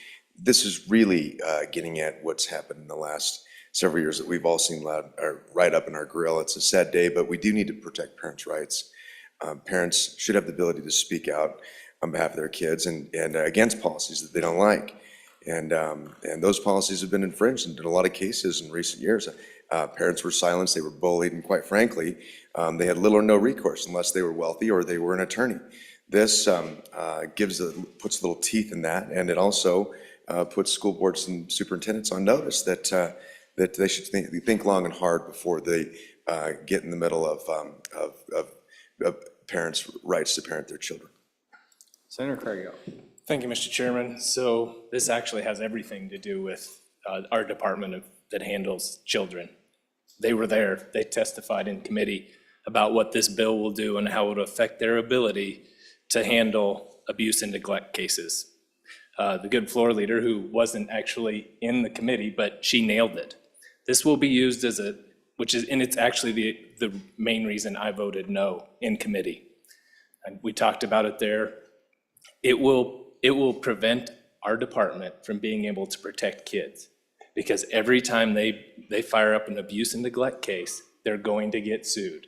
is really getting at what's happened in the last several years that we've all seen right up in our grill. It's a sad day, but we do need to protect parents' rights. Parents should have the ability to speak out on behalf of their kids and against policies that they don't like. And those policies have been infringed in a lot of cases in recent years. Parents were silenced, they were bullied, and quite frankly, they had little or no recourse unless they were wealthy or they were an attorney. This puts little teeth in that, and it also puts school boards and superintendents on notice that they should think long and hard before they get in the middle of parents' rights to parent their children. Senator Cargill. Thank you, Mr. Chairman. So this actually has everything to do with our department that handles children. They were there, they testified in committee about what this bill will do and how it will affect their ability to handle abuse and neglect cases. The good floor leader, who wasn't actually in the committee, but she nailed it. This will be used as and it's actually the main reason I voted no in committee. And we talked about it there. It will prevent our department from being able to protect kids, because every time they fire up an abuse and neglect case, they're going to get sued,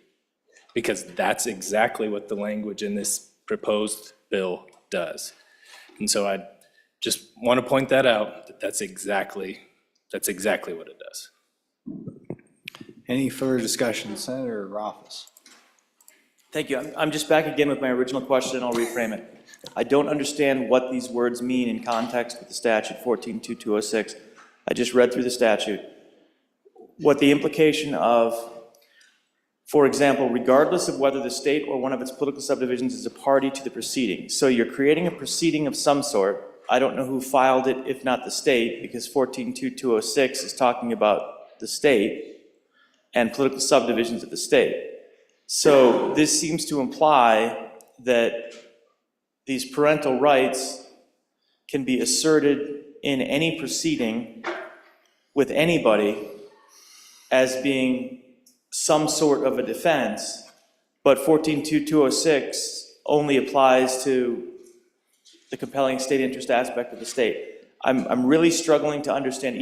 because that's exactly what the language in this proposed bill does. And so I just want to point that out, that's exactly what it does. Any further discussion? Senator Rothfuss. Thank you. I'm just back again with my original question, and I'll reframe it. I don't understand what these words mean in context with the statute 14.2206. I just read through the statute. What the implication of, for example, regardless of whether the state or one of its political subdivisions is a party to the proceeding. So you're creating a proceeding of some sort. I don't know who filed it, if not the state, because 14.2206 is talking about the state and political subdivisions of the state. So this seems to imply that these parental rights can be asserted in any proceeding with anybody as being some sort of a defense, but 14.2206 only applies to the compelling state interest aspect of the state. I'm really struggling to understand.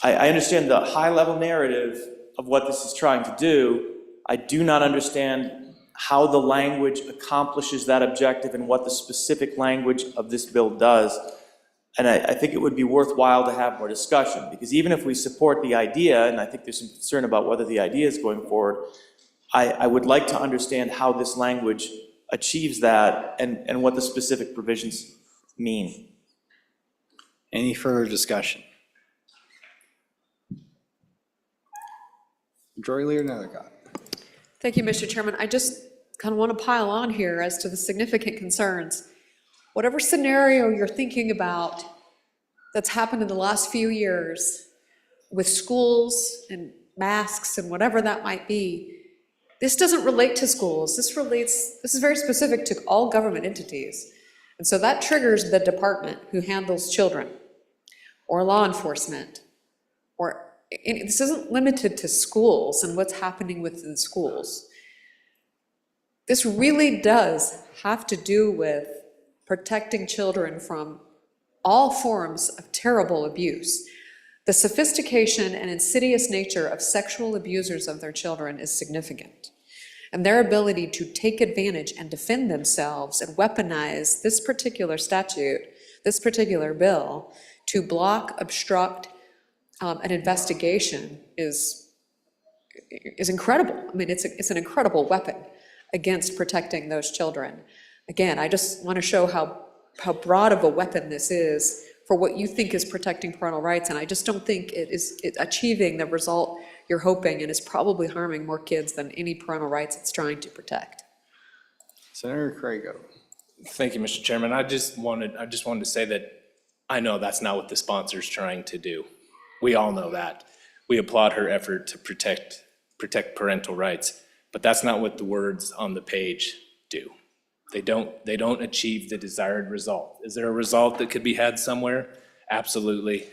I understand the high-level narrative of what this is trying to do. I do not understand how the language accomplishes that objective and what the specific language of this bill does. And I think it would be worthwhile to have more discussion, because even if we support the idea, and I think there's some concern about whether the idea is going forward, I would like to understand how this language achieves that and what the specific provisions mean. Any further discussion? Majority Leader Nethercott. Thank you, Mr. Chairman. I just kind of want to pile on here as to the significant concerns. Whatever scenario you're thinking about that's happened in the last few years with schools and masks and whatever that might be, this doesn't relate to schools. This is very specific to all government entities. And so that triggers the department who handles children or law enforcement, or this isn't limited to schools and what's happening within schools. This really does have to do with protecting children from all forms of terrible abuse. The sophistication and insidious nature of sexual abusers of their children is significant. And their ability to take advantage and defend themselves and weaponize this particular statute, this particular bill, to block, obstruct an investigation is incredible. I mean, it's an incredible weapon against protecting those children. Again, I just want to show how broad of a weapon this is for what you think is protecting parental rights, and I just don't think it's achieving the result you're hoping, and is probably harming more kids than any parental rights it's trying to protect. Senator Crago. Thank you, Mr. Chairman. I just wanted to say that I know that's not what the sponsor's trying to do. We all know that. We applaud her effort to protect parental rights, but that's not what the words on the page do. They don't achieve the desired result. Is there a result that could be had somewhere? Absolutely.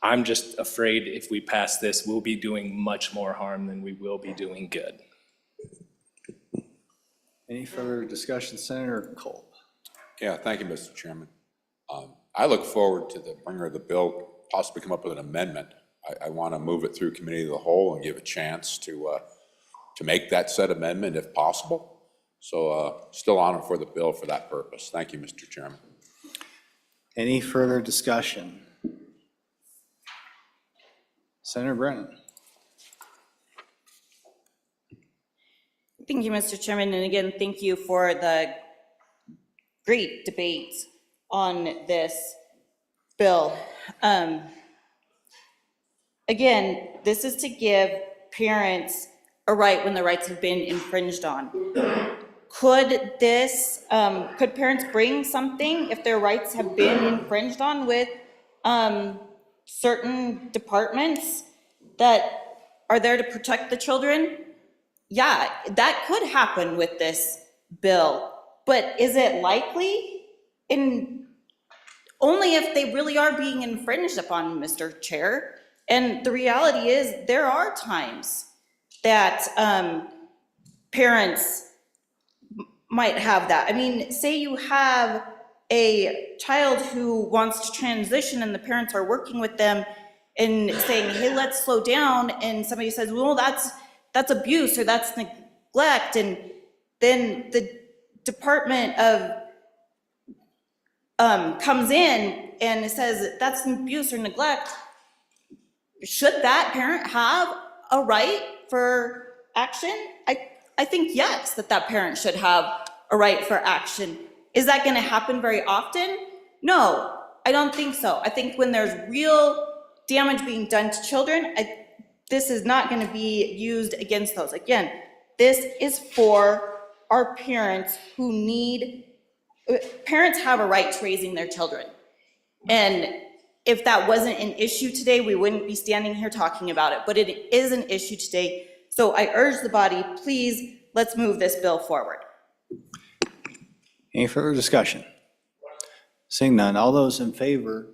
I'm just afraid if we pass this, we'll be doing much more harm than we will be doing good. Any further discussion, Senator Culp? Yeah, thank you, Mr. Chairman. I look forward to the bringer of the bill possibly come up with an amendment. I want to move it through committee of the whole and give a chance to make that said amendment if possible. So still on for the bill for that purpose. Thank you, Mr. Chairman. Any further discussion? Senator Brennan. Thank you, Mr. Chairman, and again, thank you for the great debate on this bill. Again, this is to give parents a right when the rights have been infringed on. Could parents bring something if their rights have been infringed on with certain departments that are there to protect the children? Yeah, that could happen with this bill, but is it likely? Only if they really are being infringed upon, Mr. Chair. And the reality is there are times that parents might have that. I mean, say you have a child who wants to transition and the parents are working with them and saying, hey, let's slow down. And somebody says, well, that's abuse or that's neglect. And then the department of comes in and says that's abuse or neglect. Should that parent have a right for action? I I think yes, that parent should have a right for action. Is that gonna happen very often? No, I don't think so. I think when there's real damage being done to children, this is not gonna be used against those. Again, this is for our parents who need, parents have a right to raising their children. And if that wasn't an issue today, we wouldn't be standing here talking about it, but it is an issue today. So I urge the body, please, let's move this bill forward. Any further discussion? Seeing none, all those in favor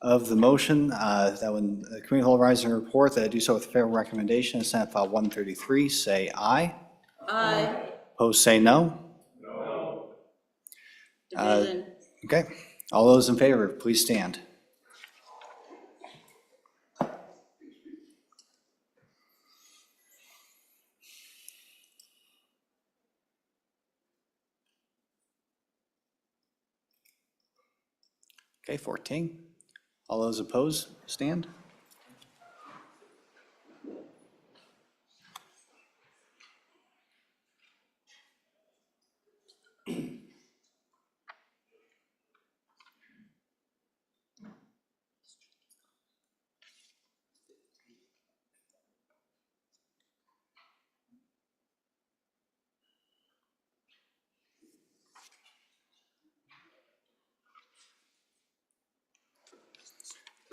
of the motion that when the committee hold rise and report, that do so with favorable recommendation in Senate File 133, say aye. Aye. Opposed, say no. Division. Okay, all those in favor, please stand. Okay, 14. All those opposed, stand.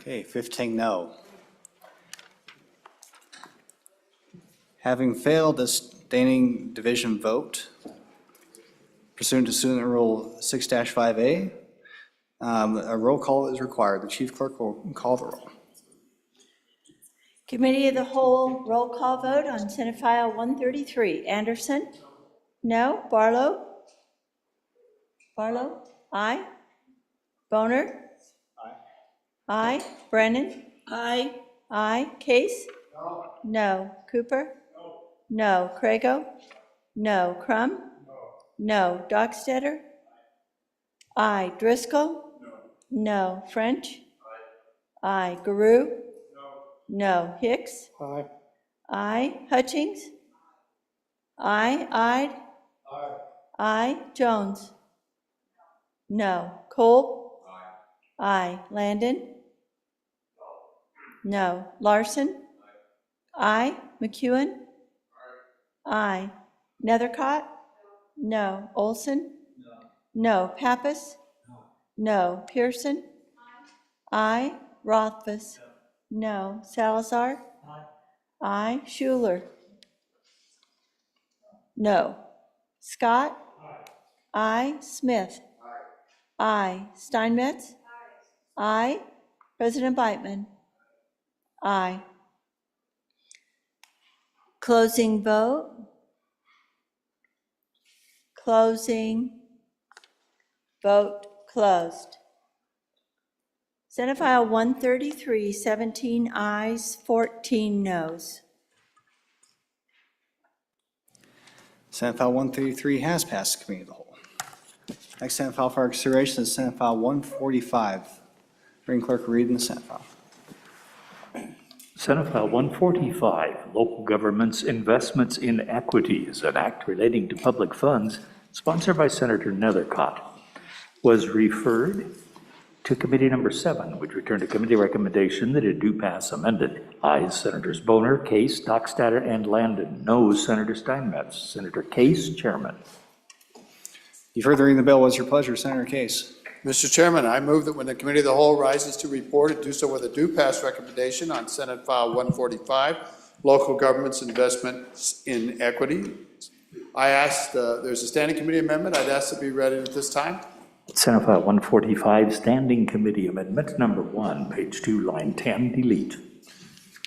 Okay, 15 no. Having failed a standing division vote pursuant to Student Rule 6-5A, a roll call is required. The chief clerk will call the roll. Committee of the Whole roll call vote on Senate File 133. Anderson? No. Barlow? Barlow? Aye. Boner? Aye. Brennan? Aye. Aye. Case? No. Cooper? No. Crago? No. Crum? No. Dockstetter? Aye. Driscoll? No. French? Aye. Guru? No. Hicks? Aye. Aye. Hutchings? Aye. Ide? Aye. Jones? No. Cole? Aye. Landon? No. Larson? Aye. McEwen? Aye. Nethercott? No. Olson? No. Pappas? No. Pearson? Aye. Rothfuss? No. Salazar? Aye. Schuler? No. Scott? Aye. Smith? Aye. Steinmetz? Aye. President Beitman? Aye. Closing vote. Closing. Vote closed. Senate File 133, 17 ayes, 14 noes. Senate File 133 has passed the committee of the whole. Next Senate file for consideration is Senate File 145. Bring clerk read in the Senate file. Senate File 145, Local Governments Investments in Equities, an act relating to public funds, sponsored by Senator Nethercott, was referred to Committee Number 7, which returned a committee recommendation that it do pass amended. Ayes, Senators Boner, Case, Dockstader, and Landon. Noes, Senator Steinmetz. Senator Case, Chairman. You further reading the bill, what's your pleasure, Senator Case? Mr. Chairman, I move that when the Committee of the Whole rises to report, it do so with a due pass recommendation on Senate File 145, Local Governments Investments in Equity. I asked, there's a standing committee amendment, I'd ask to be read at this time. Senate File 145, Standing Committee Amendment Number 1, page 2, line 10, delete.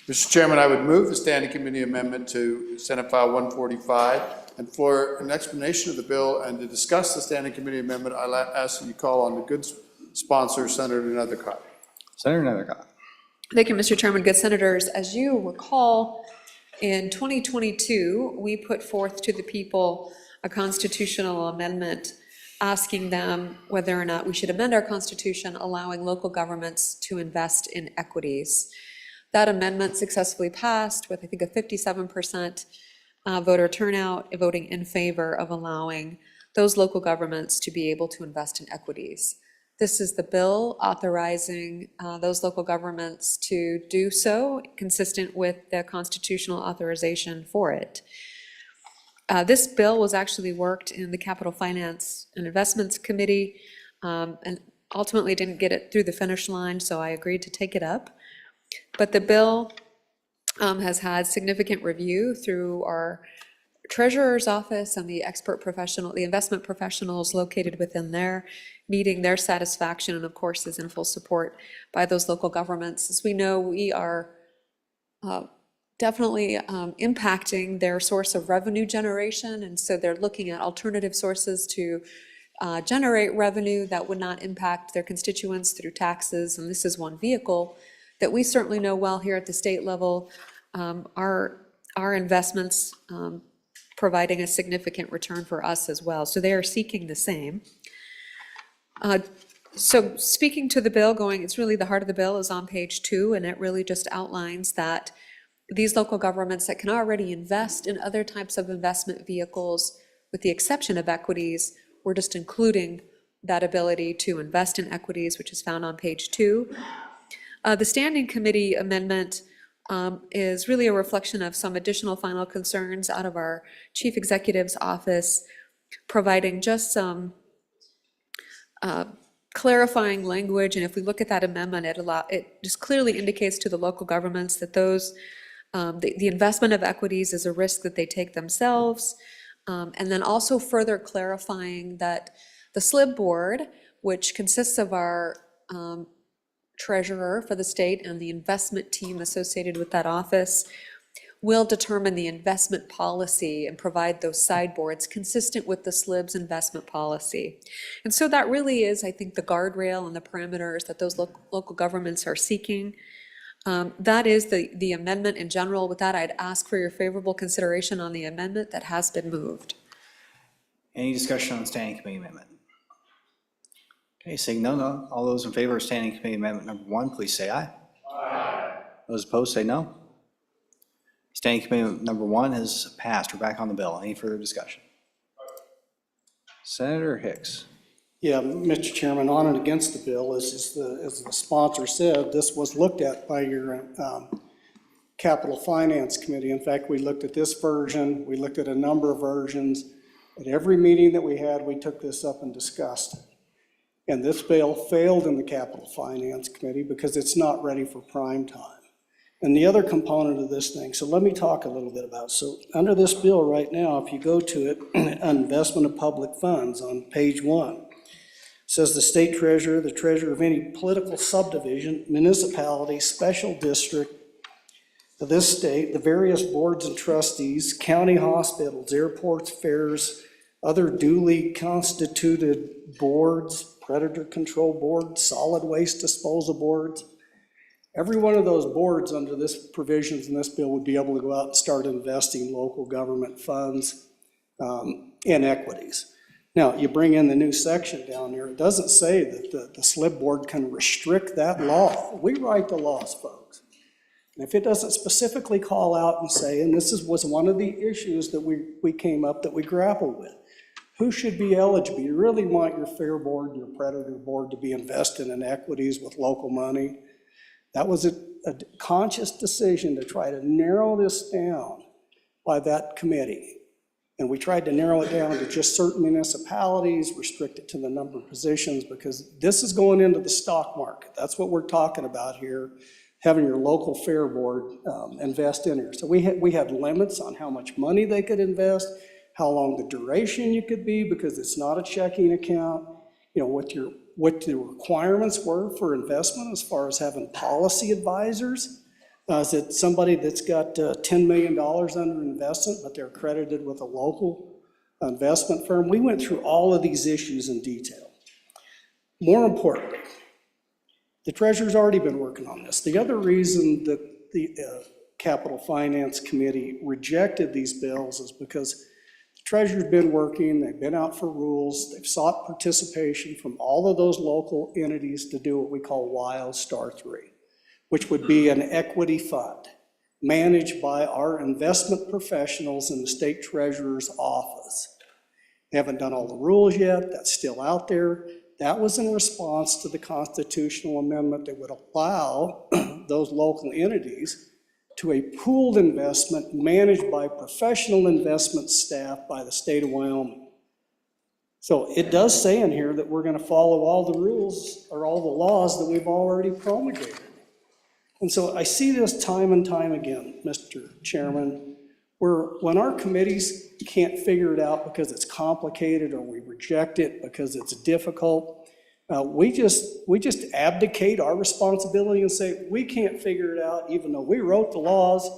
Mr. Chairman, I would move the standing committee amendment to Senate File 145, and for an explanation of the bill and to discuss the standing committee amendment, I'll ask that you call on the good sponsor, Senator Nethercott. Senator Nethercott. Thank you, Mr. Chairman. Good senators, as you recall, in 2022, we put forth to the people a constitutional amendment asking them whether or not we should amend our constitution allowing local governments to invest in equities. That amendment successfully passed with, I think, a 57% voter turnout, voting in favor of allowing those local governments to be able to invest in equities. This is the bill authorizing those local governments to do so, consistent with the constitutional authorization for it. This bill was actually worked in the Capital Finance and Investments Committee, and ultimately didn't get it through the finish line, so I agreed to take it up. But the bill has had significant review through our treasurer's office and the investment professionals located within there, meeting their satisfaction, and of course is in full support by those local governments. As we know, we are definitely impacting their source of revenue generation, and so they're looking at alternative sources to generate revenue that would not impact their constituents through taxes, and this is one vehicle that we certainly know well here at the state level. Our investments providing a significant return for us as well, so they are seeking the same. So speaking to the bill, it's really the heart of the bill is on page 2, and it really just outlines that these local governments that can already invest in other types of investment vehicles, with the exception of equities, we're just including that ability to invest in equities, which is found on page 2. The standing committee amendment is really a reflection of some additional final concerns out of our chief executive's office, providing just some clarifying language. And if we look at that amendment, it just clearly indicates to the local governments that the investment of equities is a risk that they take themselves. And then also further clarifying that the SLIB board, which consists of our treasurer for the state and the investment team associated with that office, will determine the investment policy and provide those sideboards consistent with the SLIB's investment policy. And so that really is, I think, the guardrail and the parameters that those local governments are seeking. That is the amendment in general. With that, I'd ask for your favorable consideration on the amendment that has been moved. Any discussion on the standing committee amendment? Okay, seeing none, all those in favor of standing committee amendment number 1, please say aye. Aye. Those opposed, say no. Standing committee number 1 has passed. We're back on the bill. Any further discussion? Senator Hicks. Yeah, Mr. Chairman, on and against the bill, as the sponsor said, this was looked at by your Capital Finance Committee. In fact, we looked at this version, we looked at a number of versions. At every meeting that we had, we took this up and discussed it. And this bill failed in the Capital Finance Committee because it's not ready for prime time. And the other component of this thing, so let me talk a little bit about it. So under this bill right now, if you go to it, investment of public funds on page 1, it says the state treasurer, the treasurer of any political subdivision, municipality, special district of this state, the various boards and trustees, county hospitals, airports, fairs, other duly constituted boards, predator control boards, solid waste disposal boards. Every one of those boards under this provisions in this bill would be able to go out and start investing local government funds in equities. Now, you bring in the new section down there, it doesn't say that the SLIB board can restrict that law. We write the laws, folks. And if it doesn't specifically call out and say, and this was one of the issues that we came up that we grappled with, who should be eligible? You really want your fair board, your predator board to be invested in equities with local money. That was a conscious decision to try to narrow this down by that committee. And we tried to narrow it down to just certain municipalities, restrict it to the number of positions, because this is going into the stock market. That's what we're talking about here, having your local fair board invest in here. So we had limits on how much money they could invest, how long the duration you could be, because it's not a checking account, you know, what the requirements were for investment as far as having policy advisors. Is it somebody that's got $10 million under investment, but they're accredited with a local investment firm? We went through all of these issues in detail. More importantly, the treasurer's already been working on this. The other reason that the Capital Finance Committee rejected these bills is because the treasurer's been working, they've been out for rules, they've sought participation from all of those local entities to do what we call WILD Star 3. which would be an equity fund managed by our investment professionals in the state treasurer's office. They haven't done all the rules yet, that's still out there. That was in response to the constitutional amendment that would allow those local entities to a pooled investment managed by professional investment staff by the state of Wyoming. So it does say in here that we're going to follow all the rules or all the laws that we've already promulgated. And so I see this time and time again, Mr. Chairman, where when our committees can't figure it out because it's complicated or we reject it because it's difficult, we just abdicate our responsibility and say, we can't figure it out even though we wrote the laws.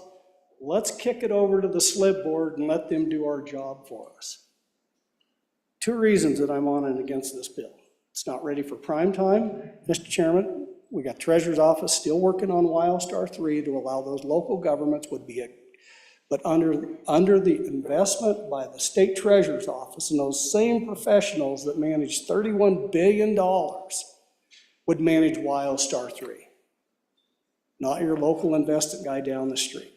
Let's kick it over to the SLIB board and let them do our job for us. 2 reasons that I'm on and against this bill. It's not ready for prime time, Mr. Chairman. We got Treasurer's Office still working on WildStar 3 to allow those local governments but under the investment by the state treasurer's office and those same professionals that manage $31 billion would manage WildStar 3, not your local investment guy down the street.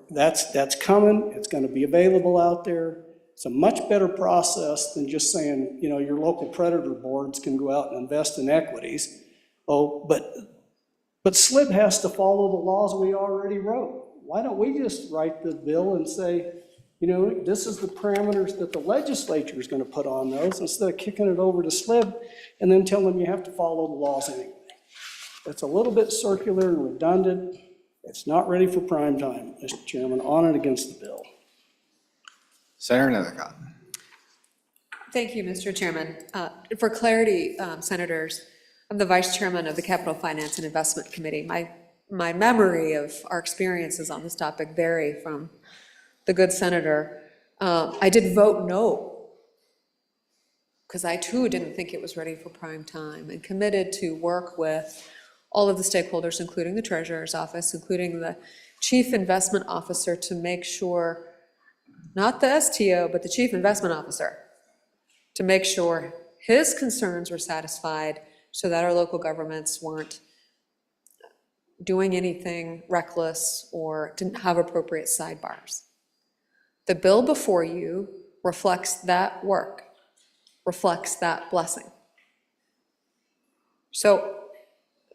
That's coming, it's gonna be available out there. It's a much better process than just saying, you know, your local predator boards can go out and invest in equities. Oh, but SLIB has to follow the laws we already wrote. Why don't we just write the bill and say, you know, this is the parameters that the legislature is going to put on those instead of kicking it over to SLIB and then telling them you have to follow the laws anyway. It's a little bit circular and redundant. It's not ready for prime time, Mr. Chairman. On and against the bill. Senator Nethercott. Thank you, Mr. Chairman. For clarity, Senators, I'm the Vice Chairman of the Capital Finance and Investment Committee. My memory of our experiences on this topic vary from the good senator. I did vote no, because I too didn't think it was ready for prime time, and committed to work with all of the stakeholders, including the Treasurer's Office, including the Chief Investment Officer, to make sure, not the STO, but the Chief Investment Officer, to make sure his concerns were satisfied so that our local governments weren't doing anything reckless or didn't have appropriate sidebars. The bill before you reflects that work, reflects that blessing. So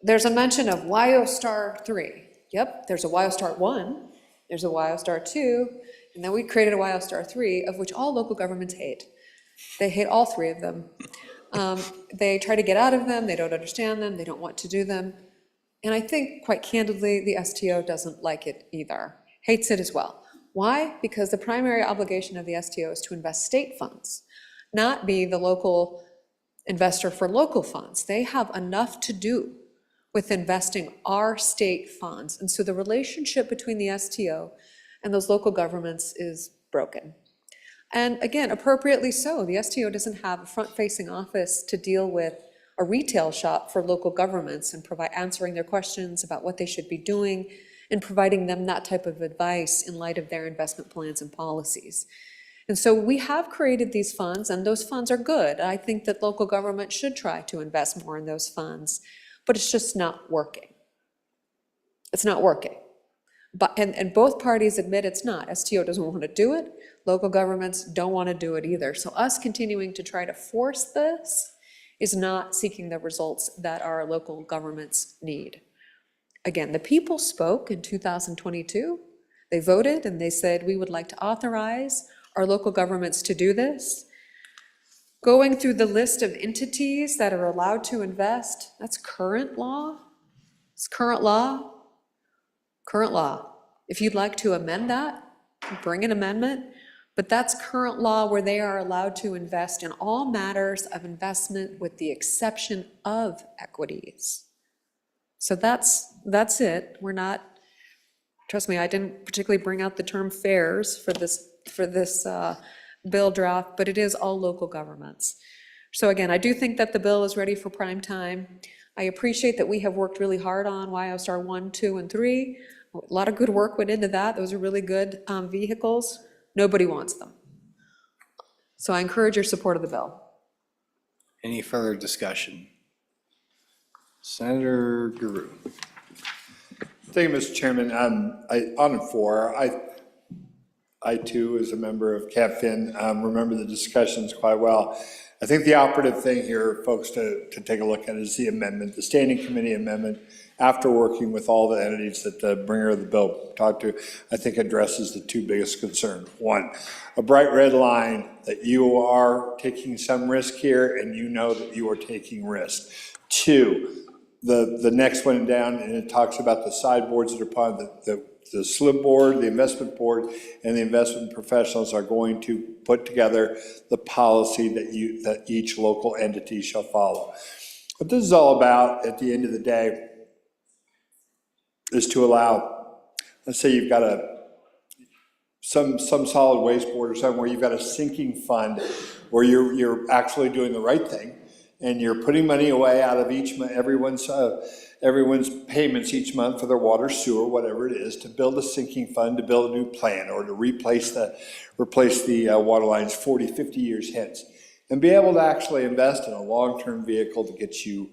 there's a mention of WildStar 3. Yep, there's a WildStar 1, there's a WildStar 2, and then we created a WildStar 3, of which all local governments hate. They hate all 3 of them. They try to get out of them, they don't understand them, they don't want to do them. And I think, quite candidly, the STO doesn't like it either, hates it as well. Why? Because the primary obligation of the STO is to invest state funds, not be the local investor for local funds. They have enough to do with investing our state funds. And so the relationship between the STO and those local governments is broken. And again, appropriately so, the STO doesn't have a front-facing office to deal with a retail shop for local governments and answering their questions about what they should be doing and providing them that type of advice in light of their investment plans and policies. And so we have created these funds, and those funds are good. I think that local government should try to invest more in those funds, but it's just not working. It's not working. And both parties admit it's not. STO doesn't want to do it. Local governments don't want to do it either. So us continuing to try to force this is not seeking the results that our local governments need. Again, the people spoke in 2022. They voted and they said, we would like to authorize our local governments to do this. Going through the list of entities that are allowed to invest, that's current law. It's current law. Current law. If you'd like to amend that, bring an amendment. But that's current law where they are allowed to invest in all matters of investment with the exception of equities. So that's it. We're not, trust me, I didn't particularly bring out the term fairs for this bill draft, but it is all local governments. So again, I do think that the bill is ready for prime time. I appreciate that we have worked really hard on WildStar 1, 2, and 3. A lot of good work went into that. Those are really good vehicles. Nobody wants them. So I encourage your support of the bill. Any further discussion? Senator Guru. Thank you, Mr. Chairman. On 4, I too, as a member of CAPFIN, remember the discussions quite well. I think the operative thing here, folks, to take a look at is the amendment, the standing committee amendment, after working with all the entities that the bringer of the bill talked to, I think addresses the two biggest concerns. One, a bright red line that you are taking some risk here and you know that you are taking risk. Two, the next one down, and it talks about the sideboards that are part of the SLIB board, the investment board, and the investment professionals are going to put together the policy that each local entity shall follow. What this is all about, at the end of the day, is to allow, let's say you've got some solid waste board or somewhere, you've got a sinking fund where you're actually doing the right thing, and you're putting money away out of everyone's payments each month for their water, sewer, whatever it is, to build a sinking fund, to build a new plant, or to replace the water lines 40, 50 years hence, and be able to actually invest in a long-term vehicle to get you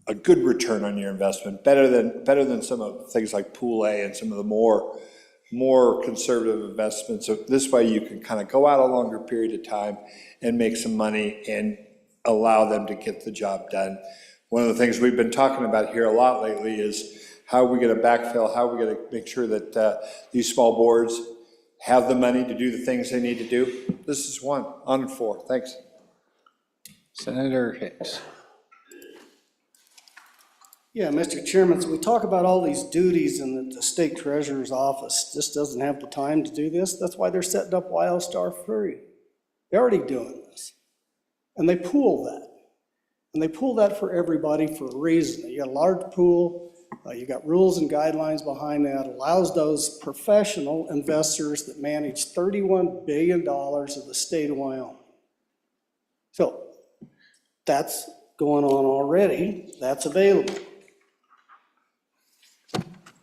a good return on your investment, better than some of things like Pool A and some of the more conservative investments. So this way you can kind of go out a longer period of time and make some money and allow them to get the job done. One of the things we've been talking about here a lot lately is how are we going to backfill, how are we going to make sure that these small boards have the money to do the things they need to do. This is one, on 4, thanks. Senator Hicks. Yeah, Mr. Chairman, so we talk about all these duties and that the state treasurer's office just doesn't have the time to do this. That's why they're setting up Wildstar free. They're already doing this. And they pool that. And they pool that for everybody for a reason. You got a large pool, you got rules and guidelines behind that, allows those professional investors that manage $31 billion of the state of Wyoming. So that's going on already, that's available.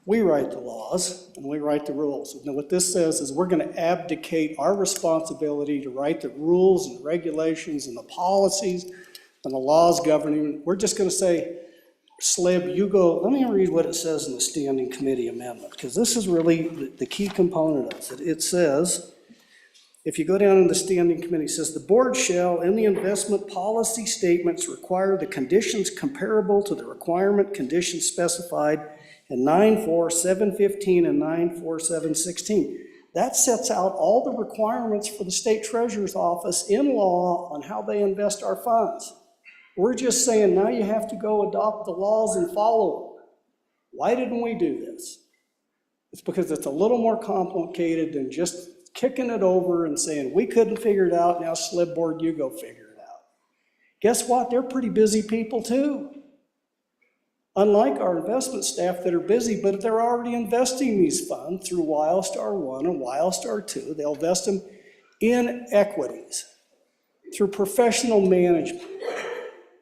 We write the laws and we write the rules. And what this says is we're going to abdicate our responsibility to write the rules and regulations and the policies and the laws governing. We're just going to say, SLIB, you go. Let me read what it says in the standing committee amendment, because this is really the key component of it. It says, if you go down in the standing committee, it says the board shall, in the investment policy statements, require the conditions comparable to the requirement conditions specified in 94715 and 94716. That sets out all the requirements for the state treasurer's office in law on how they invest our funds. We're just saying now you have to go adopt the laws and follow them. Why didn't we do this? It's because it's a little more complicated than just kicking it over and saying, we couldn't figure it out, now SLIB board, you go figure it out. Guess what? They're pretty busy people too. Unlike our investment staff that are busy, but they're already investing these funds through Wildstar 1 and Wildstar 2. They'll invest them in equities through professional management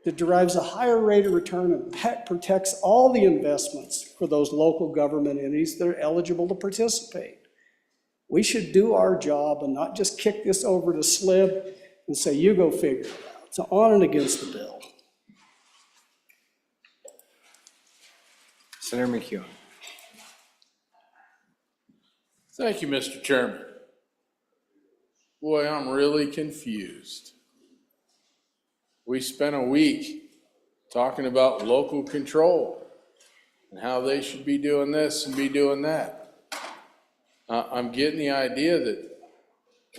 that derives a higher rate of return and protects all the investments for those local government entities that are eligible to participate. We should do our job and not just kick this over to SLIB and say, you go figure it out. So on and against the bill. Senator McHugh. Thank you, Mr. Chairman. Boy, I'm really confused. We spent a week talking about local control and how they should be doing this and be doing that. I'm getting the idea that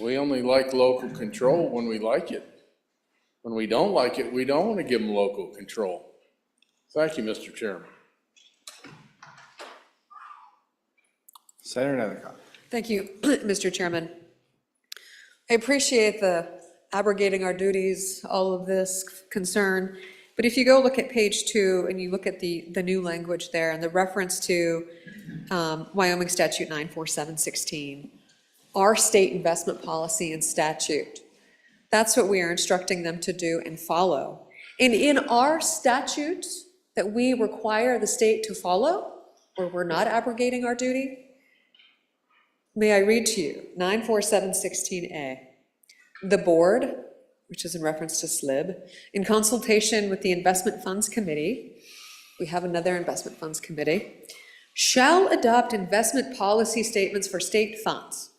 we only like local control when we like it. When we don't like it, we don't want to give them local control. Thank you, Mr. Chairman. Senator Nethercott. Thank you, Mr. Chairman. I appreciate the abrogating our duties, all of this concern, but if you go look at page 2 and you look at the new language there and the reference to Wyoming Statute 94716, our state investment policy and statute, that's what we are instructing them to do and follow. And in our statute that we require the state to follow, where we're not abrogating our duty, may I read to you 94716A. The board, which is in reference to SLIB, in consultation with the Investment Funds Committee, we have another investment funds committee, shall adopt investment policy statements for state funds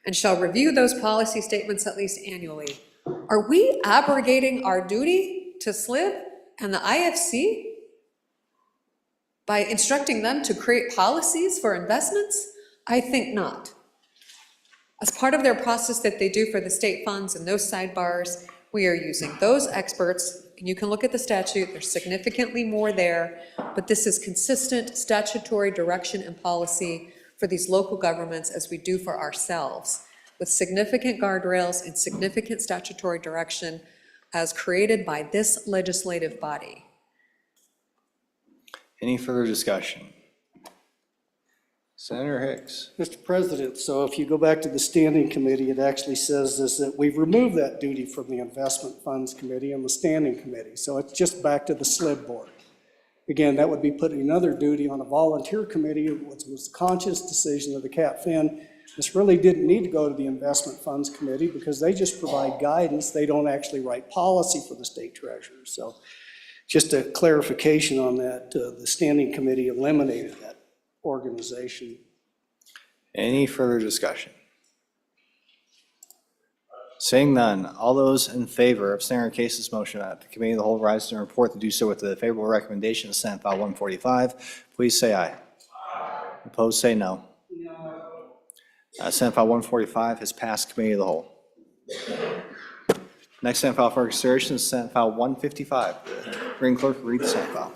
and shall review those policy statements at least annually. Are we abrogating our duty to SLIB and the IFC by instructing them to create policies for investments? I think not. As part of their process that they do for the state funds and those sidebars, we are using those experts, and you can look at the statute, there's significantly more there, but this is consistent statutory direction and policy for these local governments as we do for ourselves, with significant guardrails and significant statutory direction as created by this legislative body. Any further discussion? Senator Hicks. Mr. President, so if you go back to the standing committee, it actually says this, that we've removed that duty from the investment funds committee and the standing committee. So it's just back to the SLIB board. Again, that would be putting another duty on a volunteer committee, which was a conscious decision of the CAPFIN. This really didn't need to go to the investment funds committee because they just provide guidance. They don't actually write policy for the state treasurer. So just a clarification on that, the standing committee eliminated that organization. Any further discussion? Seeing none, all those in favor of Senator Case's motion that the committee of the whole rise to report to do so with the favorable recommendation of Senate File 145, please say aye. Opposed, say no. Senate File 145 has passed committee of the whole. Next Senate file for consideration is Senate File 155. Reading clerk, read the Senate file.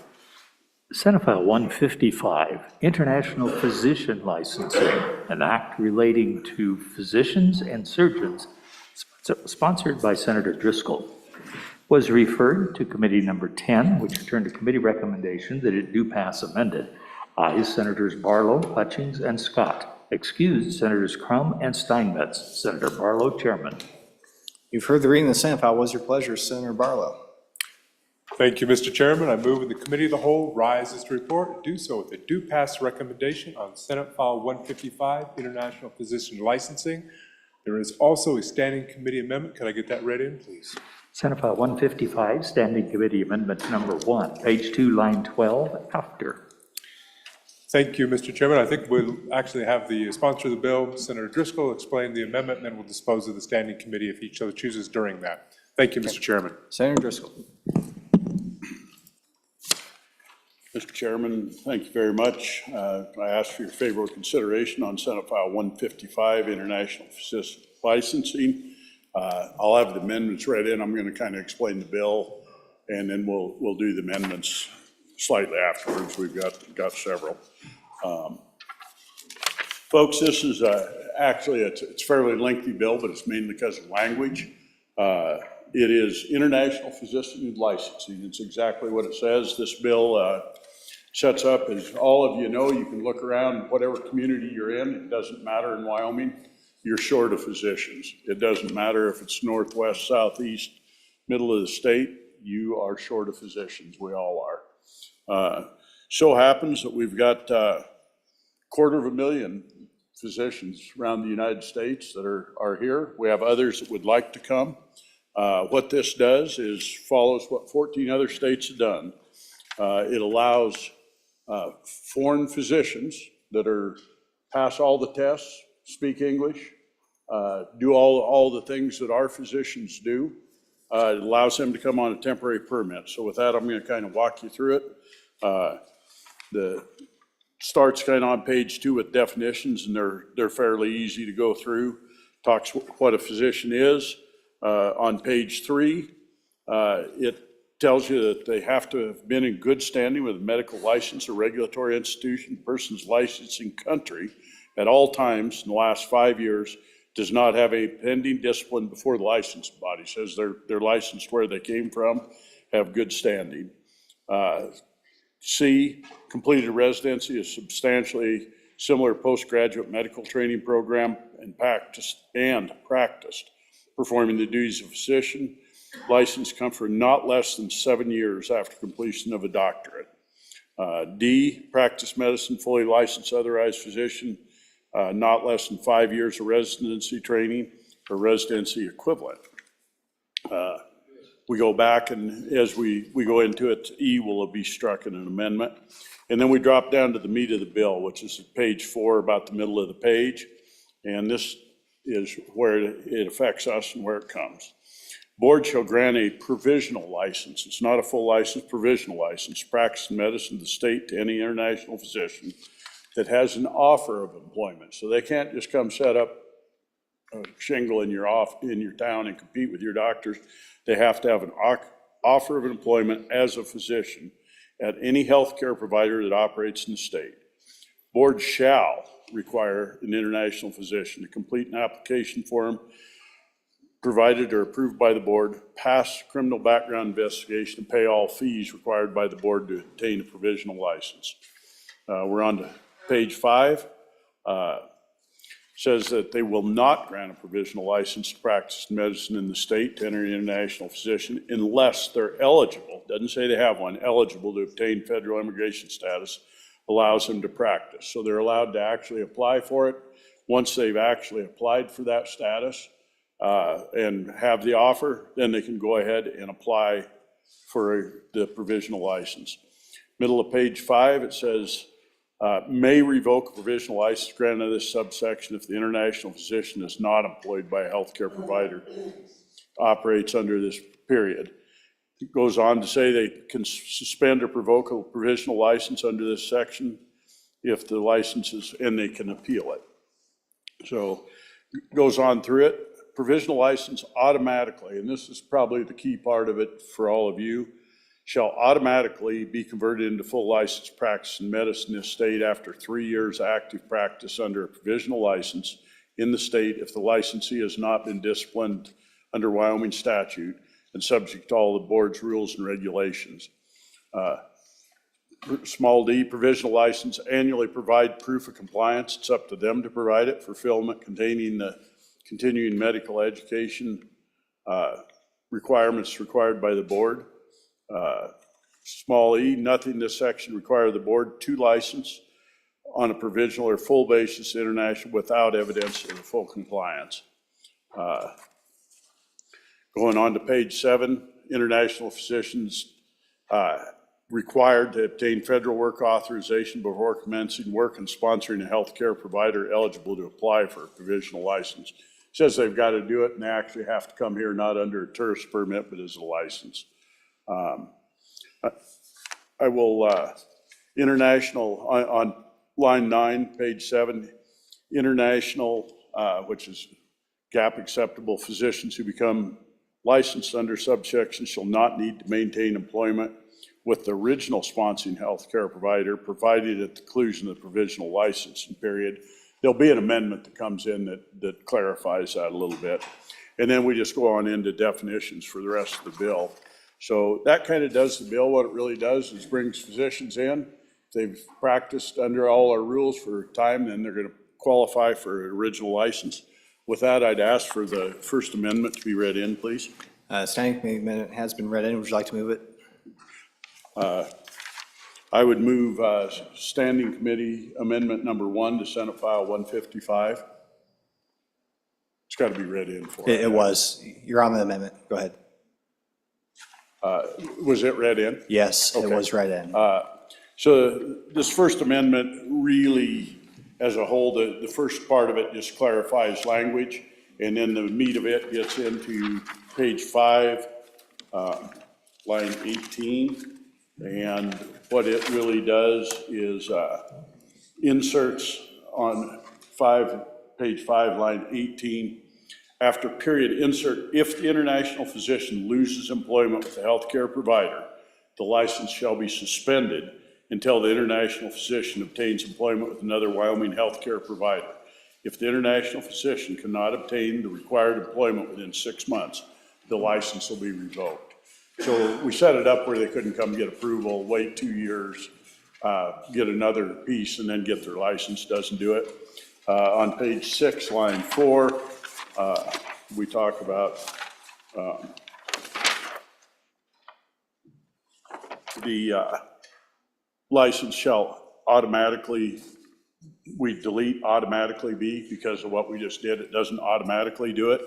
Senate File 155, International Physician Licensing, an act relating to physicians and surgeons, sponsored by Senator Driscoll, was referred to Committee Number 10, which returned a committee recommendation that it do pass amended. Ayes Senators Barlow, Hutchings, and Scott. Excused Senators Crum and Steinmetz. Senator Barlow, Chairman. You've heard the reading of the Senate file. What is your pleasure, Senator Barlow? Thank you, Mr. Chairman. I move that the committee of the whole rises to report and do so with a due pass recommendation on Senate File 155, International Physician Licensing. There is also a standing committee amendment. Could I get that read in, please? Senate File 155, Standing Committee Amendment Number 1, page 2, line 12, after. Thank you, Mr. Chairman. I think we'll actually have the sponsor of the bill, Senator Driscoll, explain the amendment, and then we'll dispose of the standing committee if he so chooses during that. Thank you, Mr. Chairman. Senator Driscoll. Mr. Chairman, thank you very much. I ask for your favorable consideration on Senate File 155, International Physician Licensing. I'll have the amendments read in. I'm going to kind of explain the bill, and then we'll do the amendments slightly afterwards. We've got several. Folks, this is actually, it's a fairly lengthy bill, but it's mainly because of language. It is International Physician Licensing. It's exactly what it says. This bill sets up, as all of you know, you can look around whatever community you're in. It doesn't matter in Wyoming. You're short of physicians. It doesn't matter if it's northwest, southeast, middle of the state. You are short of physicians. We all are. So happens that we've got 250,000 physicians around the United States that are here. We have others that would like to come. What this does is follows what 14 other states have done. It allows foreign physicians that pass all the tests, speak English, do all the things that our physicians do. It allows them to come on a temporary permit. So with that, I'm going to kind of walk you through it. The starts kind of on page 2 with definitions, and they're fairly easy to go through. Talks what a physician is. On page 3, it tells you that they have to have been in good standing with a medical license or regulatory institution. Person's licensing country at all times in the last 5 years does not have a pending discipline before the license body. Says they're licensed where they came from, have good standing. C, completed residency, a substantially similar postgraduate medical training program and practiced performing the duties of physician. License come for not less than 7 years after completion of a doctorate. D, practice medicine, fully licensed authorized physician, not less than 5 years of residency training or residency equivalent. we go back and as we go into it, E will be struck in an amendment. And then we drop down to the meat of the bill, which is page 4, about the middle of the page. And this is where it affects us and where it comes. Board shall grant a provisional license. It's not a full license, provisional license, to practice medicine in the state to any international physician that has an offer of employment. So they can't just come set up a shingle in your town and compete with your doctors. They have to have an offer of employment as a physician at any healthcare provider that operates in the state. Board shall require an international physician to complete an application form provided or approved by the board, pass criminal background investigation, and pay all fees required by the board to obtain a provisional license. We're on to page 5. Says that they will not grant a provisional license to practice medicine in the state to enter an international physician unless they're eligible, doesn't say they have one, eligible to obtain federal immigration status, allows them to practice. So they're allowed to actually apply for it. Once they've actually applied for that status and have the offer, then they can go ahead and apply for the provisional license. Middle of page 5, it says, may revoke a provisional license granted under this subsection if the international physician is not employed by a healthcare provider, operates under this period. It goes on to say they can suspend or revoke a provisional license under this section if the license is, and they can appeal it. So it goes on through it. Provisional license automatically, and this is probably the key part of it for all of you, shall automatically be converted into full license practice in medicine in the state after 3 years active practice under a provisional license in the state if the licensee has not been disciplined under Wyoming statute and subject to all the board's rules and regulations. Small d, provisional license, annually provide proof of compliance. It's up to them to provide it. Fulfillment containing the continuing medical education requirements required by the board. Small e, nothing in this section require the board to license on a provisional or full basis international without evidence of full compliance. Going on to page 7, international physicians required to obtain federal work authorization before commencing work and sponsoring a healthcare provider eligible to apply for a provisional license. It says they've got to do it and they actually have to come here not under a tourist permit but as a license. I will, international, on line 9, page 7, international, which is gap acceptable physicians who become licensed under subsection shall not need to maintain employment with the original sponsoring healthcare provider, provided at the conclusion of the provisional licensing period. There'll be an amendment that comes in that clarifies that a little bit. And then we just go on into definitions for the rest of the bill. So that kind of does the bill. What it really does is brings physicians in. If they've practiced under all our rules for time, then they're going to qualify for an original license. With that, I'd ask for the first amendment to be read in, please. Standing committee amendment has been read in. Would you like to move it? I would move standing committee amendment number 1 to Senate File 155. It's got to be read in for It was. You're on the amendment. Go ahead. Was it read in? Yes, Okay. it was read in. So this first amendment really, as a whole, the first part of it just clarifies language, and then the meat of it gets into page 5, line 18. And what it really does is inserts on page 5, line 18, after period insert, if the international physician loses employment with a healthcare provider, the license shall be suspended until the international physician obtains employment with another Wyoming healthcare provider. If the international physician cannot obtain the required employment within 6 months, the license will be revoked. So we set it up where they couldn't come get approval, wait 2 years, get another piece, and then get their license. Doesn't do it. On page 6, line 4, we talk about the license shall automatically, we delete automatically be because of what we just did. It doesn't automatically do it.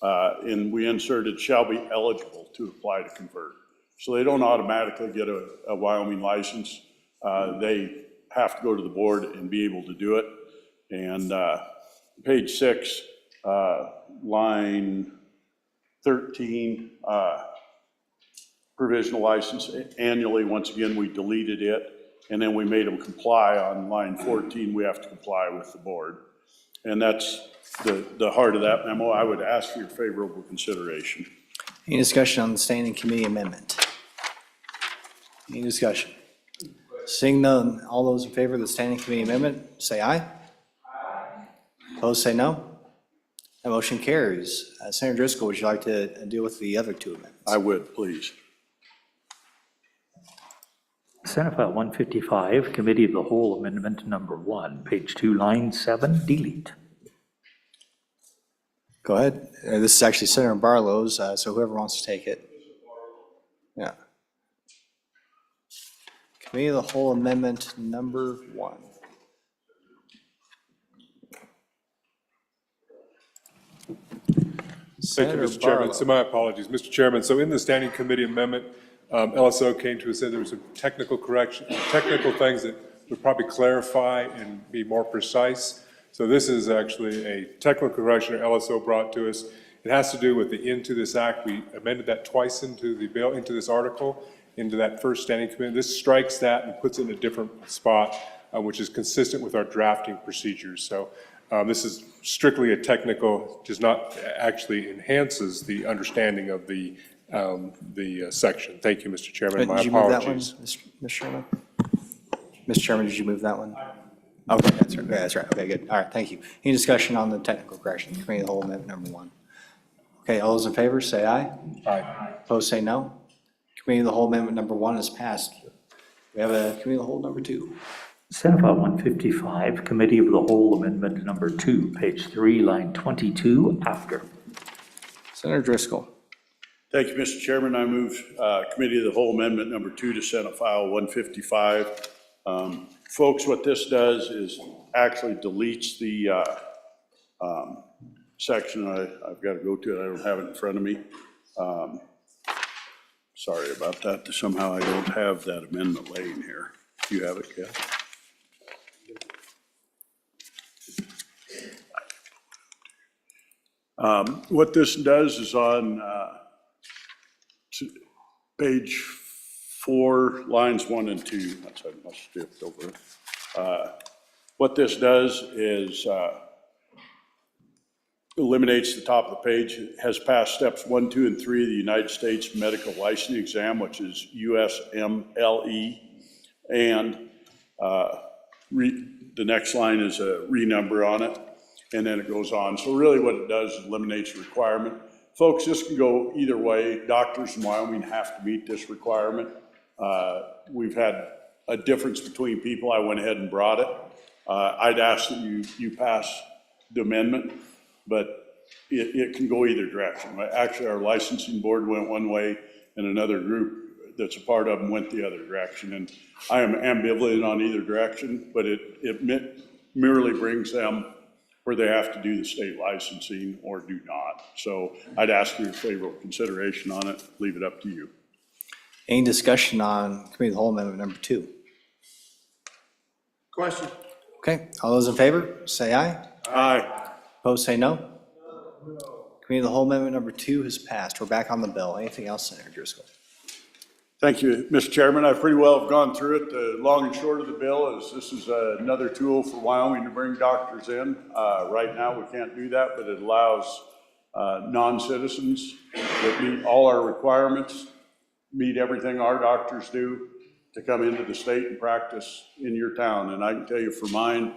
And we inserted shall be eligible to apply to convert. So they don't automatically get a Wyoming license. They have to go to the board and be able to do it. And page 6, line 13, provisional license annually, once again, we deleted it, and then we made them comply on line 14, we have to comply with the board. And that's the heart of that memo. I would ask for your favorable consideration. Any discussion on the standing committee amendment? Any discussion? Seeing none, all those in favor of the standing committee amendment, say aye. Aye. Opposed, say no. That motion carries. Senator Driscoll, would you like to deal with the other two amendments? I would, please. Senate File 155, Committee of the Whole Amendment Number 1, page 2, line 7, delete. Go ahead. This is actually Senator Barlow's, so whoever wants to take it. Yeah. Committee of the Whole Amendment Number 1. Thank you, Mr. Chairman. So my apologies, Mr. Chairman. So in the standing committee amendment, LSO came to us, said there was some technical things that would probably clarify and be more precise. So this is actually a technical correction that LSO brought to us. It has to do with the into this act. We amended that twice into the bill, into this article, into that first standing committee. This strikes that and puts it in a different spot, which is consistent with our drafting procedures. So this is strictly a technical, does not actually enhances the understanding of the section. Thank you, Mr. Chairman. My apologies. Did you move that one, Mr. Chairman? Mr. Chairman, did you move that one? Okay, that's right. Okay, that's right. Okay, good. All right, thank you. Any discussion on the technical correction? Committee of the Whole Amendment Number 1. Okay, all those in favor, say aye. Aye. Opposed, say no. Committee of the Whole Amendment Number 1 is passed. We have a Committee of the Whole Number 2. Senate File 155, Committee of the Whole Amendment Number 2, page 3, line 22, after. Senator Driscoll. Thank you, Mr. Chairman. I move Committee of the Whole Amendment Number 2 to Senate File 155. Folks, what this does is actually deletes the section. I've got to go to it. I don't have it in front of me. Sorry about that. Somehow I don't have that amendment laying here. Do you have it, Kev? What this does is on page 4, lines 1 and 2. That's I must have skipped over it. What this does is eliminates the top of the page. It has passed steps 1, 2, and 3 of the United States Medical Licensing Exam, which is USMLE, and the next line is a renumber on it, and then it goes on. So really what it does is eliminates a requirement. Folks, this can go either way. Doctors in Wyoming have to meet this requirement. We've had a difference between people. I went ahead and brought it. I'd ask that you pass the amendment, but it can go either direction. Actually, our licensing board went one way, and another group that's a part of them went the other direction. And I am ambivalent on either direction, but it merely brings them where they have to do the state licensing or do not. So I'd ask for your favorable consideration on it. Leave it up to you. Any discussion on Committee of the Whole Amendment Number 2? Question. Okay, all those in favor, say aye. Aye. Opposed, say no. Committee of the Whole Amendment Number 2 has passed. We're back on the bill. Anything else, Senator Driscoll? Thank you, Mr. Chairman. I pretty well have gone through it. The long and short of the bill is this is another tool for Wyoming to bring doctors in. Right now, we can't do that, but it allows non-citizens that meet all our requirements, meet everything our doctors do, to come into the state and practice in your town. And I can tell you for mine,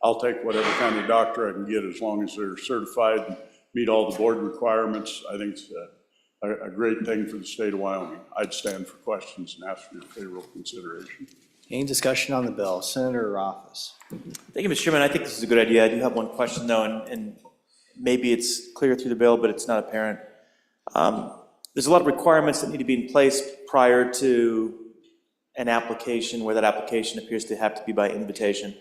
I'll take whatever kind of doctor I can get as long as they're certified and meet all the board requirements. I think it's a great thing for the state of Wyoming. I'd stand for questions and ask for your favorable consideration. Any discussion on the bill? Senator Office. Thank you, Mr. Chairman. I think this is a good idea. I do have one question, though, and maybe it's clear through the bill, but it's not apparent. There's a lot of requirements that need to be in place prior to an application where that application appears to have to be by invitation.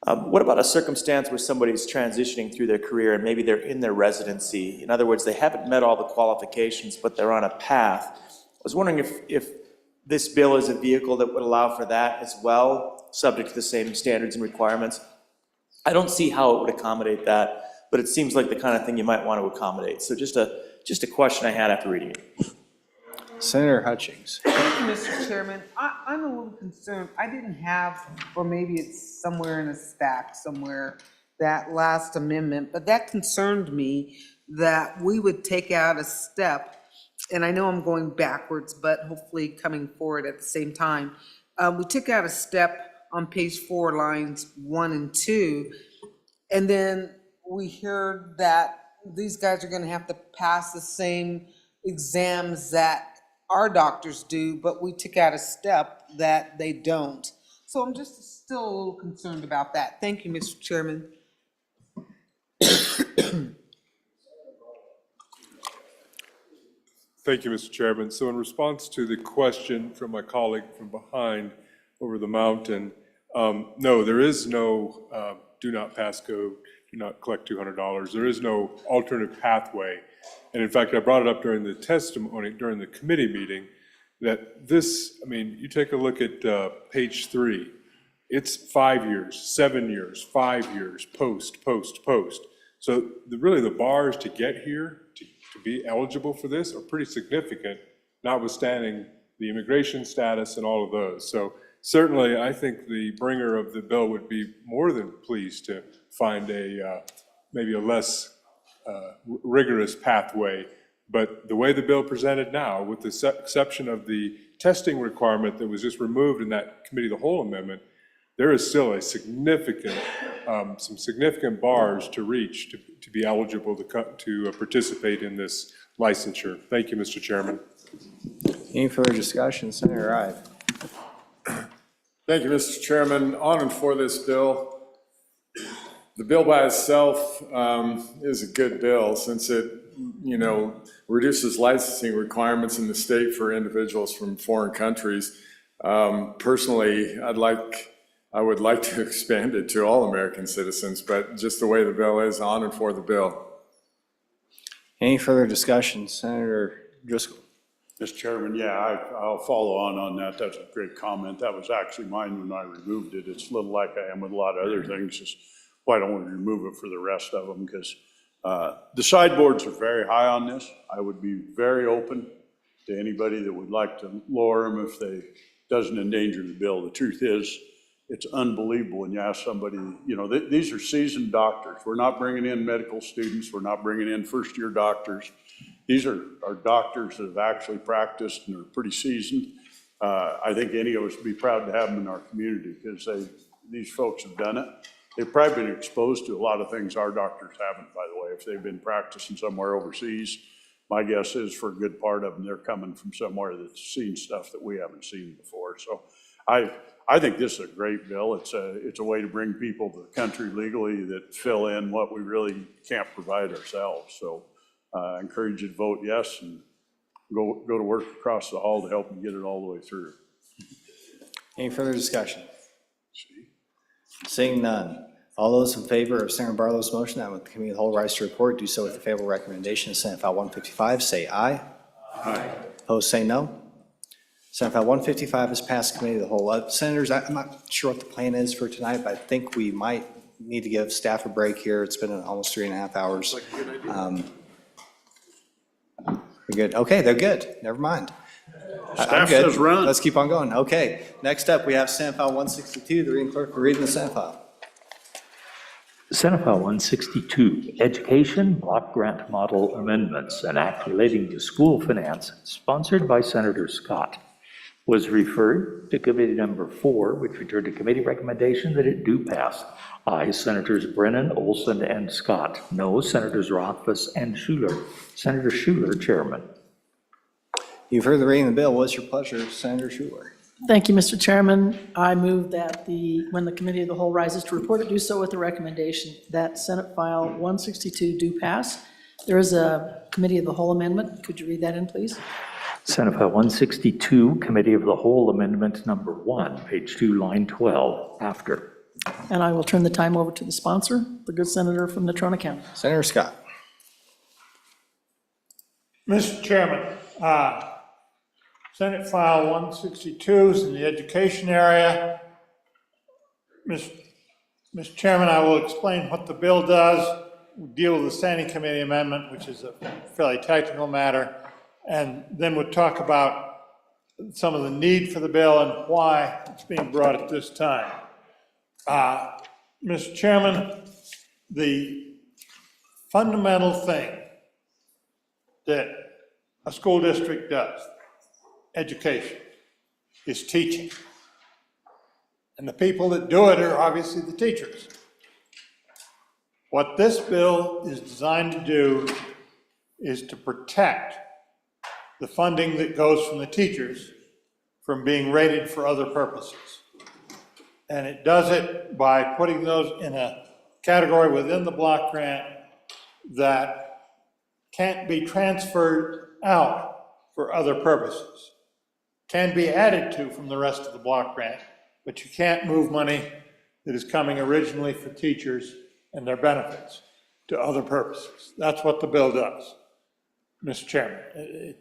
What about a circumstance where somebody's transitioning through their career and maybe they're in their residency? In other words, they haven't met all the qualifications, but they're on a path. I was wondering if this bill is a vehicle that would allow for that as well, subject to the same standards and requirements. I don't see how it would accommodate that, but it seems like the kind of thing you might want to accommodate. So just a question I had after reading it. Senator Hutchings. Thank you, Mr. Chairman. I'm a little concerned. I didn't have, or maybe it's somewhere in a stack somewhere, that last amendment, but that concerned me that we would take out a step, and I know I'm going backwards, but hopefully coming forward at the same time. We took out a step on page 4, lines 1 and 2, and then we heard that these guys are gonna have to pass the same exams that our doctors do, but we took out a step that they don't. So I'm just still a little concerned about that. Thank you, Mr. Chairman. Thank you, Mr. Chairman. So in response to the question from my colleague from behind over the mountain, no, there is no do not pass go, do not collect $200. There is no alternative pathway. And in fact, I brought it up during the testimony, during the committee meeting, that this, I mean, you take a look at page 3, it's 5 years, 7 years, 5 years, post. So really the bars to get here, to be eligible for this are pretty significant, notwithstanding the immigration status and all of those. So certainly I think the bringer of the bill would be more than pleased to find a maybe a less rigorous pathway, but the way the bill presented now, with the exception of the testing requirement that was just removed in that committee of the whole amendment, there is still a significant, some significant bars to reach to be eligible to participate in this licensure. Thank you, Mr. Chairman. Any further discussion? Senator Ive. Thank you, Mr. Chairman. On and for this bill. The bill by itself is a good bill since it, reduces licensing requirements in the state for individuals from foreign countries. Personally, I would like to expand it to all American citizens, but just the way the bill is, on and for the bill. Any further discussion? Senator Driscoll. Mr. Chairman, yeah, I'll follow on that. That's a great comment. That was actually mine when I removed it. It's a little like I am with a lot of other things, just why don't we remove it for the rest of them? Because the sideboards are very high on this. I would be very open to anybody that would like to lower them if they doesn't endanger the bill. The truth is, it's unbelievable when you ask somebody, these are seasoned doctors. We're not bringing in medical students. We're not bringing in first-year doctors. These are doctors that have actually practiced and are pretty seasoned. I think any of us would be proud to have them in our community because these folks have done it. They've probably been exposed to a lot of things our doctors haven't, by the way. If they've been practicing somewhere overseas, my guess is for a good part of them, they're coming from somewhere that's seen stuff that we haven't seen before. So I think this is a great bill. It's a way to bring people to the country legally that fill in what we really can't provide ourselves. So I encourage you to vote yes and go to work across the hall to help them get it all the way through. Any further discussion? Seeing none. All those in favor of Senator Barlow's motion that with the committee of the whole rise to report, do so with the favorable recommendation of Senate File 155, say aye. Aye. Opposed, say no. Senate File 155 is passed committee of the whole. Senators, I'm not sure what the plan is for tonight, but I think we might need to give staff a break here. It's been almost 3.5 hours. We're good. Okay, they're good. Never mind. Staff says run. Let's keep on going. Okay, next up we have Senate File 162. The reading clerk will read the Senate file. Senate File 162, Education Block Grant Model Amendments, an act relating to school finance, sponsored by Senator Scott, was referred to Committee Number 4, which returned to committee recommendation that it do pass. Aye, Senators Brennan, Olson, and Scott. No, Senators Rothfuss and Schuler. Senator Schuler, Chairman. You've heard the reading of the bill. What's your pleasure, Senator Schuler? Thank you, Mr. Chairman. I move that when the committee of the whole rises to report it, do so with the recommendation that Senate File 162 do pass. There is a committee of the whole amendment. Could you read that in, please? Senate File 162, Committee of the Whole Amendment Number 1, page 2, line 12, after. And I will turn the time over to the sponsor, the good senator from Natrona County. Senator Scott. Mr. Chairman, Senate File 162 is in the education area. Mr. Chairman, I will explain what the bill does. We'll deal with the standing committee amendment, which is a fairly technical matter, and then we'll talk about some of the need for the bill and why it's being brought at this time. Mr. Chairman, the fundamental thing that a school district does, education, is teaching. And the people that do it are obviously the teachers. What this bill is designed to do is to protect the funding that goes from the teachers from being rated for other purposes. And it does it by putting those in a category within the block grant that can't be transferred out for other purposes. Can be added to from the rest of the block grant, but you can't move money that is coming originally for teachers and their benefits to other purposes. That's what the bill does, Mr. Chairman.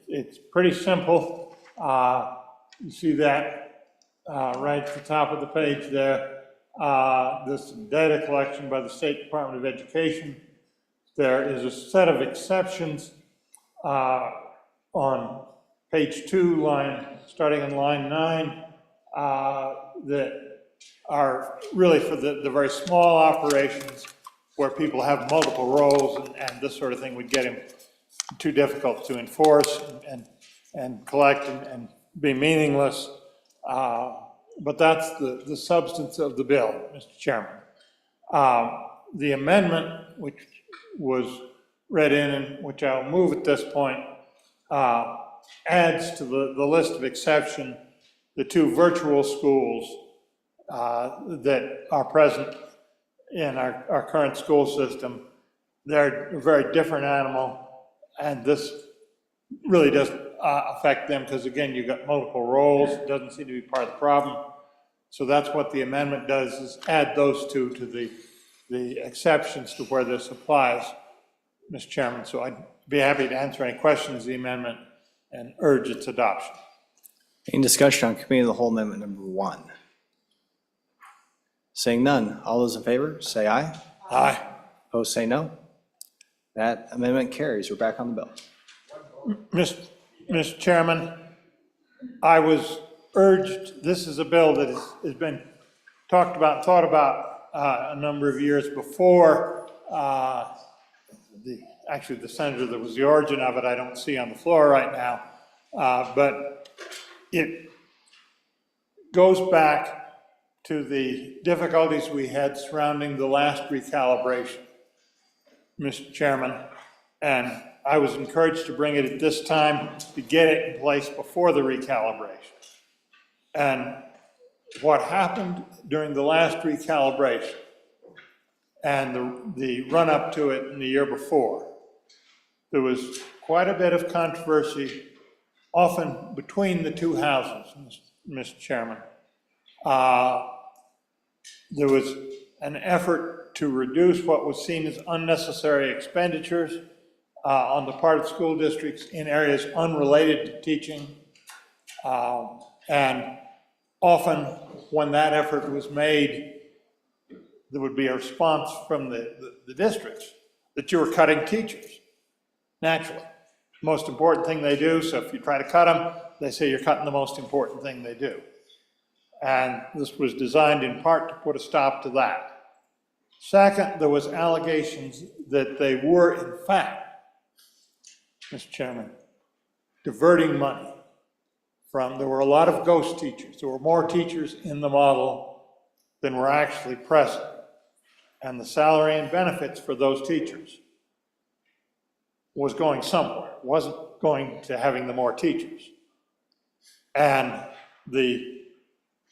It's pretty simple. You see that right at the top of the page there. This data collection by the State Department of Education. There is a set of exceptions on page 2, starting on line 9, that are really for the very small operations where people have multiple roles, and this sort of thing would get him too difficult to enforce and collect and be meaningless. But that's the substance of the bill, Mr. Chairman. The amendment, which was read in and which I'll move at this point, adds to the list of exception the 2 virtual schools that are present in our current school system. They're a very different animal, and this really doesn't affect them because, again, you've got multiple roles. It doesn't seem to be part of the problem. So that's what the amendment does, is add those 2 to the exceptions to where this applies, Mr. Chairman. So I'd be happy to answer any questions of the amendment and urge its adoption. Any discussion on committee of the whole amendment number 1? Seeing none, all those in favor, say aye. Aye. Opposed, say no. That amendment carries. We're back on the bill. Mr. Chairman, I was urged, this is a bill that has been talked about, thought about a number of years before. Actually, the senator that was the origin of it, I don't see on the floor right now, but it goes back to the difficulties we had surrounding the last recalibration, Mr. Chairman, and I was encouraged to bring it at this time to get it in place before the recalibration. And what happened during the last recalibration and the run-up to it in the year before, there was quite a bit of controversy, often between the 2 houses, Mr. Chairman. There was an effort to reduce what was seen as unnecessary expenditures on the part of school districts in areas unrelated to teaching. And often when that effort was made, there would be a response from the districts that you were cutting teachers, naturally. Most important thing they do, so if you try to cut them, they say you're cutting the most important thing they do. And this was designed in part to put a stop to that. Second, there was allegations that they were, in fact, Mr. Chairman, diverting money from, there were a lot of ghost teachers. There were more teachers in the model than were actually present. And the salary and benefits for those teachers was going somewhere, wasn't going to having the more teachers. And the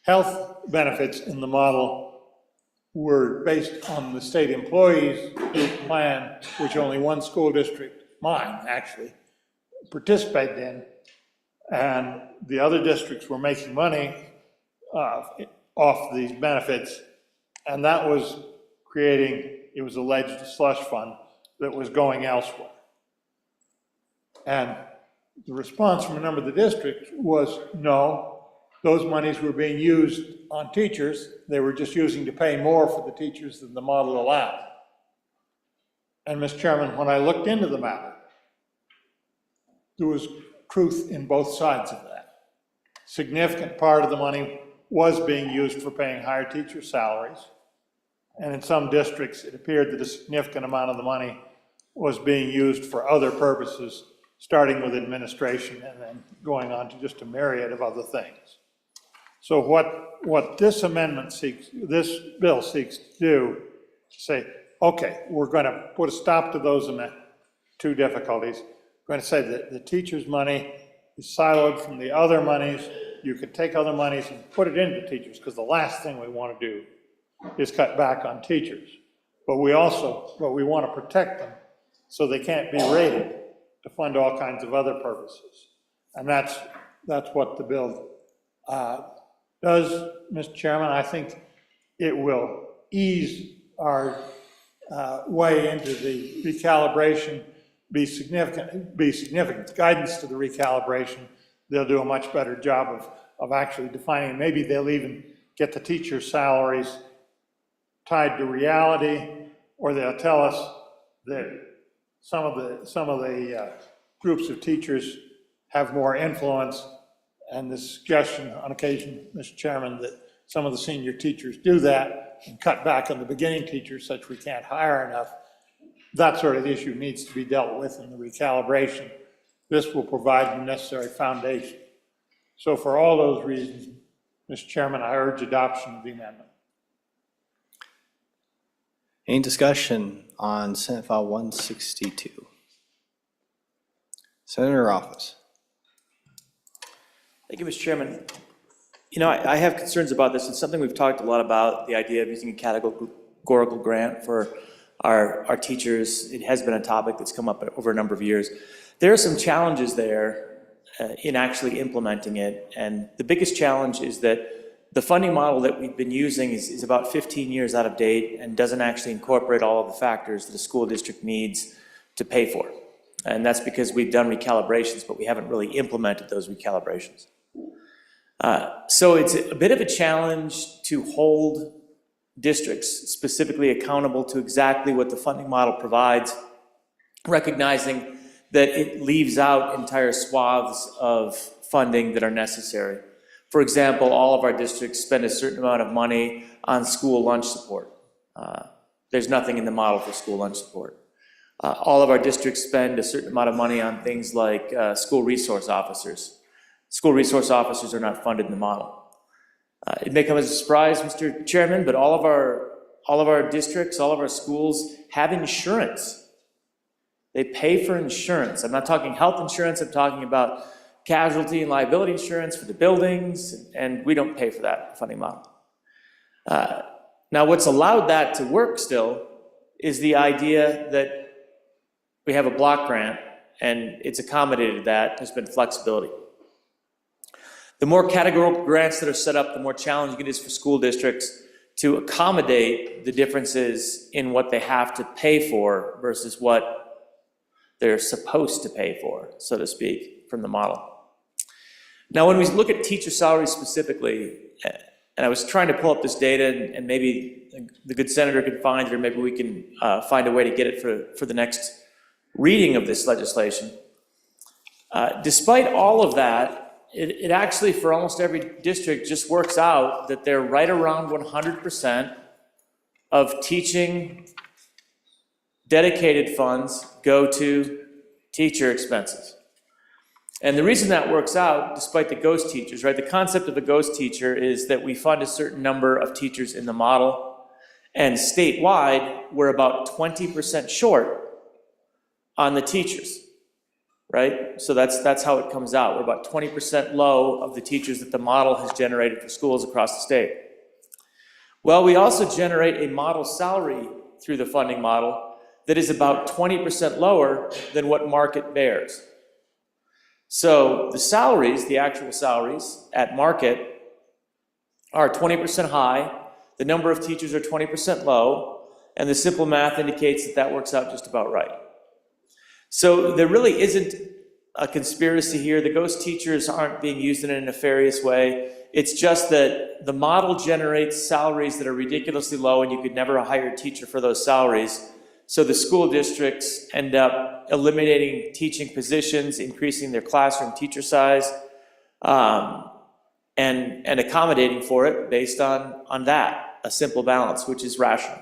health benefits in the model were based on the state employees group plan, which only one school district, mine actually, participated in. And the other districts were making money off these benefits And that was creating, it was alleged a slush fund that was going elsewhere. And the response from a number of the districts was, no, those monies were being used on teachers. They were just using to pay more for the teachers than the model allowed. And Mr. Chairman, when I looked into the matter, there was truth in both sides of that. Significant part of the money was being used for paying higher teacher salaries. And in some districts, it appeared that a significant amount of the money was being used for other purposes, starting with administration and then going on to just a myriad of other things. So what this amendment seeks, this bill seeks to do, is say, okay, we're going to put a stop to those two difficulties. We're going to say that the teacher's money is siloed from the other monies. You could take other monies and put it into teachers, because the last thing we want to do is cut back on teachers. But we want to protect them so they can't be rated to fund all kinds of other purposes. And that's what the bill does, Mr. Chairman. I think it will ease our way into the recalibration, be significant guidance to the recalibration. They'll do a much better job of actually defining. Maybe they'll even get the teachers' salaries tied to reality, or they'll tell us that some of the groups of teachers have more influence, and the suggestion on occasion, Mr. Chairman, that some of the senior teachers do that and cut back on the beginning teachers such we can't hire enough. That sort of issue needs to be dealt with in the recalibration. This will provide the necessary foundation. So for all those reasons, Mr. Chairman, I urge adoption of the amendment. Any discussion on Senate File 162? Senator Office. Thank you, Mr. Chairman. You know, I have concerns about this. It's something we've talked a lot about, the idea of using a categorical grant for our teachers. It has been a topic that's come up over a number of years. There are some challenges there in actually implementing it. And the biggest challenge is that the funding model that we've been using is about 15 years out of date and doesn't actually incorporate all of the factors that a school district needs to pay for. And that's because we've done recalibrations, but we haven't really implemented those recalibrations. So it's a bit of a challenge to hold districts specifically accountable to exactly what the funding model provides, recognizing that it leaves out entire swaths of funding that are necessary. For example, all of our districts spend a certain amount of money on school lunch support. There's nothing in the model for school lunch support. All of our districts spend a certain amount of money on things like school resource officers. School resource officers are not funded in the model. It may come as a surprise, Mr. Chairman, but all of our districts, all of our schools have insurance. They pay for insurance. I'm not talking health insurance, I'm talking about casualty and liability insurance for the buildings, and we don't pay for that funding model. Now, what's allowed that to work still is the idea that we have a block grant, and it's accommodated that. There's been flexibility. The more categorical grants that are set up, the more challenging it is for school districts to accommodate the differences in what they have to pay for versus what they're supposed to pay for, so to speak, from the model. Now, when we look at teacher salaries specifically, and I was trying to pull up this data, and maybe the good senator can find it, or maybe we can find a way to get it for the next reading of this legislation. Despite all of that, it actually, for almost every district, just works out that they're right around 100% of teaching dedicated funds go to teacher expenses. And the reason that works out, despite the ghost teachers, right? The concept of a ghost teacher is that we fund a certain number of teachers in the model, and statewide, we're about 20% short on the teachers, right? So that's how it comes out. We're about 20% low of the teachers that the model has generated for schools across the state. Well, we also generate a model salary through the funding model that is about 20% lower than what market bears. So the salaries, the actual salaries at market, are 20% high. the number of teachers are 20% low, and the simple math indicates that that works out just about right. So there really isn't a conspiracy here. The ghost teachers aren't being used in a nefarious way. It's just that the model generates salaries that are ridiculously low, and you could never hire a teacher for those salaries. So the school districts end up eliminating teaching positions, increasing their classroom teacher size, and accommodating for it based on that, a simple balance, which is rational.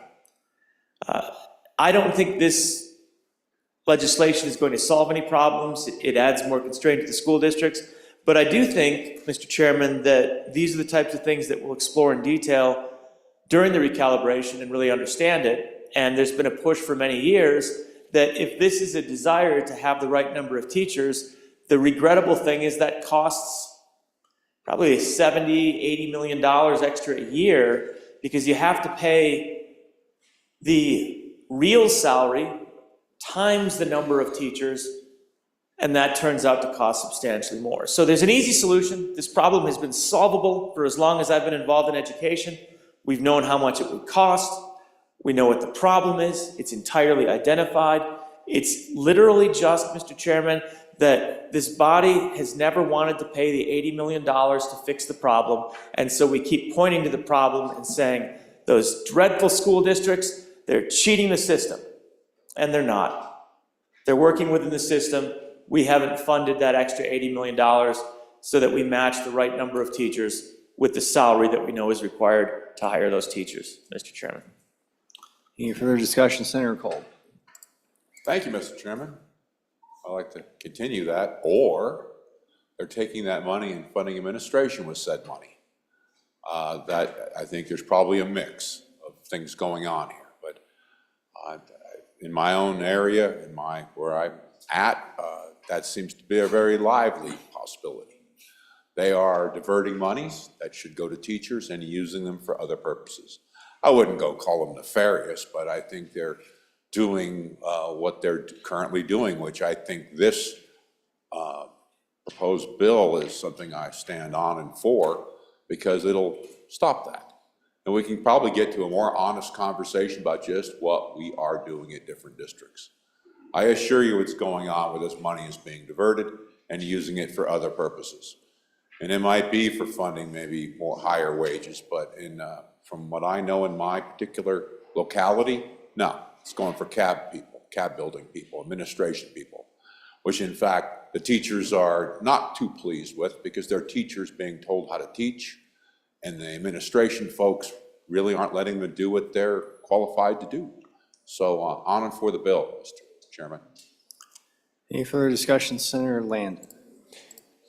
I don't think this legislation is going to solve any problems. It adds more constraint to the school districts. But I do think, Mr. Chairman, that these are the types of things that we'll explore in detail during the recalibration and really understand it. And there's been a push for many years that if this is a desire to have the right number of teachers, the regrettable thing is that costs probably $70, $80 million extra a year, because you have to pay the real salary times the number of teachers, and that turns out to cost substantially more. So there's an easy solution. This problem has been solvable for as long as I've been involved in education. We've known how much it would cost. We know what the problem is. It's entirely identified. It's literally just, Mr. Chairman, that this body has never wanted to pay the $80 million to fix the problem, and so we keep pointing to the problem and saying, those dreadful school districts, they're cheating the system. And they're not. They're working within the system. We haven't funded that extra $80 million so that we match the right number of teachers with the salary that we know is required to hire those teachers, Mr. Chairman. Any further discussion, Senator Cole? Thank you, Mr. Chairman. I'd like to continue that, or they're taking that money and funding administration with said money. That, I think there's probably a mix of things going on here, but in my own area, where I'm at, that seems to be a very lively possibility. They are diverting monies that should go to teachers and using them for other purposes. I wouldn't go call them nefarious, but I think they're doing what they're currently doing, which I think this proposed bill is something I stand on and for, because it'll stop that. And we can probably get to a more honest conversation about just what we are doing at different districts. I assure you what's going on where this money is being diverted and using it for other purposes. And it might be for funding maybe more higher wages, but from what I know in my particular locality, no, it's going for cab people, cab building people, administration people, which in fact the teachers are not too pleased with, because they're teachers being told how to teach, and the administration folks really aren't letting them do what they're qualified to do. So on and for the bill, Mr. Chairman. Any further discussion, Senator Land?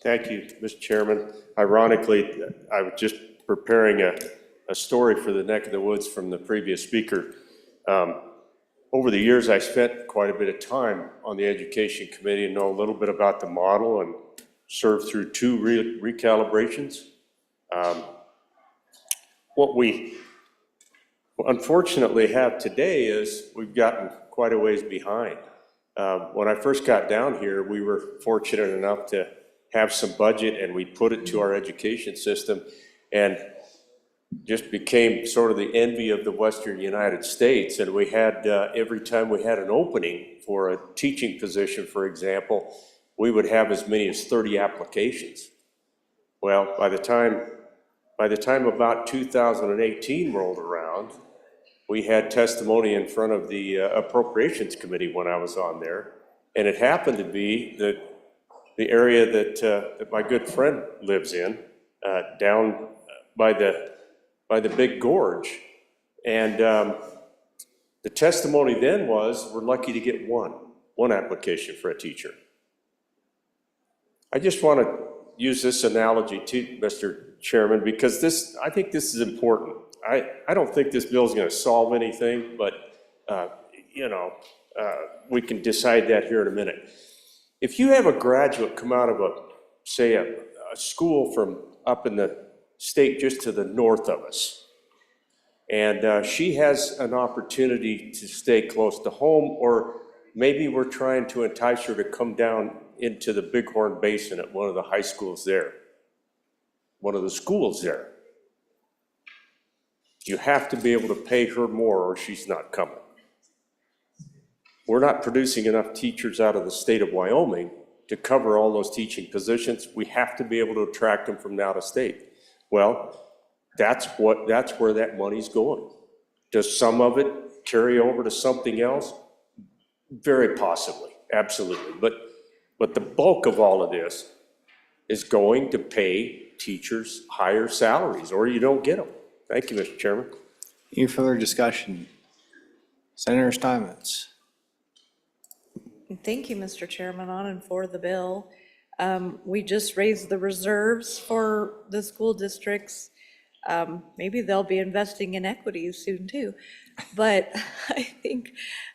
Thank you, Mr. Chairman. Ironically, I was just preparing a story for the neck of the woods from the previous speaker. Over the years, I spent quite a bit of time on the Education Committee and know a little bit about the model, and served through 2 recalibrations. What we unfortunately have today is we've gotten quite a ways behind. When I first got down here, we were fortunate enough to have some budget, and we put it to our education system, and just became sort of the envy of the Western United States. And we had, every time we had an opening for a teaching position, for example, we would have as many as 30 applications. Well, by the time about 2018 rolled around, we had testimony in front of the Appropriations Committee when I was on there, and it happened to be that the area that my good friend lives in, down by the Big Gorge, and the testimony then was, we're lucky to get one application for a teacher. I just want to use this analogy too, Mr. Chairman, because I think this is important. I don't think this bill is going to solve anything, but we can decide that here in a minute. If you have a graduate come out of say a school from up in the state just to the north of us, and she has an opportunity to stay close to home, or maybe we're trying to entice her to come down into the Bighorn Basin at one of the high schools there, one of the schools there. You have to be able to pay her more or she's not coming. We're not producing enough teachers out of the state of Wyoming to cover all those teaching positions. We have to be able to attract them from out of state. Well, that's where that money's going. Does some of it carry over to something else? Very possibly, absolutely. But the bulk of all of this is going to pay teachers higher salaries, or you don't get them. Thank you, Mr. Chairman. Any further discussion? Senator Steinmetz. Thank you, Mr. Chairman, on and for the bill. We just raised the reserves for the school districts. Maybe they'll be investing in equities soon too. But I think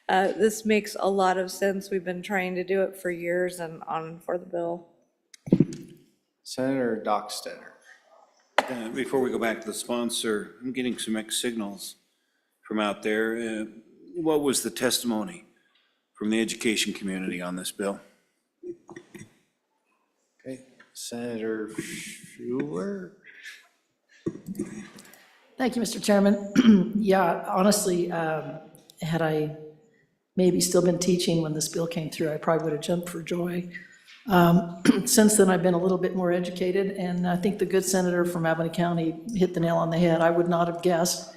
this makes a lot of sense. We've been trying to do it for years, and on and for the bill. Senator Dockstetter. Before we go back to the sponsor, I'm getting some mixed signals from out there. What was the testimony from the education community on this bill? Okay, Senator Schuler. Thank you, Mr. Chairman. Yeah, honestly, had I maybe still been teaching when this bill came through, I probably would have jumped for joy. Since then, I've been a little bit more educated, and I think the good senator from Albany County hit the nail on the head. I would not have guessed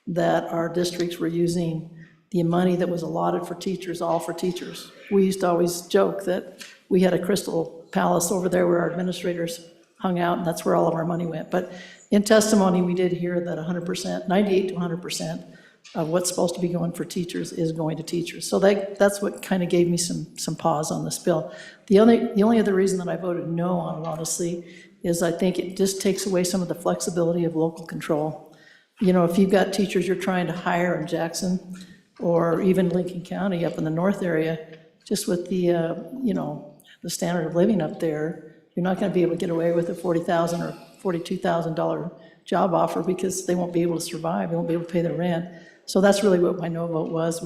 that our districts were using the money that was allotted for teachers, all for teachers. We used to always joke that we had a crystal palace over there where our administrators hung out, and that's where all of our money went. But in testimony, we did hear that 100%, 98 to 100% of what's supposed to be going for teachers is going to teachers. So that's what kind of gave me some pause on this bill. The only other reason that I voted no on it, honestly, is I think it just takes away some of the flexibility of local control. You know, if you've got teachers you're trying to hire in Jackson or even Lincoln County up in the north area, just with the, the standard of living up there, you're not going to be able to get away with a $40,000 or $42,000 job offer because they won't be able to survive. They won't be able to pay their rent. So that's really what my no vote was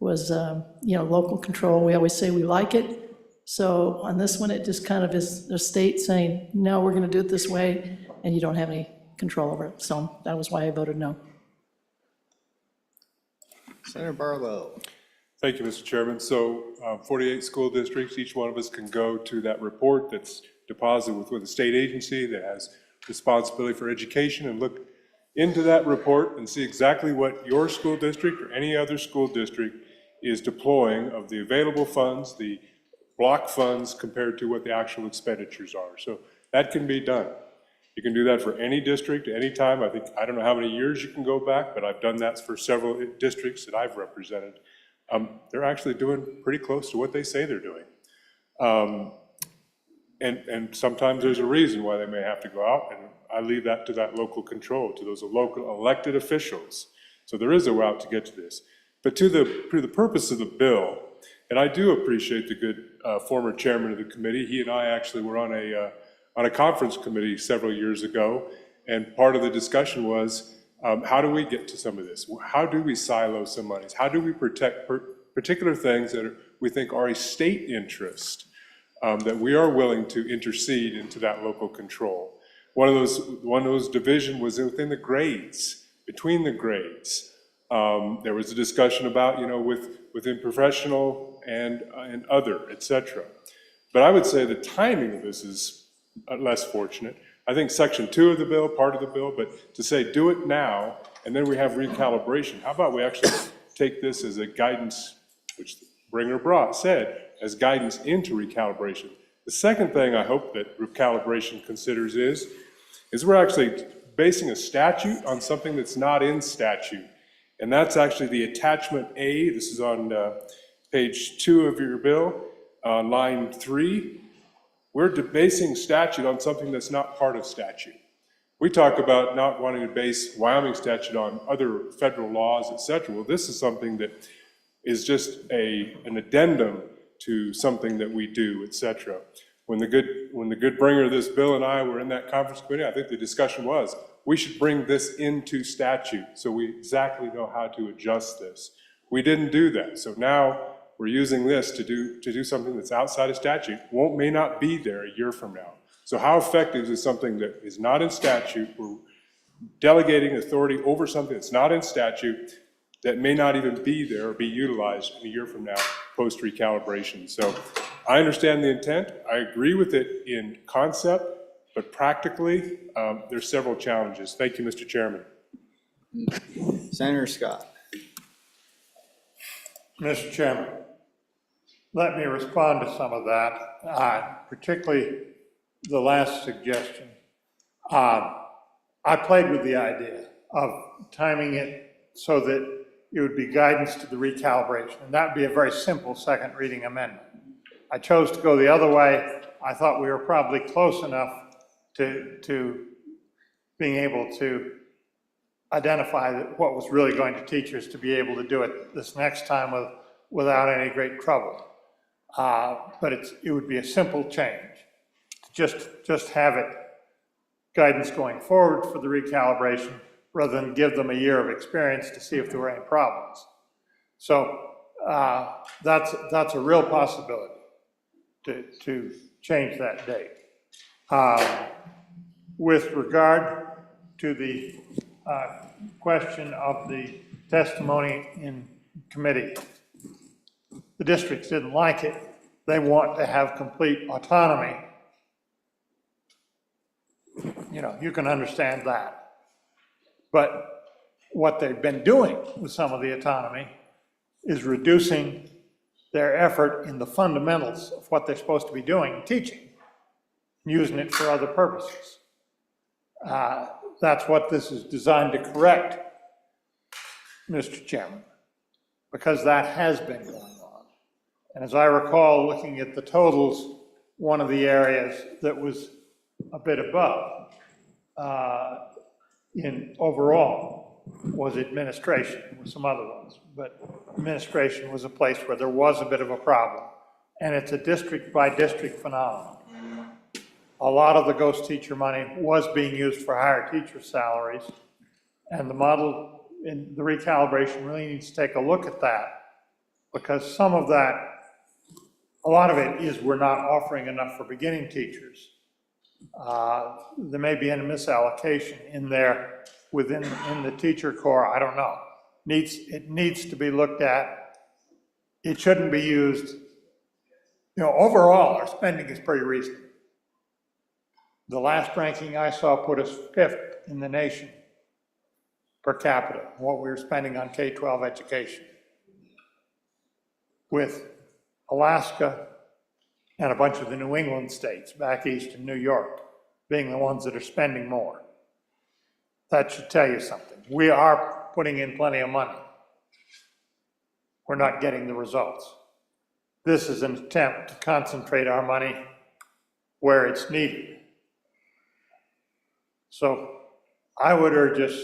local control. We always say we like it. So on this one, it just kind of is the state saying, no, we're going to do it this way, and you don't have any control over it. So that was why I voted no. Senator Barlow. Thank you, Mr. Chairman. So 48 school districts, each one of us can go to that report that's deposited with a state agency that has responsibility for education and look into that report and see exactly what your school district or any other school district is deploying of the available funds, the block funds compared to what the actual expenditures are. So that can be done. You can do that for any district, any time. I don't know how many years you can go back, but I've done that for several districts that I've represented. They're actually doing pretty close to what they say they're doing. And sometimes there's a reason why they may have to go out, and I leave that to that local control, to those local elected officials. So there is a route to get to this. But to the purpose of the bill, and I do appreciate the good former chairman of the committee. He and I actually were on a conference committee several years ago, and part of the discussion was, how do we get to some of this? How do we silo some monies? How do we protect particular things that we think are a state interest, that we are willing to intercede into that local control? One of those division was within the grades, between the grades. There was a discussion about, within professional and other, et cetera. But I would say the timing of this is less fortunate. I think section 2 of the bill, part of the bill, but to say do it now, and then we have recalibration. How about we actually take this as a guidance, which Bringer said, as guidance into recalibration. The second thing I hope that recalibration considers is we're actually basing a statute on something that's not in statute. And that's actually the attachment A. This is on page 2 of your bill, on line 3. We're basing statute on something that's not part of statute. We talk about not wanting to base Wyoming statute on other federal laws, et cetera. Well, this is something that is just an addendum to something that we do, et cetera. When the good bringer of this bill and I were in that conference committee, I think the discussion was, we should bring this into statute so we exactly know how to adjust this. We didn't do that. So now we're using this to do something that's outside of statute, may not be there a year from now. So how effective is something that is not in statute, we're delegating authority over something that's not in statute, that may not even be there or be utilized in a year from now, post-recalibration. So I understand the intent. I agree with it in concept, but practically, there's several challenges. Thank you, Mr. Chairman. Senator Scott. Mr. Chairman, let me respond to some of that, particularly the last suggestion. I played with the idea of timing it so that it would be guidance to the recalibration, and that would be a very simple second reading amendment. I chose to go the other way. I thought we were probably close enough to being able to identify what was really going to teachers to be able to do it this next time without any great trouble. But it would be a simple change. Just have it guidance going forward for the recalibration rather than give them a year of experience to see if there were any problems. So that's a real possibility to change that date. With regard to the question of the testimony in committee, the districts didn't like it. They want to have complete autonomy. You know, you can understand that. But what they've been doing with some of the autonomy is reducing their effort in the fundamentals of what they're supposed to be doing, teaching, using it for other purposes. That's what this is designed to correct, Mr. Chairman, because that has been going on. And as I recall, looking at the totals, one of the areas that was a bit above in overall was administration, with some other ones. But administration was a place where there was a bit of a problem. And it's a district by district phenomenon. A lot of the ghost teacher money was being used for higher teacher salaries. And the model in the recalibration really needs to take a look at that, because some of that, a lot of it is we're not offering enough for beginning teachers. There may be a misallocation in there within the teacher corps, I don't know. It needs to be looked at. It shouldn't be used. You know, overall, our spending is pretty reasonable. The last ranking I saw put us 5th in the nation per capita, what we were spending on K-12 education, with Alaska and a bunch of the New England states back east in New York being the ones that are spending more. That should tell you something. We are putting in plenty of money. We're not getting the results. This is an attempt to concentrate our money where it's needed. So I would urge us,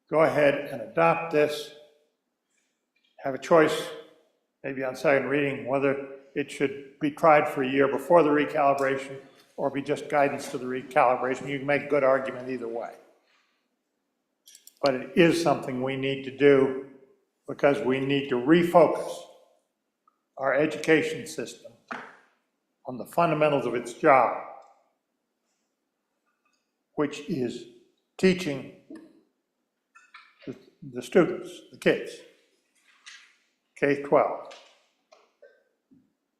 go ahead and adopt this, have a choice, maybe on second reading, whether it should be tried for a year before the recalibration or be just guidance to the recalibration. You can make a good argument either way. But it is something we need to do because we need to refocus our education system on the fundamentals of its job, which is teaching the students, the kids, K-12,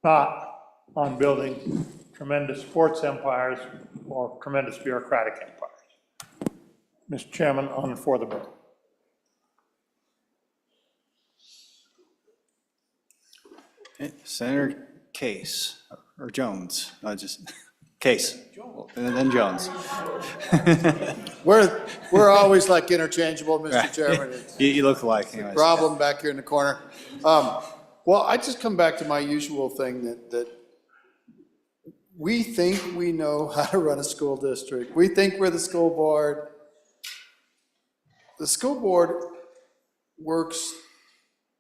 not on building tremendous sports empires or tremendous bureaucratic empires. Mr. Chairman, on and for the bill. Senator Case, or Jones, just Case, and then Jones. We're always like interchangeable, Mr. Chairman. You look alike anyways. Problem back here in the corner. Well, I just come back to my usual thing that we think we know how to run a school district. We think we're the school board. The school board works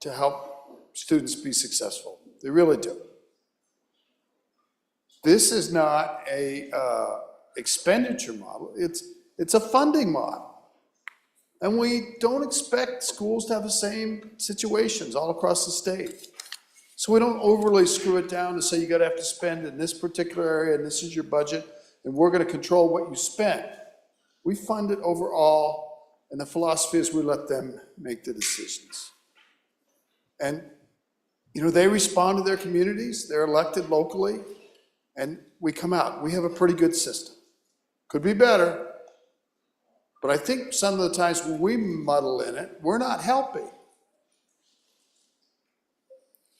to help students be successful. They really do. This is not a expenditure model. It's a funding model. And we don't expect schools to have the same situations all across the state. So we don't overly screw it down to say you gotta have to spend in this particular area and this is your budget and we're gonna control what you spend. We fund it overall, and the philosophy is we let them make the decisions. And, they respond to their communities, they're elected locally, and we come out. We have a pretty good system. Could be better, but I think some of the times when we muddle in it, we're not helping.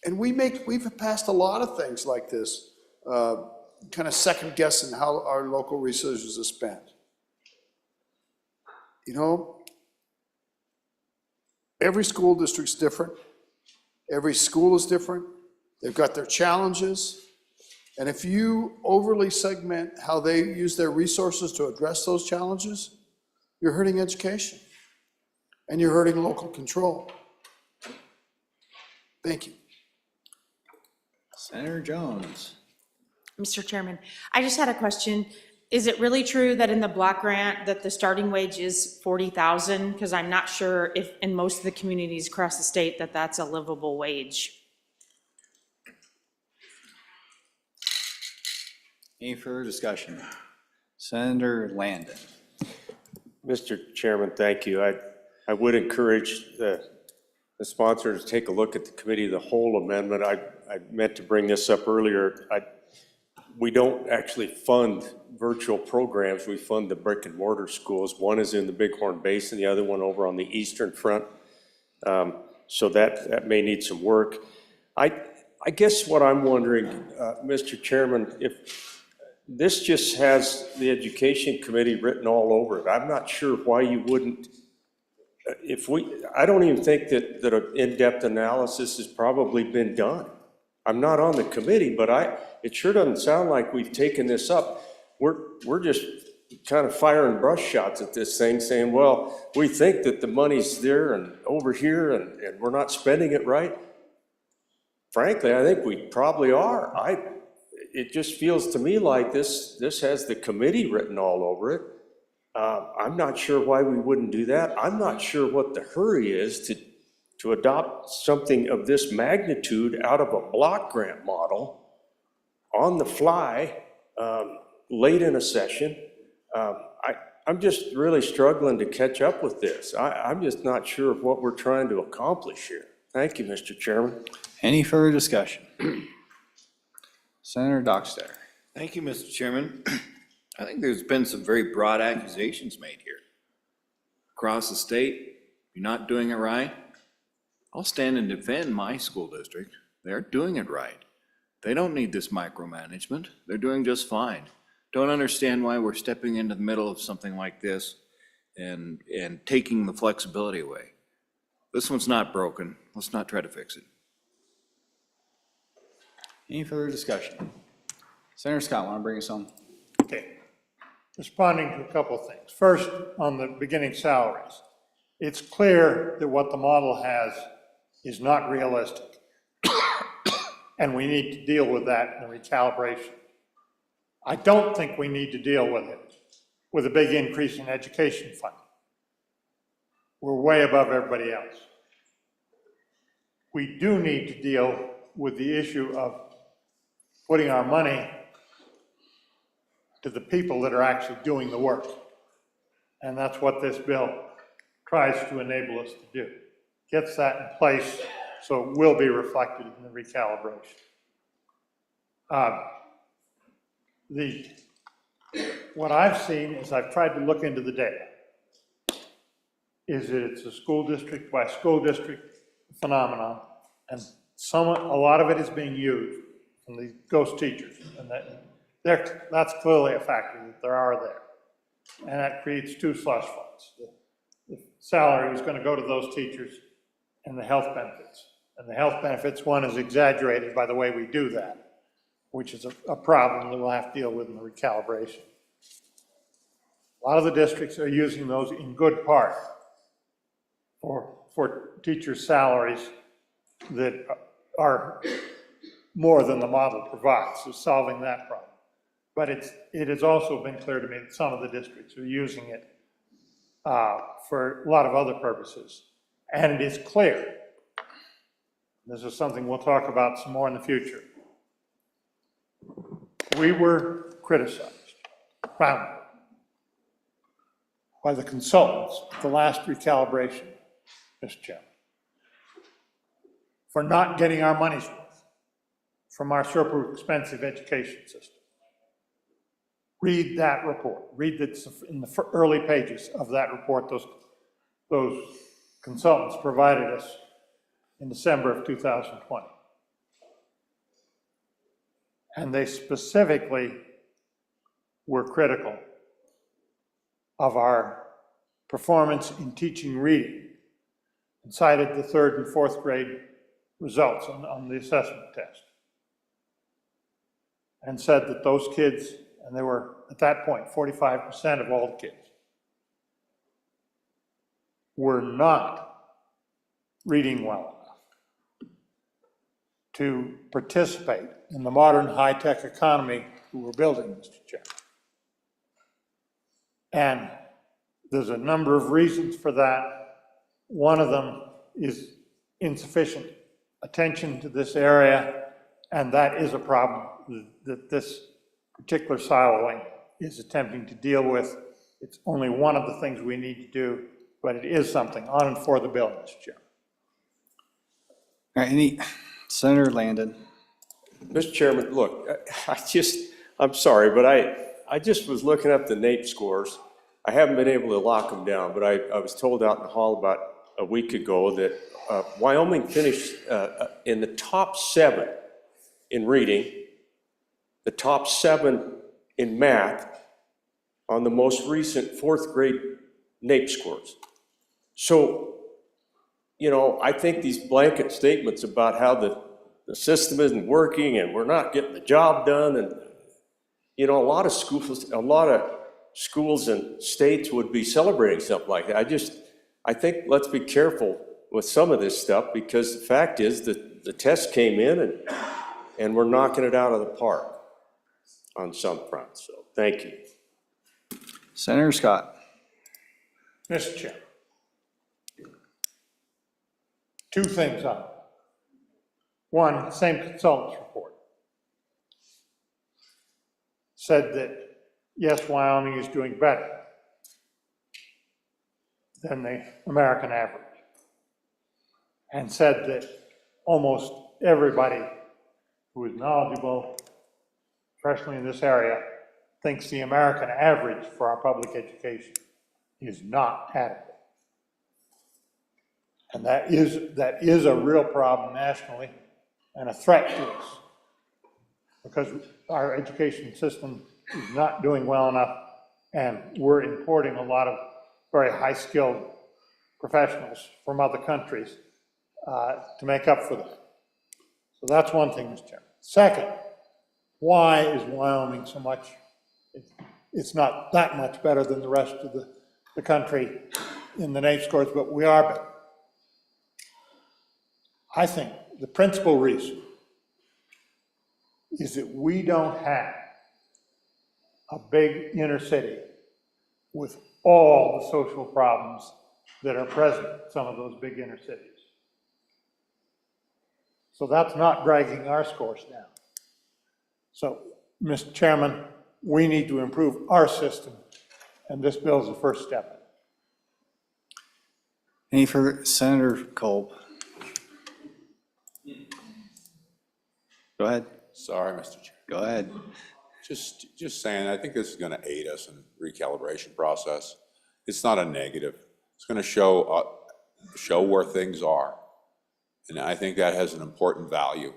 And we've passed a lot of things like this, kind of second guessing how our local resources are spent. Every school district's different. Every school is different. They've got their challenges. And if you overly segment how they use their resources to address those challenges, you're hurting education and you're hurting local control. Thank you. Senator Jones. Mr. Chairman, I just had a question. Is it really true that in the block grant that the starting wage is $40,000? Because I'm not sure if in most of the communities across the state that that's a livable wage. Any further discussion? Senator Landon. Mr. Chairman, thank you. I would encourage the sponsor to take a look at the committee of the whole amendment. I meant to bring this up earlier. We don't actually fund virtual programs. We fund the brick and mortar schools. One is in the Bighorn Basin, the other one over on the eastern front. So that may need some work. I guess what I'm wondering, Mr. Chairman, if this just has the education committee written all over it, I'm not sure why you wouldn't. I don't even think that an in-depth analysis has probably been done. I'm not on the committee, but it sure doesn't sound like we've taken this up. We're just kind of firing brush shots at this thing, saying, well, we think that the money's there and over here, and we're not spending it right. Frankly, I think we probably are. It just feels to me like this has the committee written all over it. I'm not sure why we wouldn't do that. I'm not sure what the hurry is to adopt something of this magnitude out of a block grant model on the fly, late in a session. I'm just really struggling to catch up with this. I'm just not sure of what we're trying to accomplish here. Thank you, Mr. Chairman. Any further discussion? Senator Dockstader. Thank you, Mr. Chairman. I think there's been some very broad accusations made here. Across the state, you're not doing it right. I'll stand and defend my school district. They're doing it right. They don't need this micromanagement. They're doing just fine. Don't understand why we're stepping into the middle of something like this and taking the flexibility away. This one's not broken. Let's not try to fix it. Any further discussion? Senator Scott, want to bring us home? Okay. Responding to a couple of things. First, on the beginning salaries. It's clear that what the model has is not realistic. And we need to deal with that in a recalibration. I don't think we need to deal with it with a big increase in education funding. We're way above everybody else. We do need to deal with the issue of putting our money to the people that are actually doing the work. And that's what this bill tries to enable us to do. Gets that in place so it will be reflected in the recalibration. What I've seen is I've tried to look into the data. Is that it's a school district by school district phenomenon, and a lot of it is being used from the ghost teachers, and that's clearly a factor that there are there. And that creates two slush funds. The salary is going to go to those teachers and the health benefits. And the health benefits one is exaggerated by the way we do that, which is a problem that we'll have to deal with in the recalibration. A lot of the districts are using those in good part for teachers' salaries that are more than the model provides, so solving that problem. But it has also been clear to me that some of the districts are using it for a lot of other purposes. And it is clear, this is something we'll talk about some more in the future. We were criticized, roundly, by the consultants at the last recalibration, Mr. Chairman, for not getting our money's worth from our super expensive education system. Read that report. Read it in the early pages of that report those consultants provided us in December of 2020. And they specifically were critical of our performance in teaching reading and cited the 3rd and 4th grade results on the assessment test. And said that those kids, and they were at that point 45% of all the kids, were not reading well enough to participate in the modern high-tech economy we're building, Mr. Chairman. And there's a number of reasons for that. One of them is insufficient attention to this area, and that is a problem that this particular siloing is attempting to deal with. It's only one of the things we need to do, but it is something on and for the bill, Mr. Chairman. All right, Senator Landon. Mr. Chairman, look, I'm sorry, but I just was looking up the NAEP scores. I haven't been able to lock them down, but I was told out in the hall about a week ago that Wyoming finished in the top 7 in reading, the top 7 in math on the most recent 4th grade NAEP scores. So, you know, I think these blanket statements about how the system isn't working and we're not getting the job done, and, you know, a lot of schools and states would be celebrating something like that. I think let's be careful with some of this stuff, because the fact is that the test came in and we're knocking it out of the park on some fronts. So thank you. Senator Scott. Mr. Chair, 2 things on it. One, same consultant's report said that, yes, Wyoming is doing better than the American average, and said that almost everybody who is knowledgeable, especially in this area, thinks the American average for our public education is not adequate. And that is a real problem nationally and a threat to us, because our education system is not doing well enough, and we're importing a lot of very high-skilled professionals from other countries to make up for that. So that's one thing, Mr. Chairman. Second, why is Wyoming so much, it's not that much better than the rest of the country in the NAEP scores, but we are better. I think the principal reason is that we don't have a big inner city with all the social problems that are present in some of those big inner cities. So that's not dragging our scores down. So, Mr. Chairman, we need to improve our system, and this bill is the first step. Any further? Senator Kolb. Go ahead. Sorry, Mr. Chair. Go ahead. Just saying, I think this is going to aid us in the recalibration process. It's not a negative. It's going to show where things are. And I think that has an important value.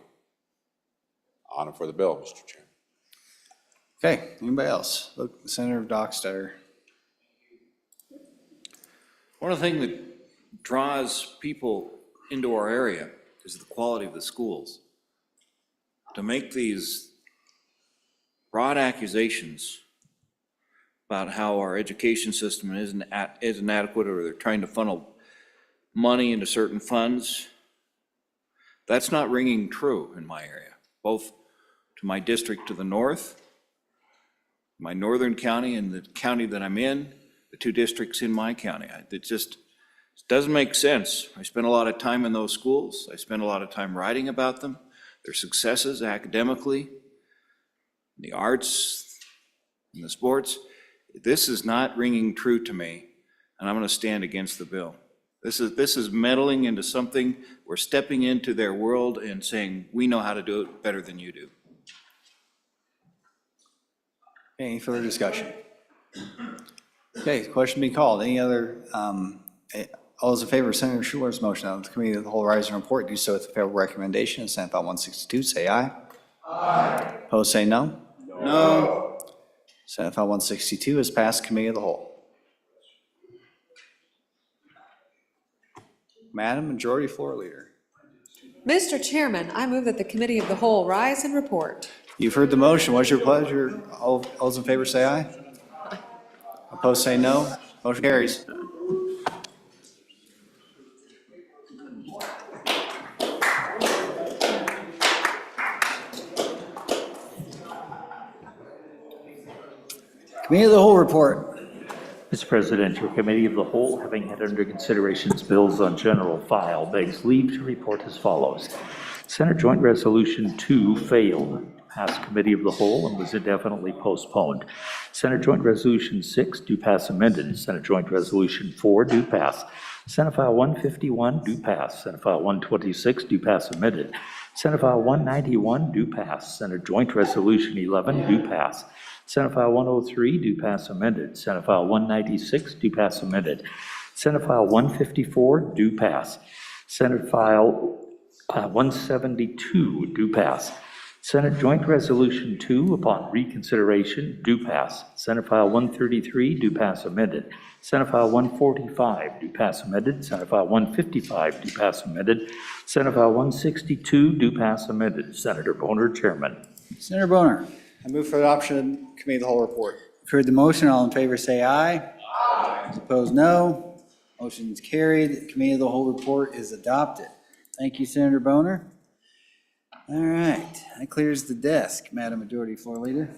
On and for the bill, Mr. Chair. Okay, anybody else? Look, Senator Dockstader. One of the things that draws people into our area is the quality of the schools. To make these broad accusations about how our education system isn't adequate, or they're trying to funnel money into certain funds, that's not ringing true in my area, both to my district to the north, my northern county, and the county that I'm in, the 2 districts in my county. It just doesn't make sense. I spend a lot of time in those schools. I spend a lot of time writing about them, their successes academically, the arts, and the sports. This is not ringing true to me and I'm going to stand against the bill. This is meddling into something, we're stepping into their world and saying, we know how to do it better than you do. Any further discussion? Okay, question being called. Any other, all those in favor of Senator Schuler's motion on the Committee of the Whole Rise and Report, do so with the favorable recommendation of Senate File 162, say aye. Aye. Opposed, say no. No. Senate File 162 is passed Committee of the Whole. Madam Majority Floor Leader. Mr. Chairman, I move that the Committee of the Whole rise and report. You've heard the motion. What's your pleasure? All those in favor say aye. Opposed, say no. Motion carries. Committee of the Whole report. Mr. President, your Committee of the Whole, having had under considerations bills on general file, begs leave to report as follows. Senate Joint Resolution 2 failed, passed Committee of the Whole, and was indefinitely postponed. Senate Joint Resolution 6 do pass amended. Senate Joint Resolution 4 do pass. Senate File 151 do pass. Senate File 126 do pass amended. Senate File 191 do pass. Senate Joint Resolution 11 do pass. Senate File 103 do pass amended. Senate File 196 do pass amended. Senate File 154 do pass. Senate File 172 do pass. Senate Joint Resolution 2 upon reconsideration do pass. Senate File 133 do pass amended. Senate File 145 do pass amended. Senate File 155 do pass amended. Senate File 162 do pass amended. Senator Boner, Chairman. Senator Boner. I move for adoption of Committee of the Whole report. You've heard the motion. All in favor say aye. Aye. Opposed, no. Motion is carried. Committee of the Whole report is adopted. Thank you, Senator Boner. All right, that clears the desk, Madam Majority Floor Leader.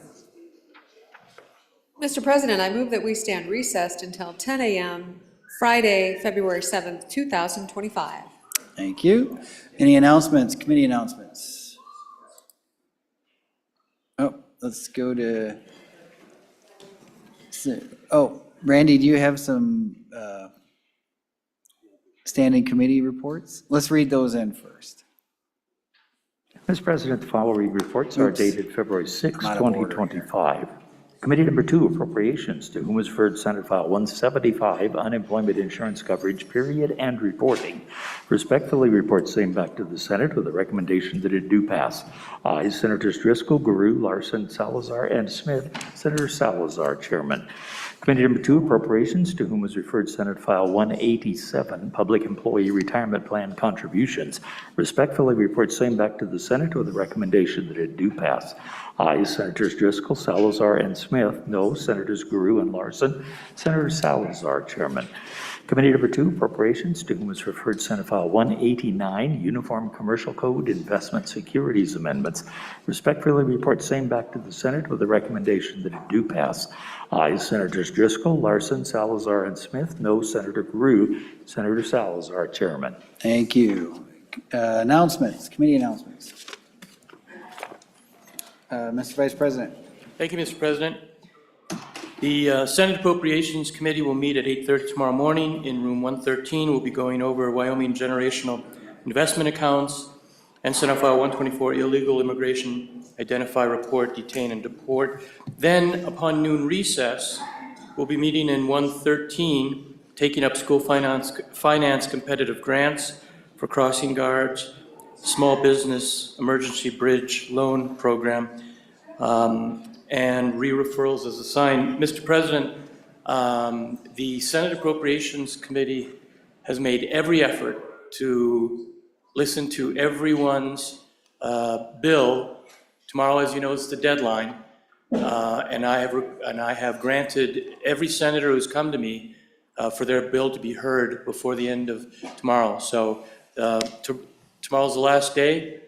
Mr. President, I move that we stand recessed until 10 a.m. Friday, February 7th, 2025. Thank you. Any announcements, committee announcements? Oh, let's go to, Randy, do you have some standing committee reports? Let's read those in first. Mr. President, the following reports are dated February 6, 2025. Committee number 2, Appropriations, to whom is referred Senate File 175, Unemployment Insurance Coverage Period and Reporting. Respectfully report same back to the Senate with a recommendation that it do pass. Ayes, Senators Driscoll, Guru, Larson, Salazar, and Smith. Senator Salazar, Chairman. Committee number 2, Appropriations, to whom was referred Senate File 187, Public Employee Retirement Plan Contributions. Respectfully report same back to the Senate with a recommendation that it do pass. Ayes, Senators Driscoll, Salazar, and Smith. No, Senators Guru and Larson. Senator Salazar, Chairman. Committee number 2, Appropriations, to whom is referred Senate File 189, Uniform Commercial Code Investment Securities Amendments. Respectfully report same back to the Senate with a recommendation that it do pass. Ayes, Senators Driscoll, Larson, Salazar, and Smith. No, Senator Guru. Senator Salazar, Chairman. Thank you. Announcements, committee announcements. Mr. Vice President. Thank you, Mr. President. The Senate Appropriations Committee will meet at 8:30 tomorrow morning in room 113. We'll be going over Wyoming generational investment accounts and Senate File 124, illegal immigration, identify, report, detain, and deport. Then, upon noon recess, we'll be meeting in 113, taking up school finance competitive grants for crossing guards, small business emergency bridge loan program, and re-referrals as assigned. Mr. President, the Senate Appropriations Committee has made every effort to listen to everyone's bill. Tomorrow, as you know, is the deadline, and I have granted every senator who's come to me for their bill to be heard before the end of tomorrow. So tomorrow's the last day.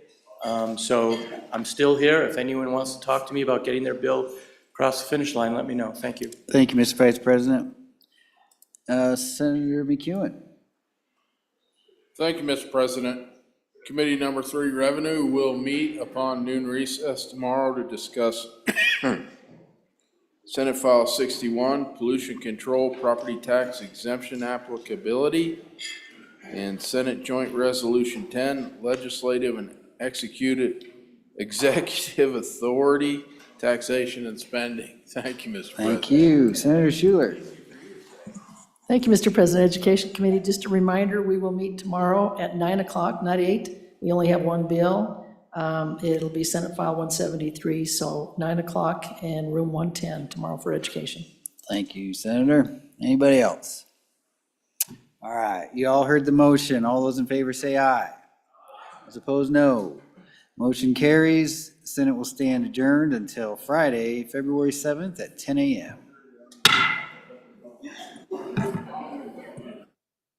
So I'm still here. If anyone wants to talk to me about getting their bill across the finish line, let me know. Thank you. Thank you, Mr. Vice President. Senator McEwen. Thank you, Mr. President. Committee number 3, Revenue, will meet upon noon recess tomorrow to discuss Senate File 61, pollution control property tax exemption applicability. And Senate Joint Resolution 10, legislative and executive authority, taxation and spending. Thank you, Mr. President. Thank you. Senator Schuler. Thank you, Mr. President. Education Committee, just a reminder, we will meet tomorrow at 9 o'clock, not 8. We only have one bill. It'll be Senate File 173, so 9 o'clock and room 110 tomorrow for education. Thank you, Senator. Anybody else? All right, you all heard the motion. All those in favor say aye. Those opposed, no. Motion carries. Senate will stand adjourned until Friday, February 7th at 10 a.m.